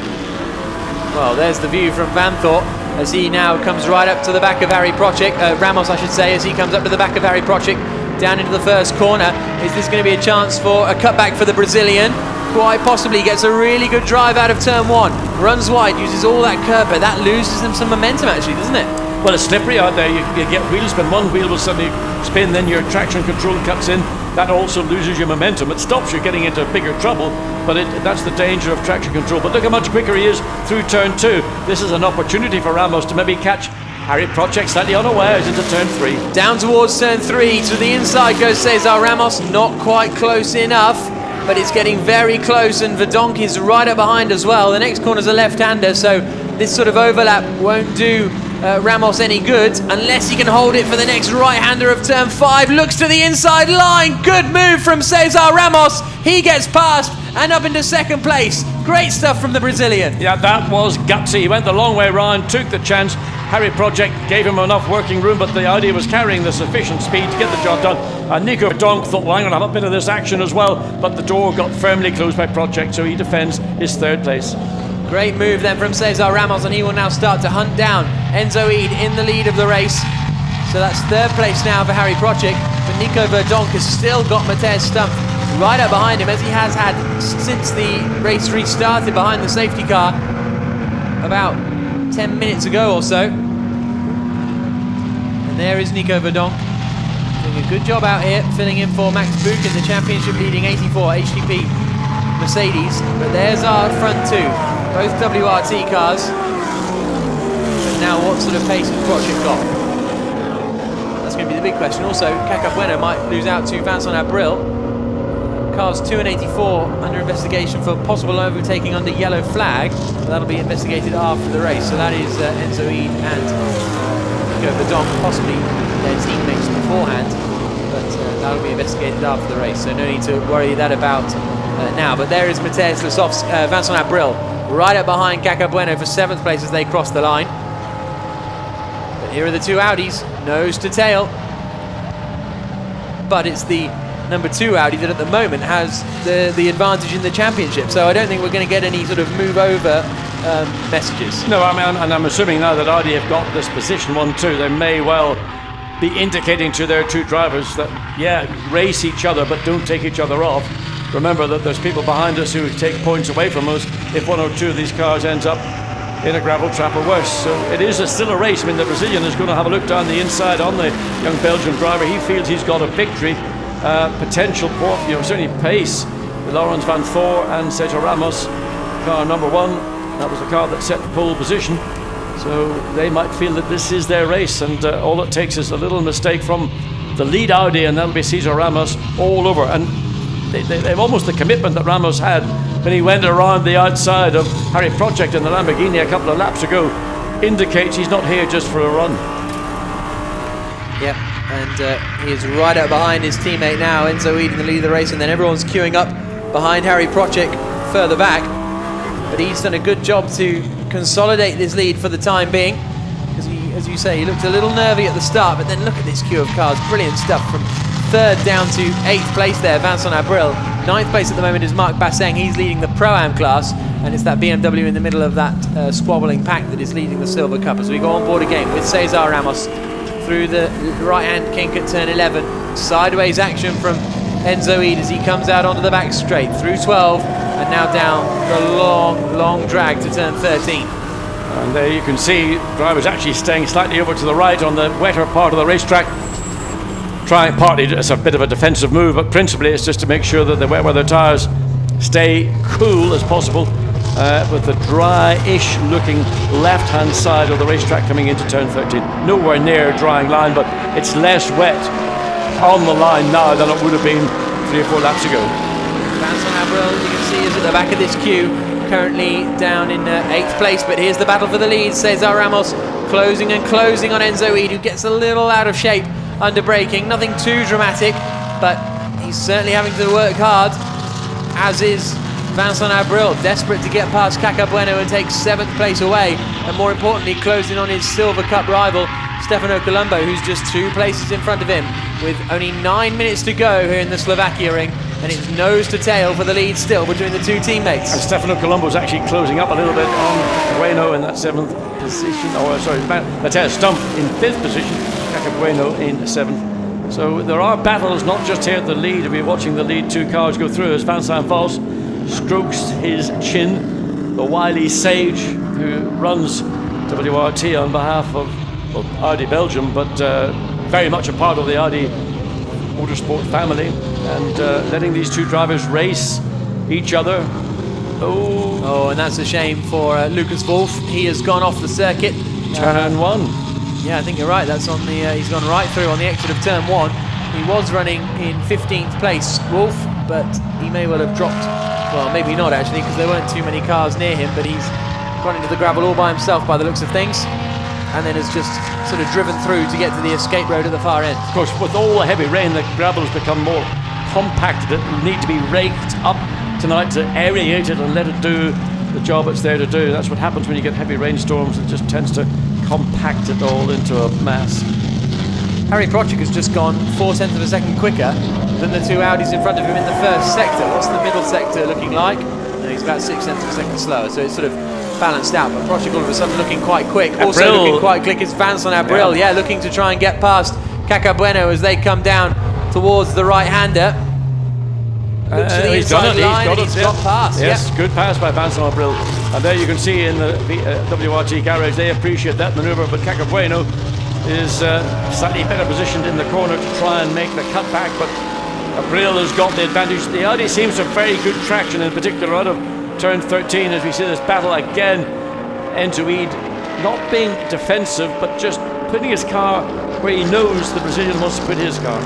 Well, there's the view from Van Thorp as he now comes right up to the back of Harry Procek, Ramos I should say, as he comes up to the back of Harry Procek down into the first corner. Is this going to be a chance for a cutback for the Brazilian? Quite possibly. Gets a really good drive out of turn 1, runs wide, uses all that curb, but that loses them some momentum actually, doesn't it? Well, it's slippery out there. You get wheel spin, one wheel will suddenly spin, then your traction control cuts in. That also loses your momentum. It stops you getting into bigger trouble, but that's the danger of traction control. But look how much quicker he is through turn 2. This is an opportunity for Ramos to maybe catch Harry Procek slightly unawares into turn 3. Down towards turn 3, to the inside goes Cesar Ramos, not quite close enough, but it's getting very close, and Verdonk is right up behind as well. The next corner's a left-hander, so this sort of overlap won't do Ramos any good unless he can hold it for the next right-hander of turn 5. Looks to the inside line. Good move from Cesar Ramos. He gets past and up into 2nd place. Great stuff from the Brazilian. Yeah, that was gutsy. He went the long way round, took the chance. Harry Procek gave him enough working room, but the Audi was carrying the sufficient speed to get the job done. And Nico Verdonk thought, well, I'm going to have a bit of this action as well, but the door got firmly closed by Procek, so he defends his 3rd place. Great move then from Cesar Ramos, and he will now start to hunt down Enzo Ede in the lead of the race. So that's 3rd place now for Harry Procek, but Nico Verdonk has still got Matej Stumpf right up behind him, as he has had since the race restarted behind the safety car about 10 minutes ago or so. And there is Nico Verdonk doing a good job out here, filling in for Max Buch in the championship leading 84 HTP Mercedes. But there's our front 2, both WRT cars. But now what sort of pace has Procek got? That's going to be the big question. Also, Caca Bueno might lose out to Vincent Abril. Cars 2 and 84 under investigation for possible overtaking under yellow flag. That'll be investigated after the race. So that is Enzo Ede and Nico Verdonk, possibly their teammates beforehand. But that'll be investigated after the race. So no need to worry that about now. But there is Matej Slusov's Vincent Abril right up behind Caca Bueno for 7th place as they cross the line. But here are the 2 Audis, nose to tail. But it's the number 2 Audi that at the moment has the advantage in the championship. So I don't think we're going to get any sort of move over messages. No, I'm assuming now that Audi have got this position 1-2, they may well be indicating to their 2 drivers that, yeah, race each other, but don't take each other off. Remember that there's people behind us who take points away from us if 1 or 2 of these cars ends up in a gravel trap or worse. So it is still a race. I mean, the Brazilian is going to have a look down the inside on the young Belgian driver. He feels he's got a victory. Potential for, certainly pace with Laurens van Voor and Cesar Ramos, car number 1. That was the car that set the pole position. So they might feel that this is their race, and all it takes is a little mistake from the lead Audi, and that'll be Cesar Ramos all over. And they've almost the commitment that Ramos had when he went around the outside of Harry Project in the Lamborghini a couple of laps ago indicates he's not here just for a run. Yep, and he is right up behind his teammate now, Enzo Ede in the lead of the race, and then everyone's queuing up behind Harry Project further back. But he's done a good job to consolidate this lead for the time being, because he, as you say, he looked a little nervy at the start, but then look at this queue of cars. Brilliant stuff from 3rd down to 8th place there, Vincent Abril. 9th place at the moment is Marc Basseng. He's leading the Pro-Am class, and it's that BMW in the middle of that squabbling pack that is leading the Silver Cup. As we go on board again with Cesar Ramos through the right-hand kink at turn 11. Sideways action from Enzo Ede as he comes out onto the back straight through 12, and now down the long drag to turn 13. And there you can see drivers actually staying slightly over to the right on the wetter part of the racetrack. Trying, partly it's a bit of a defensive move, but principally it's just to make sure that the wet weather tyres stay cool as possible, with the dry-ish looking left-hand side of the racetrack coming into turn 13. Nowhere near drying line, but it's less wet on the line now than it would have been 3 or 4 laps ago. Vincent Abril, you can see, is at the back of this queue, currently down in 8th place, but here's the battle for the lead. Cesar Ramos closing on Enzo Ede, who gets a little out of shape under braking. Nothing too dramatic, but he's certainly having to work hard, as is Vincent Abril, desperate to get past Caca Bueno and take 7th place away, and more importantly closing on his Silver Cup rival Stefano Colombo, who's just 2 places in front of him, with only 9 minutes to go here in the Slovakia ring, and it's nose to tail for the lead still between the 2 teammates. And Stefano Colombo's actually closing up a little bit on Bueno in that 7th position. Matthias Stumpf in 5th position, Caca Bueno in 7th. So there are battles not just here at the lead. We're watching the lead 2 cars go through as Vincent Vos strokes his chin. The wily sage who runs WRT on behalf of Audi Belgium, but very much a part of the Audi Motorsport family, and letting these 2 drivers race each other. Oh, and that's a shame for Lucas Wolf. He has gone off the circuit. Turn 1. Yeah, I think you're right. That's on the. He's gone right through on the exit of turn 1. He was running in 15th place, Wolf, but he may well have dropped. Well, maybe not actually, because there weren't too many cars near him. But he's gone into the gravel all by himself, by the looks of things, and then has just sort of driven through to get to the escape road at the far end. Of course, with all the heavy rain, the gravel has become more compacted. It will need to be raked up tonight to aerate it and let it do the job it's there to do. That's what happens when you get heavy rainstorms. It just tends to compact it all into a mass. Harry Project has just gone 4/10 of a second quicker than the 2 Audis in front of him in the first sector. What's the middle sector looking like? No, he's about 6/10 of a second slower, so it's sort of balanced out. But Project all of a sudden looking quite quick. Also Abril. looking quite quick is Vincent Abril, yeah, looking to try and get past Caca Bueno as they come down towards the right-hander. Looks to the inside line, and he's got past. Yes, good pass by Vincent Abril. And there you can see in the WRT garage, they appreciate that manoeuvre, but Caca Bueno is slightly better positioned in the corner to try and make the cutback, but Abril has got the advantage. The Audi seems to have very good traction, in particular out of turn 13, as we see this battle again. Enzo Ede not being defensive, but just putting his car where he knows the Brazilian wants to put his car.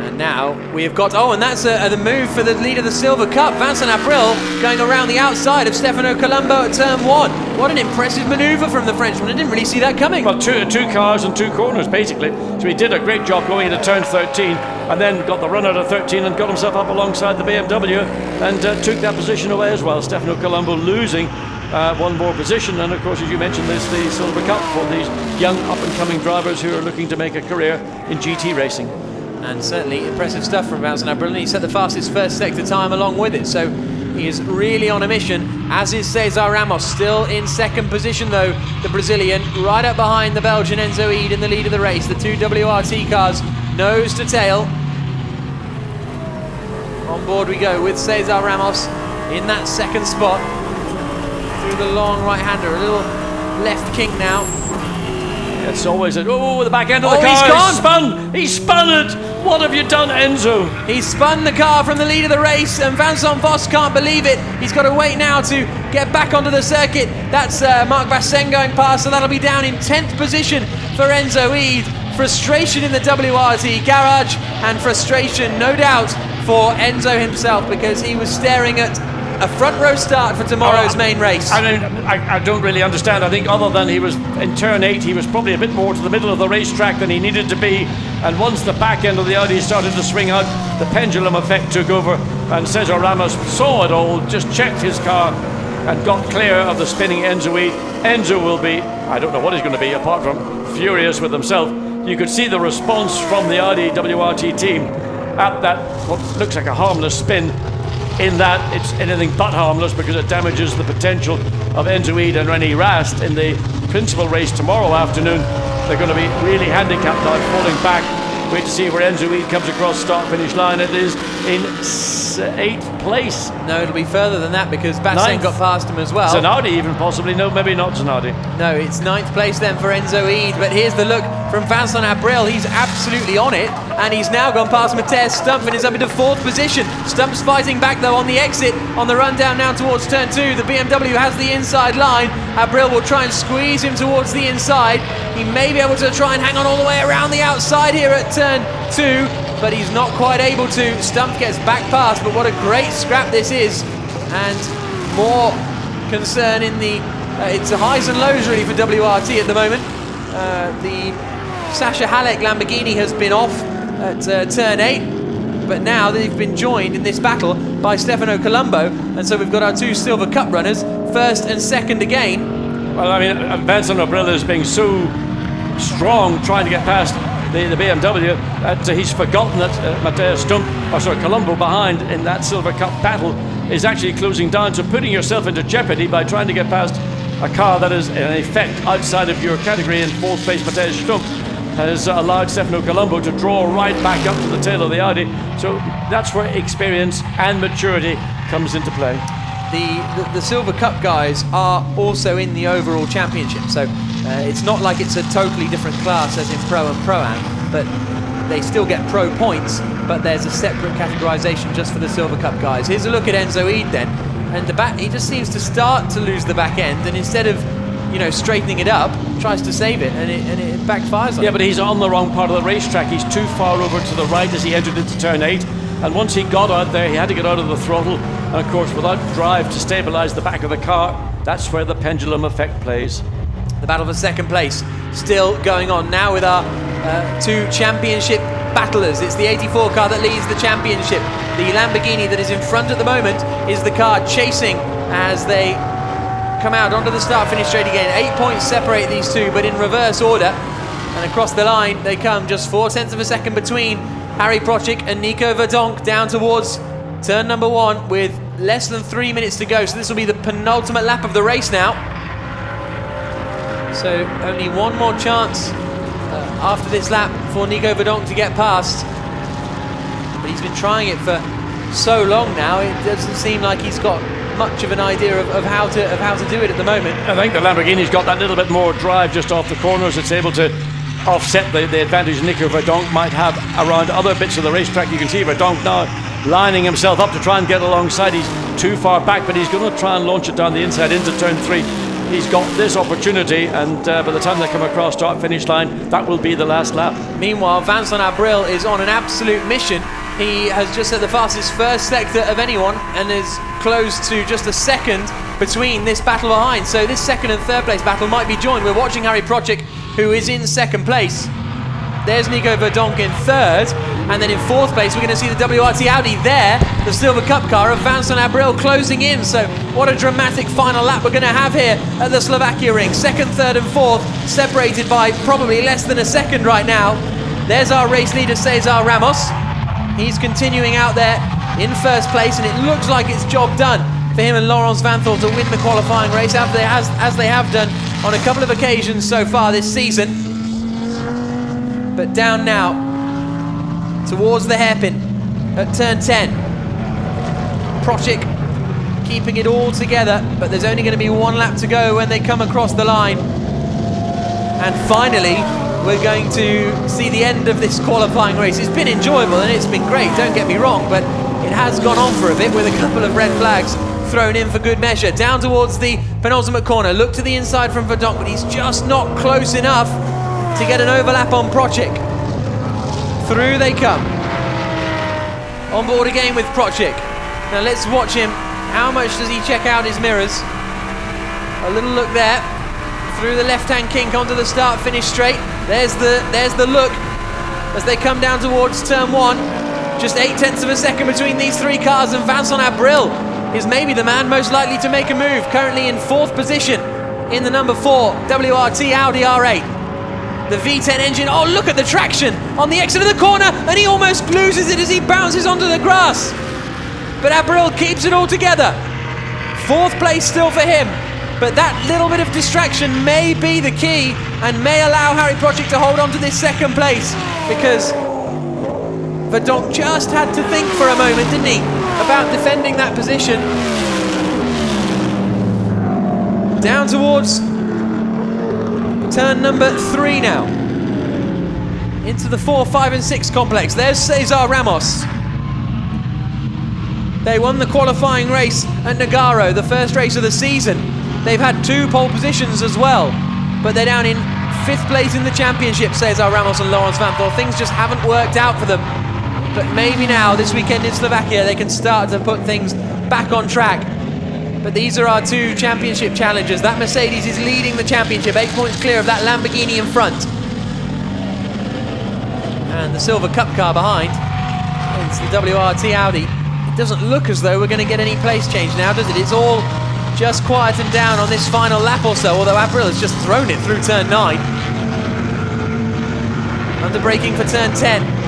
And now we have got, and that's the move for the lead of the Silver Cup. Vincent Abril going around the outside of Stefano Colombo at turn 1. What an impressive manoeuvre from the Frenchman. I didn't really see that coming. Well, two cars and 2 corners, basically. So he did a great job going into turn 13, and then got the run out of 13 and got himself up alongside the BMW and took that position away as well. Stefano Colombo losing 1 more position, and of course, as you mentioned, there's the Silver Cup for these young up-and-coming drivers who are looking to make a career in GT racing. And certainly impressive stuff from Vincent Abril. He set the fastest first sector time along with it, so he is really on a mission, as is Cesar Ramos. Still in 2nd position though, the Brazilian, right up behind the Belgian Enzo Ede in the lead of the race. The 2 WRT cars nose to tail. On board we go with Cesar Ramos in that 2nd spot through the long right-hander. A little left kink now. It's always the back end of the car. He's gone. He spun it. What have you done, Enzo? He's spun the car from the lead of the race, and Vincent Voss can't believe it. He's got to wait now to get back onto the circuit. That's Marc Bassin going past, so that'll be down in 10th position for Enzo Ede. Frustration in the WRT garage, and frustration, no doubt, for Enzo himself, because he was staring at a front row start for tomorrow's main race. I mean, I don't really understand. I think other than he was in turn 8, he was probably a bit more to the middle of the racetrack than he needed to be. And once the back end of the Audi started to swing out, the pendulum effect took over, and Cesar Ramos saw it all, just checked his car and got clear of the spinning Enzo Ede. Enzo will be, I don't know what he's going to be, apart from furious with himself. You could see the response from the Audi WRT team at that, what looks like a harmless spin, in that it's anything but harmless, because it damages the potential of Enzo Ede and René Rast in the principal race tomorrow afternoon. They're going to be really handicapped now, falling back. Wait to see where Enzo Ede comes across start-finish line. It is in 8th place. No, it'll be further than that, because Bassin got past him as well. Zanardi even possibly. No, maybe not Zanardi. No, it's 9th place then for Enzo Ede, but here's the look from Vincent Abril. He's absolutely on it, and he's now gone past Matthias Stumpf and is up into 4th position. Stumpf's fighting back though on the exit, on the run down now towards turn 2. The BMW has the inside line. Abril will try and squeeze him towards the inside. He may be able to try and hang on all the way around the outside here at turn 2, but he's not quite able to. Stumpf gets back past, but what a great scrap this is, and more concern in the it's the highs and lows really for WRT at the moment. The Sasha Halek Lamborghini has been off at turn 8, but now they've been joined in this battle by Stefano Colombo, and so we've got our 2 Silver Cup runners, 1st and 2nd again. Well, I mean, Vincent Abril is being so strong trying to get past the BMW that he's forgotten that Matthias Colombo behind in that Silver Cup battle is actually closing down. So putting yourself into jeopardy by trying to get past a car that is in effect outside of your category. In 4th place, Matthias Stumpf has allowed Stefano Colombo to draw right back up to the tail of the Audi. So that's where experience and maturity comes into play. The Silver Cup guys are also in the overall championship, so it's not like it's a totally different class as in Pro and Pro-Am, but they still get Pro points, but there's a separate categorization just for the Silver Cup guys. Here's a look at Enzo Ede then, and the back, he just seems to start to lose the back end, and instead of straightening it up, tries to save it, and it backfires on him. But he's on the wrong part of the racetrack. He's too far over to the right as he entered into turn 8, and once he got out there, he had to get out of the throttle, and of course without drive to stabilize the back of the car, that's where the pendulum effect plays. The battle for 2nd place still going on now with our 2 championship battlers. It's the 84 car that leads the championship. The Lamborghini that is in front at the moment is the car chasing as they come out onto the start-finish straight again. 8 points separate these 2, but in reverse order. And across the line they come, just 0.4 of a second between Harry Procik and Nico Verdonk down towards turn number 1 with less than 3 minutes to go. So this will be the penultimate lap of the race now. So only one more chance after this lap for Nico Verdonk to get past. But he's been trying it for so long now, it doesn't seem like he's got much of an idea of how to do it at the moment. I think the Lamborghini's got that little bit more drive just off the corners. It's able to offset the advantage Nico Verdonk might have around other bits of the racetrack. You can see Verdonk now lining himself up to try and get alongside. He's too far back, but he's going to try and launch it down the inside into turn 3. He's got this opportunity, and by the time they come across start-finish line, that will be the last lap. Meanwhile, Vincent Abril is on an absolute mission. He has just set the fastest first sector of anyone and is close to just a second between this battle behind. So this 2nd and 3rd place battle might be joined. We're watching Harry Procik, who is in 2nd place. There's Nico Verdonk in 3rd, and then in 4th place we're going to see the WRT Audi there, the Silver Cup car of Vincent Abril closing in. So what a dramatic final lap we're going to have here at the Slovakia ring. 2nd, 3rd and 4th separated by probably less than a second right now. There's our race leader Cesar Ramos. He's continuing out there in 1st place, and it looks like it's job done for him and Laurens Vanthoor to win the qualifying race as they have done on a couple of occasions so far this season. But down now towards the hairpin at turn 10. Procik keeping it all together, but there's only going to be one lap to go when they come across the line. And finally, we're going to see the end of this qualifying race. It's been enjoyable and it's been great, don't get me wrong, but it has gone on for a bit with a couple of red flags thrown in for good measure. Down towards the penultimate corner, look to the inside from Verdonk, but he's just not close enough to get an overlap on Prochik. Through they come. On board again with Prochik. Now let's watch him. How much does he check out his mirrors? A little look there. Through the left-hand kink onto the start-finish straight. There's the look as they come down towards turn 1. Just 0.8 of a second between these three cars, and Vincent Abril is maybe the man most likely to make a move. Currently in 4th position in the number 4 WRT Audi R8. The V10 engine, oh look at the traction on the exit of the corner, and he almost loses it as he bounces onto the grass. But Abril keeps it all together. 4th place still for him, but that little bit of distraction may be the key and may allow Harry Prochik to hold on to this 2nd place, because Verdonk just had to think for a moment, didn't he, about defending that position. Down towards turn number 3 now. Into the 4, 5 and 6 complex. There's Cesar Ramos. They won the qualifying race at Nogaro, the first race of the season. They've had 2 pole positions as well, but they're down in 5th place in the championship, Cesar Ramos and Laurens Vanthoor. Things just haven't worked out for them. But maybe now, this weekend in Slovakia, they can start to put things back on track. But these are our 2 championship challengers. That Mercedes is leading the championship, 8 points clear of that Lamborghini in front. And the Silver Cup car behind. It's the WRT Audi. It doesn't look as though we're going to get any place change now, does it? It's all just quietened down on this final lap or so, although Abril has just thrown it through turn 9. Under braking for turn 10.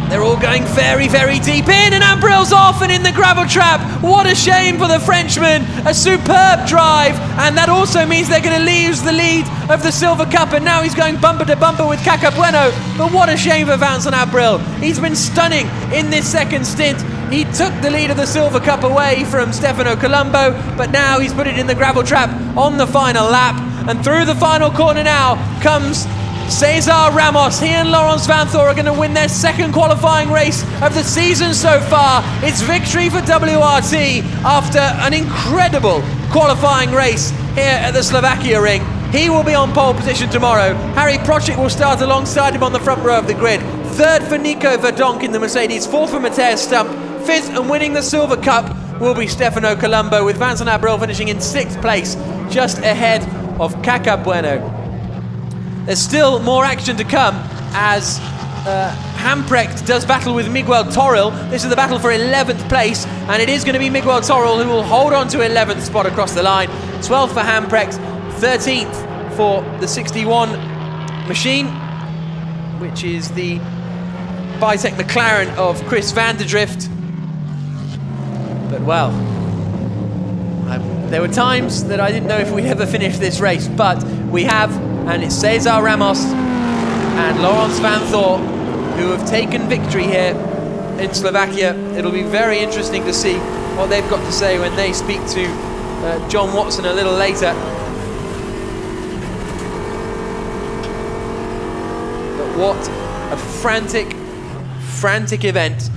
They're all going very, very deep in, and Abril's off and in the gravel trap. What a shame for the Frenchman. A superb drive, and that also means they're going to lose the lead of the Silver Cup, and now he's going bumper to bumper with Cacabueno. But what a shame for Vincent Abril. He's been stunning in this 2nd stint. He took the lead of the Silver Cup away from Stefano Colombo, but now he's put it in the gravel trap on the final lap. And through the final corner now comes Cesar Ramos. He and Laurens Vanthoor are going to win their 2nd qualifying race of the season so far. It's victory for WRT after an incredible qualifying race here at the Slovakia ring. He will be on pole position tomorrow. Harry Prochik will start alongside him on the front row of the grid. 3rd for Nico Verdonk in the Mercedes. 4th for Matthias Stump. 5th and winning the Silver Cup will be Stefano Colombo, with Vincent Abril finishing in 6th place, just ahead of Cacabueno. There's still more action to come as Hamprecht does battle with Miguel Toril. This is the battle for 11th place, and it is going to be Miguel Toril who will hold on to 11th spot across the line. 12th for Hamprecht, 13th for the 61 machine, which is the Bitec McLaren of Chris van der Drift. But well, there were times that I didn't know if we'd ever finish this race, but we have. And it's Cesar Ramos and Laurens Vanthoor who have taken victory here in Slovakia. It'll be very interesting to see what they've got to say when they speak to John Watson a little later. But what a frantic event.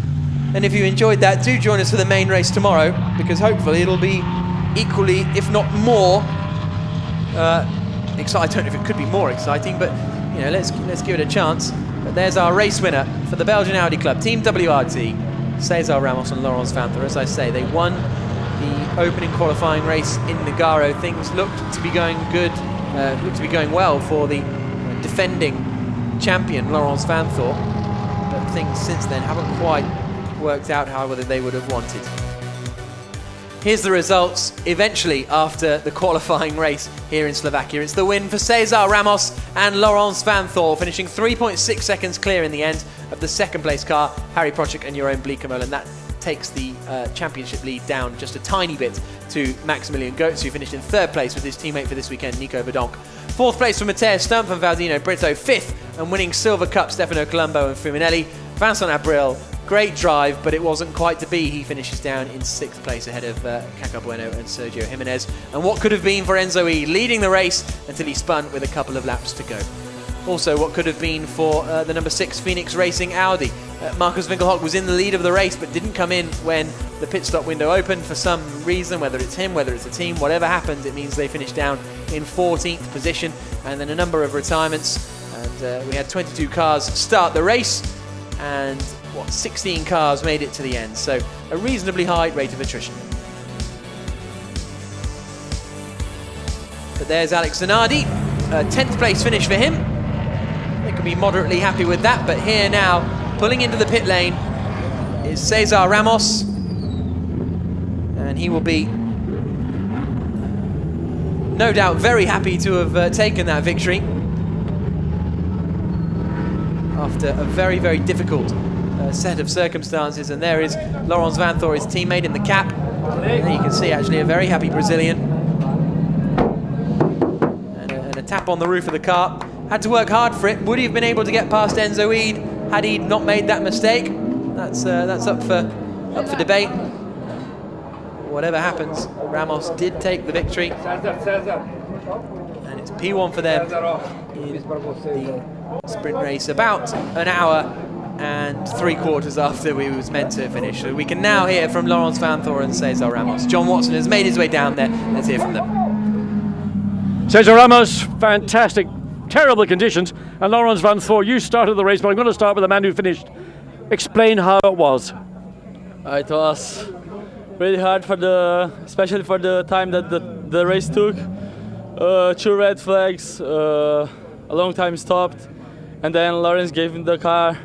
And if you enjoyed that, do join us for the main race tomorrow, because hopefully it'll be equally, if not more, exciting. I don't know if it could be more exciting, but you know, let's give it a chance. But there's our race winner for the Belgian Audi Club, Team WRT, Cesar Ramos and Laurens Vanthoor. As I say, they won the opening qualifying race in Nogaro. Things looked to be going good, looked to be going well for the defending champion Laurens Vanthoor, but things since then haven't quite worked out however they would have wanted. Here's the results eventually after the qualifying race here in Slovakia. It's the win for Cesar Ramos and Laurens Vanthoor, finishing 3.6 seconds clear in the end of the 2nd place car, Harry Prochik and Jeroen Bleekemolen. That takes the championship lead down just a tiny bit to Maximilian Goetz, who finished in 3rd place with his teammate for this weekend, Nico Verdonk. 4th place for Matthias Stump and Valdino Brito. 5th and winning Silver Cup, Stefano Colombo and Fuminelli. Vincent Abril, great drive, but it wasn't quite to be. He finishes down in 6th place ahead of Cacabueno and Sergio Jimenez. And what could have been for Enzo E, leading the race until he spun with a couple of laps to go. also what could have been for the number 6 Phoenix Racing Audi. Marcus Winkelhock was in the lead of the race but didn't come in when the pit stop window opened for some reason, whether it's him, whether it's the team, whatever happens, it means they finished down in 14th position. And then a number of retirements, and we had 22 cars start the race, and 16 cars made it to the end, so a reasonably high rate of attrition. But there's Alex Zanardi, 10th place finish for him. They could be moderately happy with that, but here now, pulling into the pit lane, is Cesar Ramos, and he will be no doubt very happy to have taken that victory after a very, very difficult set of circumstances. And there is Laurens Vanthoor, his teammate in the cap. And there you can see actually a very happy Brazilian. And a tap on the roof of the car. Had to work hard for it. Would he have been able to get past Enzo Eid had he not made that mistake? That's up for debate. Whatever happens, Ramos did take the victory. And it's P1 for them in the sprint race about an hour and 3/4 after we was meant to finish. So we can now hear from Laurens Vanthoor and Cesar Ramos. John Watson has made his way down there. Let's hear from them. Cesar Ramos, fantastic, terrible conditions. And Laurens Vanthoor, you started the race, but I'm going to start with the man who finished. Explain how it was. It was really hard especially for the time that the race took. 2 red flags, a long time stopped, and then Laurens gave him the car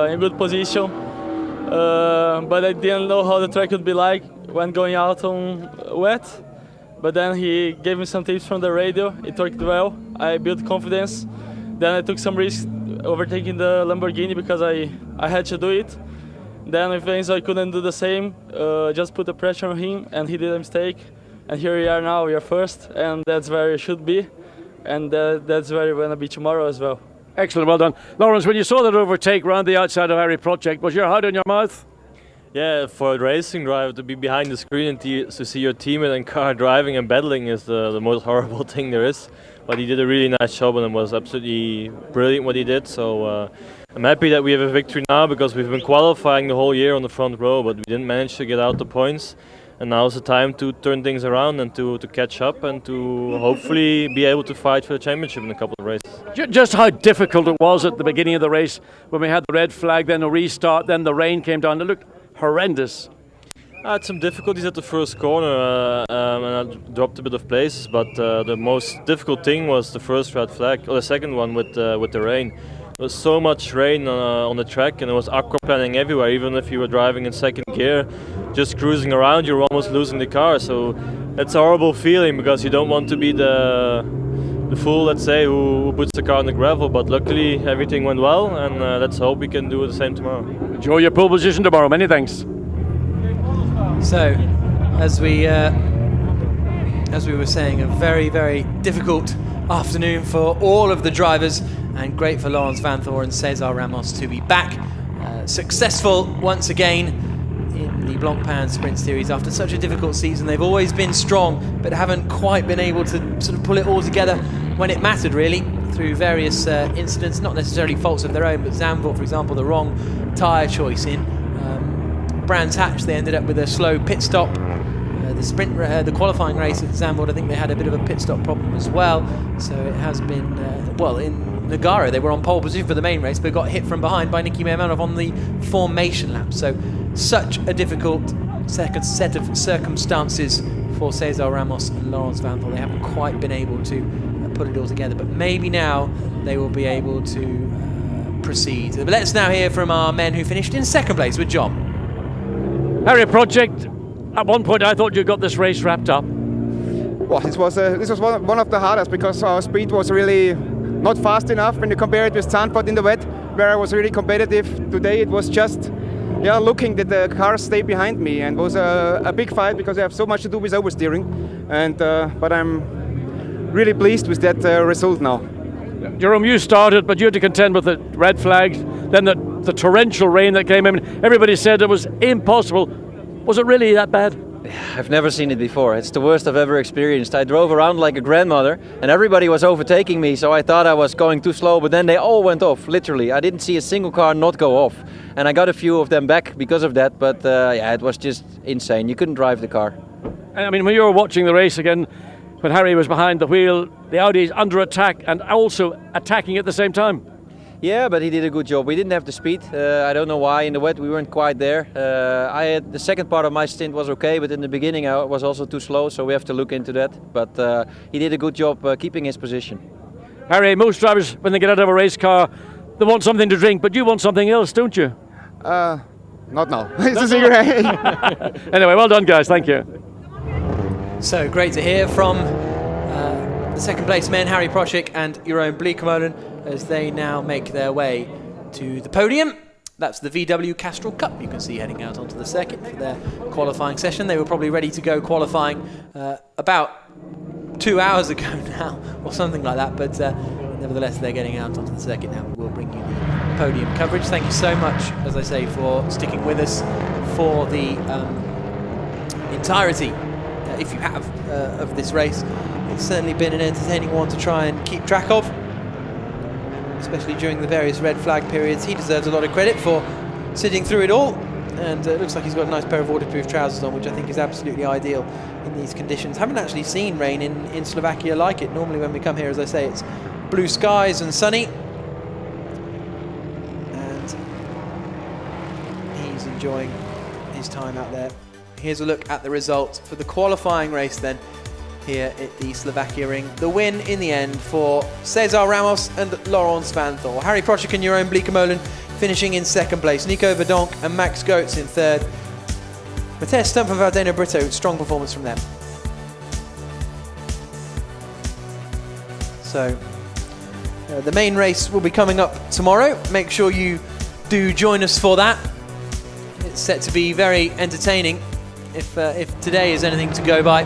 in good position. But I didn't know how the track would be like when going out on wet. But then he gave me some tips from the radio. It worked well. I built confidence. Then I took some risk overtaking the Lamborghini because I had to do it. Then with Enzo I couldn't do the same. Just put the pressure on him, and he did a mistake. And here we are now. We are first, and that's where it should be. And that's where we're gonna be tomorrow as well. Excellent, well done. Laurens, when you saw that overtake round the outside of Harry Project, was your heart in your mouth? Yeah, for a racing driver to be behind the screen and to see your teammate and car driving and battling is the most horrible thing there is. But he did a really nice job and it was absolutely brilliant what he did. So I'm happy that we have a victory now because we've been qualifying the whole year on the front row, but we didn't manage to get out the points. And now is the time to turn things around and to catch up and to hopefully be able to fight for the championship in a couple of races. Just how difficult it was at the beginning of the race when we had the red flag, then a restart, then the rain came down. It looked horrendous. I had some difficulties at the first corner and I dropped a bit of places, but the most difficult thing was the first red flag, or the second one with the rain. There was so much rain on the track and it was aquaplaning everywhere. Even if you were driving in second gear, just cruising around, you're almost losing the car. So it's a horrible feeling because you don't want to be the fool, let's say, who puts the car on the gravel. But luckily everything went well, and let's hope we can do the same tomorrow. Enjoy your pole position tomorrow. Many thanks. So, as we were saying, a very, very difficult afternoon for all of the drivers, and great for Laurens Vanthoor and Cesar Ramos to be back. Successful once again in the Blancpain Sprint Series after such a difficult season. They've always been strong, but haven't quite been able to sort of pull it all together when it mattered, really, through various incidents, not necessarily faults of their own, but Zandvoort, for example, the wrong tyre choice in Brands Hatch. They ended up with a slow pit stop. The qualifying race at Zandvoort, I think they had a bit of a pit stop problem as well. So it has been, in Nogaro they were on pole position for the main race, but got hit from behind by Nicky Mermanov on the formation lap. So such a difficult second set of circumstances for Cesar Ramos and Laurens Vanthoor. They haven't quite been able to put it all together, but maybe now they will be able to proceed. But let's now hear from our men who finished in second place with John. Harry Project, at one point I thought you got this race wrapped up. Well, this was one of the hardest because our speed was really not fast enough when you compare it with Zandvoort in the wet, where I was really competitive. Today it was just looking that the cars stay behind me, and it was a big fight because I have so much to do with oversteering. And but I'm really pleased with that result now. Jerome, you started, but you had to contend with the red flags, then the torrential rain that came in. Everybody said it was impossible. Was it really that bad? I've never seen it before. It's the worst I've ever experienced. I drove around like a grandmother and everybody was overtaking me, so I thought I was going too slow, but then they all went off, literally. I didn't see a single car not go off. And I got a few of them back because of that, but yeah, it was just insane. You couldn't drive the car. I mean, when you were watching the race again, when Harry was behind the wheel, the Audi is under attack and also attacking at the same time. Yeah, but he did a good job. We didn't have the speed. I don't know why. In the wet, we weren't quite there. I had the second part of my stint was okay, but in the beginning I was also too slow, so we have to look into that. But he did a good job keeping his position. Harry, most drivers, when they get out of a race car, they want something to drink, but you want something else, don't you? Not now. It's a cigarette. Anyway, well done, guys. Thank you. So great to hear from the second place men, Harry Procik and Jeroen Bleekemolen, as they now make their way to the podium. That's the VW Castrol Cup you can see heading out onto the circuit for their qualifying session. They were probably ready to go qualifying about 2 hours ago now, or something like that, but nevertheless they're getting out onto the circuit now. We'll bring you the podium coverage. Thank you so much, as I say, for sticking with us for the entirety, if you have, of this race. It's certainly been an entertaining one to try and keep track of, especially during the various red flag periods. He deserves a lot of credit for sitting through it all, and it looks like he's got a nice pair of waterproof trousers on, which I think is absolutely ideal in these conditions. Haven't actually seen rain in Slovakia like it. Normally when we come here, as I say, it's blue skies and sunny, and he's enjoying his time out there. Here's a look at the result for the qualifying race then, here at the Slovakia ring. The win in the end for Cesar Ramos and Laurens van Thor. Harry Procik and Jeroen Bleekemolen finishing in second place. Nico Verdonk and Max Goetz in third. Mathias Stump and Valdeno Brito, strong performance from them. So the main race will be coming up tomorrow. Make sure you do join us for that. It's set to be very entertaining if today is anything to go by.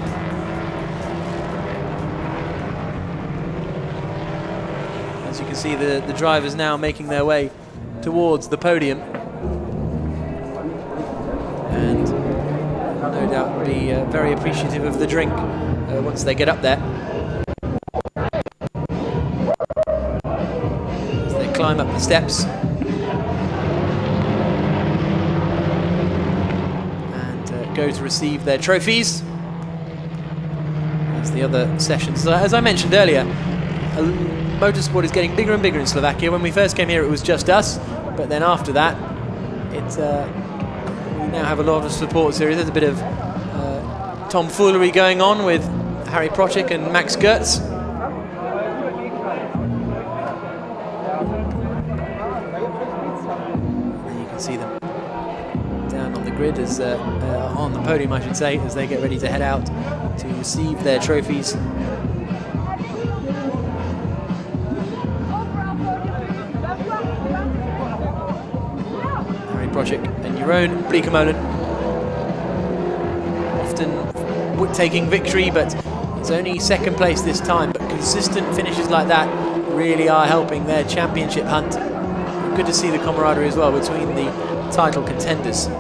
As you can see, the drivers now making their way towards the podium, and no doubt be very appreciative of the drink once they get up there. As they climb up the steps and go to receive their trophies. As the other sessions, as I mentioned earlier, motorsport is getting bigger and bigger in Slovakia. When we first came here, it was just us, but then after that, we now have a lot of support series. There's a bit of tomfoolery going on with Harry Procik and Max Goetz. And you can see them down on the grid, as on the podium, I should say, as they get ready to head out to receive their trophies. Procik and Jeroen Bleekemolen often taking victory, but it's only second place this time. But consistent finishes like that really are helping their championship hunt. Good to see the camaraderie as well between the title contenders. And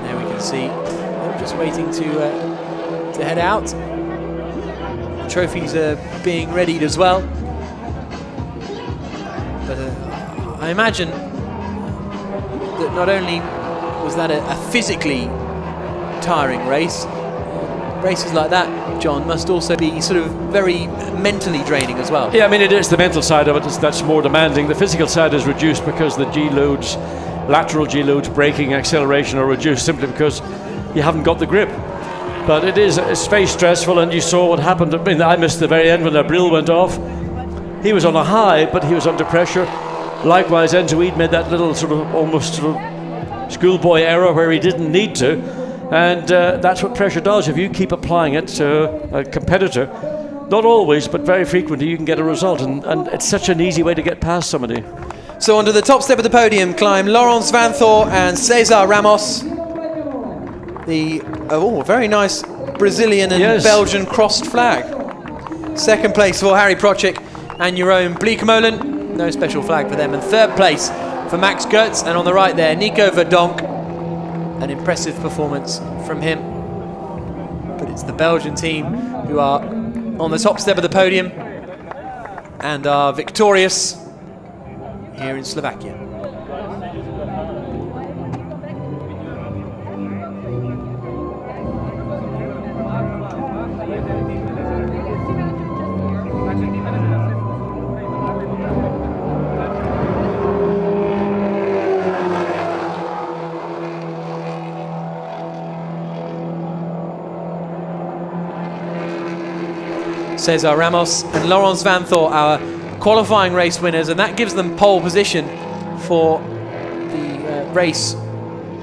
there we can see them just waiting to head out. Trophies are being readied as well, but I imagine that not only was that a physically tiring race, races like that, John, must also be sort of very mentally draining as well. Yeah, I mean, it is the mental side of it that's more demanding. The physical side is reduced because the G-loads, lateral G-loads, braking, acceleration are reduced simply because you haven't got the grip. But it's very stressful, and you saw what happened. I mean, I missed the very end when Abril went off. He was on a high, but he was under pressure. Likewise, Enzo Eid made that little sort of almost sort of schoolboy error where he didn't need to, and that's what pressure does. If you keep applying it to a competitor, not always, but very frequently, you can get a result, and it's such an easy way to get past somebody. So onto the top step of the podium climb Laurens van Thor and Cesar Ramos. The very nice Brazilian and Belgian crossed flag. Second place for Harry Procik and Jeroen Bleekemolen. no special flag for them. And third place for Max Goetz, and on the right there, Nico Verdonk. An impressive performance from him. But it's the Belgian team who are on the top step of the podium and are victorious here in Slovakia. Cesar Ramos and Laurens Vanthoor, our qualifying race winners, and that gives them pole position for the race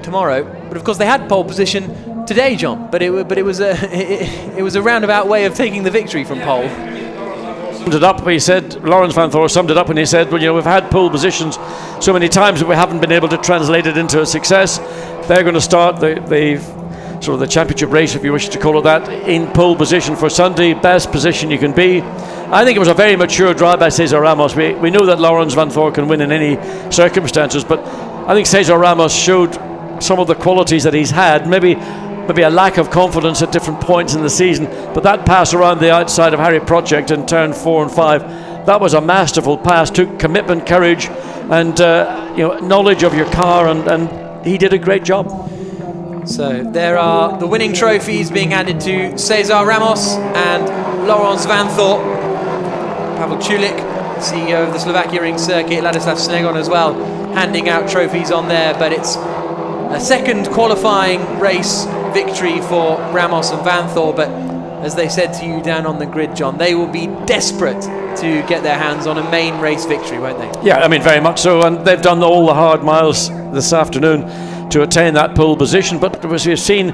tomorrow. But of course they had pole position today, John, but it was a roundabout way of taking the victory from pole. Summed it up, he said, Laurens Vanthoor summed it up when he said, well, you know, we've had pole positions so many times that we haven't been able to translate it into a success. They're going to start sort of the championship race, if you wish to call it that, in pole position for Sunday, best position you can be. I think it was a very mature drive by Cesar Ramos. We know that Laurens Vanthoor can win in any circumstances, but I think Cesar Ramos showed some of the qualities that he's had, maybe a lack of confidence at different points in the season, but that pass around the outside of Harry Project in turn 4 and 5, that was a masterful pass, took commitment, courage, and knowledge of your car, and he did a great job. So there are the winning trophies being handed to Cesar Ramos and Laurens Vanthoor. Pavel Chulik, CEO of the Slovakia Ring Circuit, Ladislav Snegon as well, handing out trophies on there. But it's a second qualifying race victory for Ramos and Vanthoor. But as they said to you down on the grid, John, they will be desperate to get their hands on a main race victory, won't they? Yeah, I mean, very much so. And they've done all the hard miles this afternoon to attain that pole position, but as we've seen,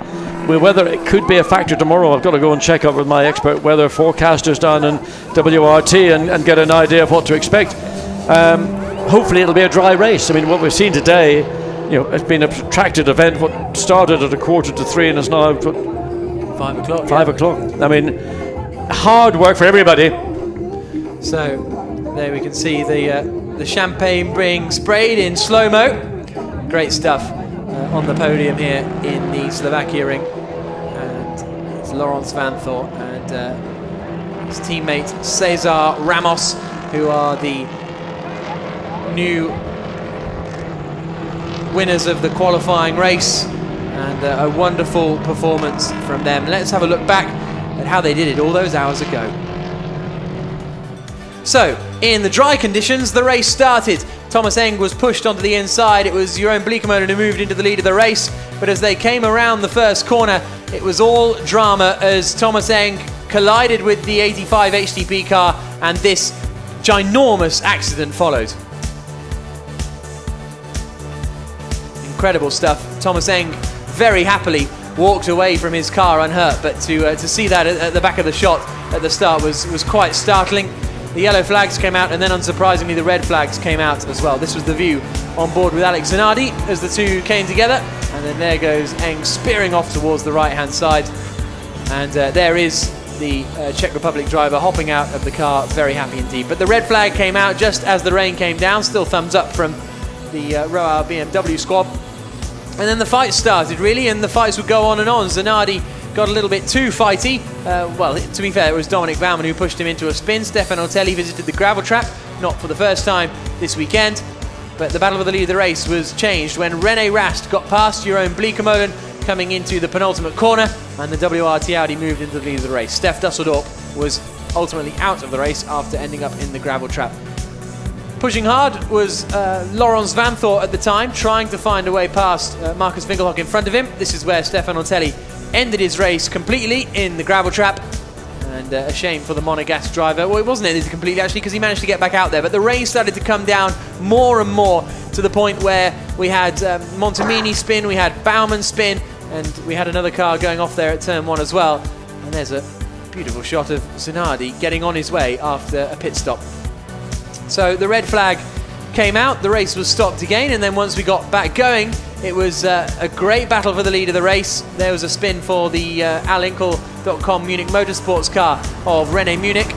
whether it could be a factor tomorrow, I've got to go and check up with my expert weather forecasters down in WRT and get an idea of what to expect. Hopefully it'll be a dry race. I mean, what we've seen today, it's been a protracted event. What started at 2:45 and is now 5 o'clock. 5 o'clock. I mean, hard work for everybody. So there we can see the champagne being sprayed in slow-mo. Great stuff. On the podium here in the Slovakia ring, and it's Laurens Vanthoor and his teammate Cesar Ramos, who are the new winners of the qualifying race, and a wonderful performance from them. Let's have a look back at how they did it all those hours ago. So, in the dry conditions, the race started. Thomas Eng was pushed onto the inside. It was Jeroen Bleekemolen who moved into the lead of the race. But as they came around the first corner, it was all drama as Thomas Eng collided with the 85 HTP car, and this ginormous accident followed. Incredible stuff. Thomas Eng very happily walked away from his car unhurt, but to see that at the back of the shot at the start was quite startling. The yellow flags came out, and then unsurprisingly the red flags came out as well. This was the view on board with Alex Zanardi as the two came together, and then there goes Eng spearing off towards the right hand side, and there is the Czech Republic driver hopping out of the car, very happy indeed. But the red flag came out just as the rain came down. Still thumbs up from the Roar BMW squad. And then the fight started really, and the fights would go on and on. Zanardi got a little bit too fighty. Well, to be fair, it was Dominic Baumann who pushed him into a spin. Stefan Otelli visited the gravel trap, not for the first time this weekend. But the battle for the lead of the race was changed when René Rast got past Jeroen Bleekemolen coming into the penultimate corner, and the WRT Audi moved into the lead of the race. Stef Dusseldorp was ultimately out of the race after ending up in the gravel trap. Pushing hard was Laurens Vanthoor at the time, trying to find a way past Marcus Winkelhock in front of him. This is where Stefan Otelli ended his race completely in the gravel trap, and a shame for the Monegasque driver. Well, it wasn't ended completely actually, because he managed to get back out there, but the rain started to come down more and more to the point where we had Montemini spin, we had Baumann spin, and we had another car going off there at turn 1 as well. And there's a beautiful shot of Zanardi getting on his way after a pit stop. So the red flag came out, the race was stopped again, and then once we got back going, it was a great battle for the lead of the race. There was a spin for the Alinkel.com Munich Motorsports car of René Munich,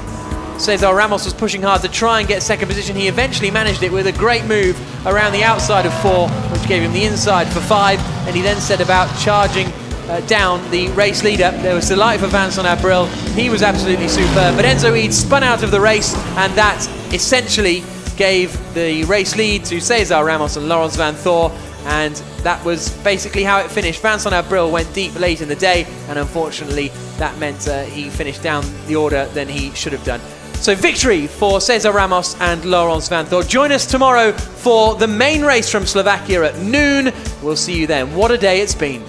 Cesar Ramos was pushing hard to try and get second position. He eventually managed it with a great move around the outside of 4, which gave him the inside for 5, and he then set about charging down the race leader. There was delight for Vincent Abril. He was absolutely superb, but Enzo Eid spun out of the race, and that essentially gave the race lead to Cesar Ramos and Laurens van Thor, and that was basically how it finished. Vincent Abril went deep late in the day, and unfortunately that meant he finished down the order than he should have done. So victory for Cesar Ramos and Laurens van Thor. Join us tomorrow for the main race from Slovakia at noon. We'll see you then. What a day it's been.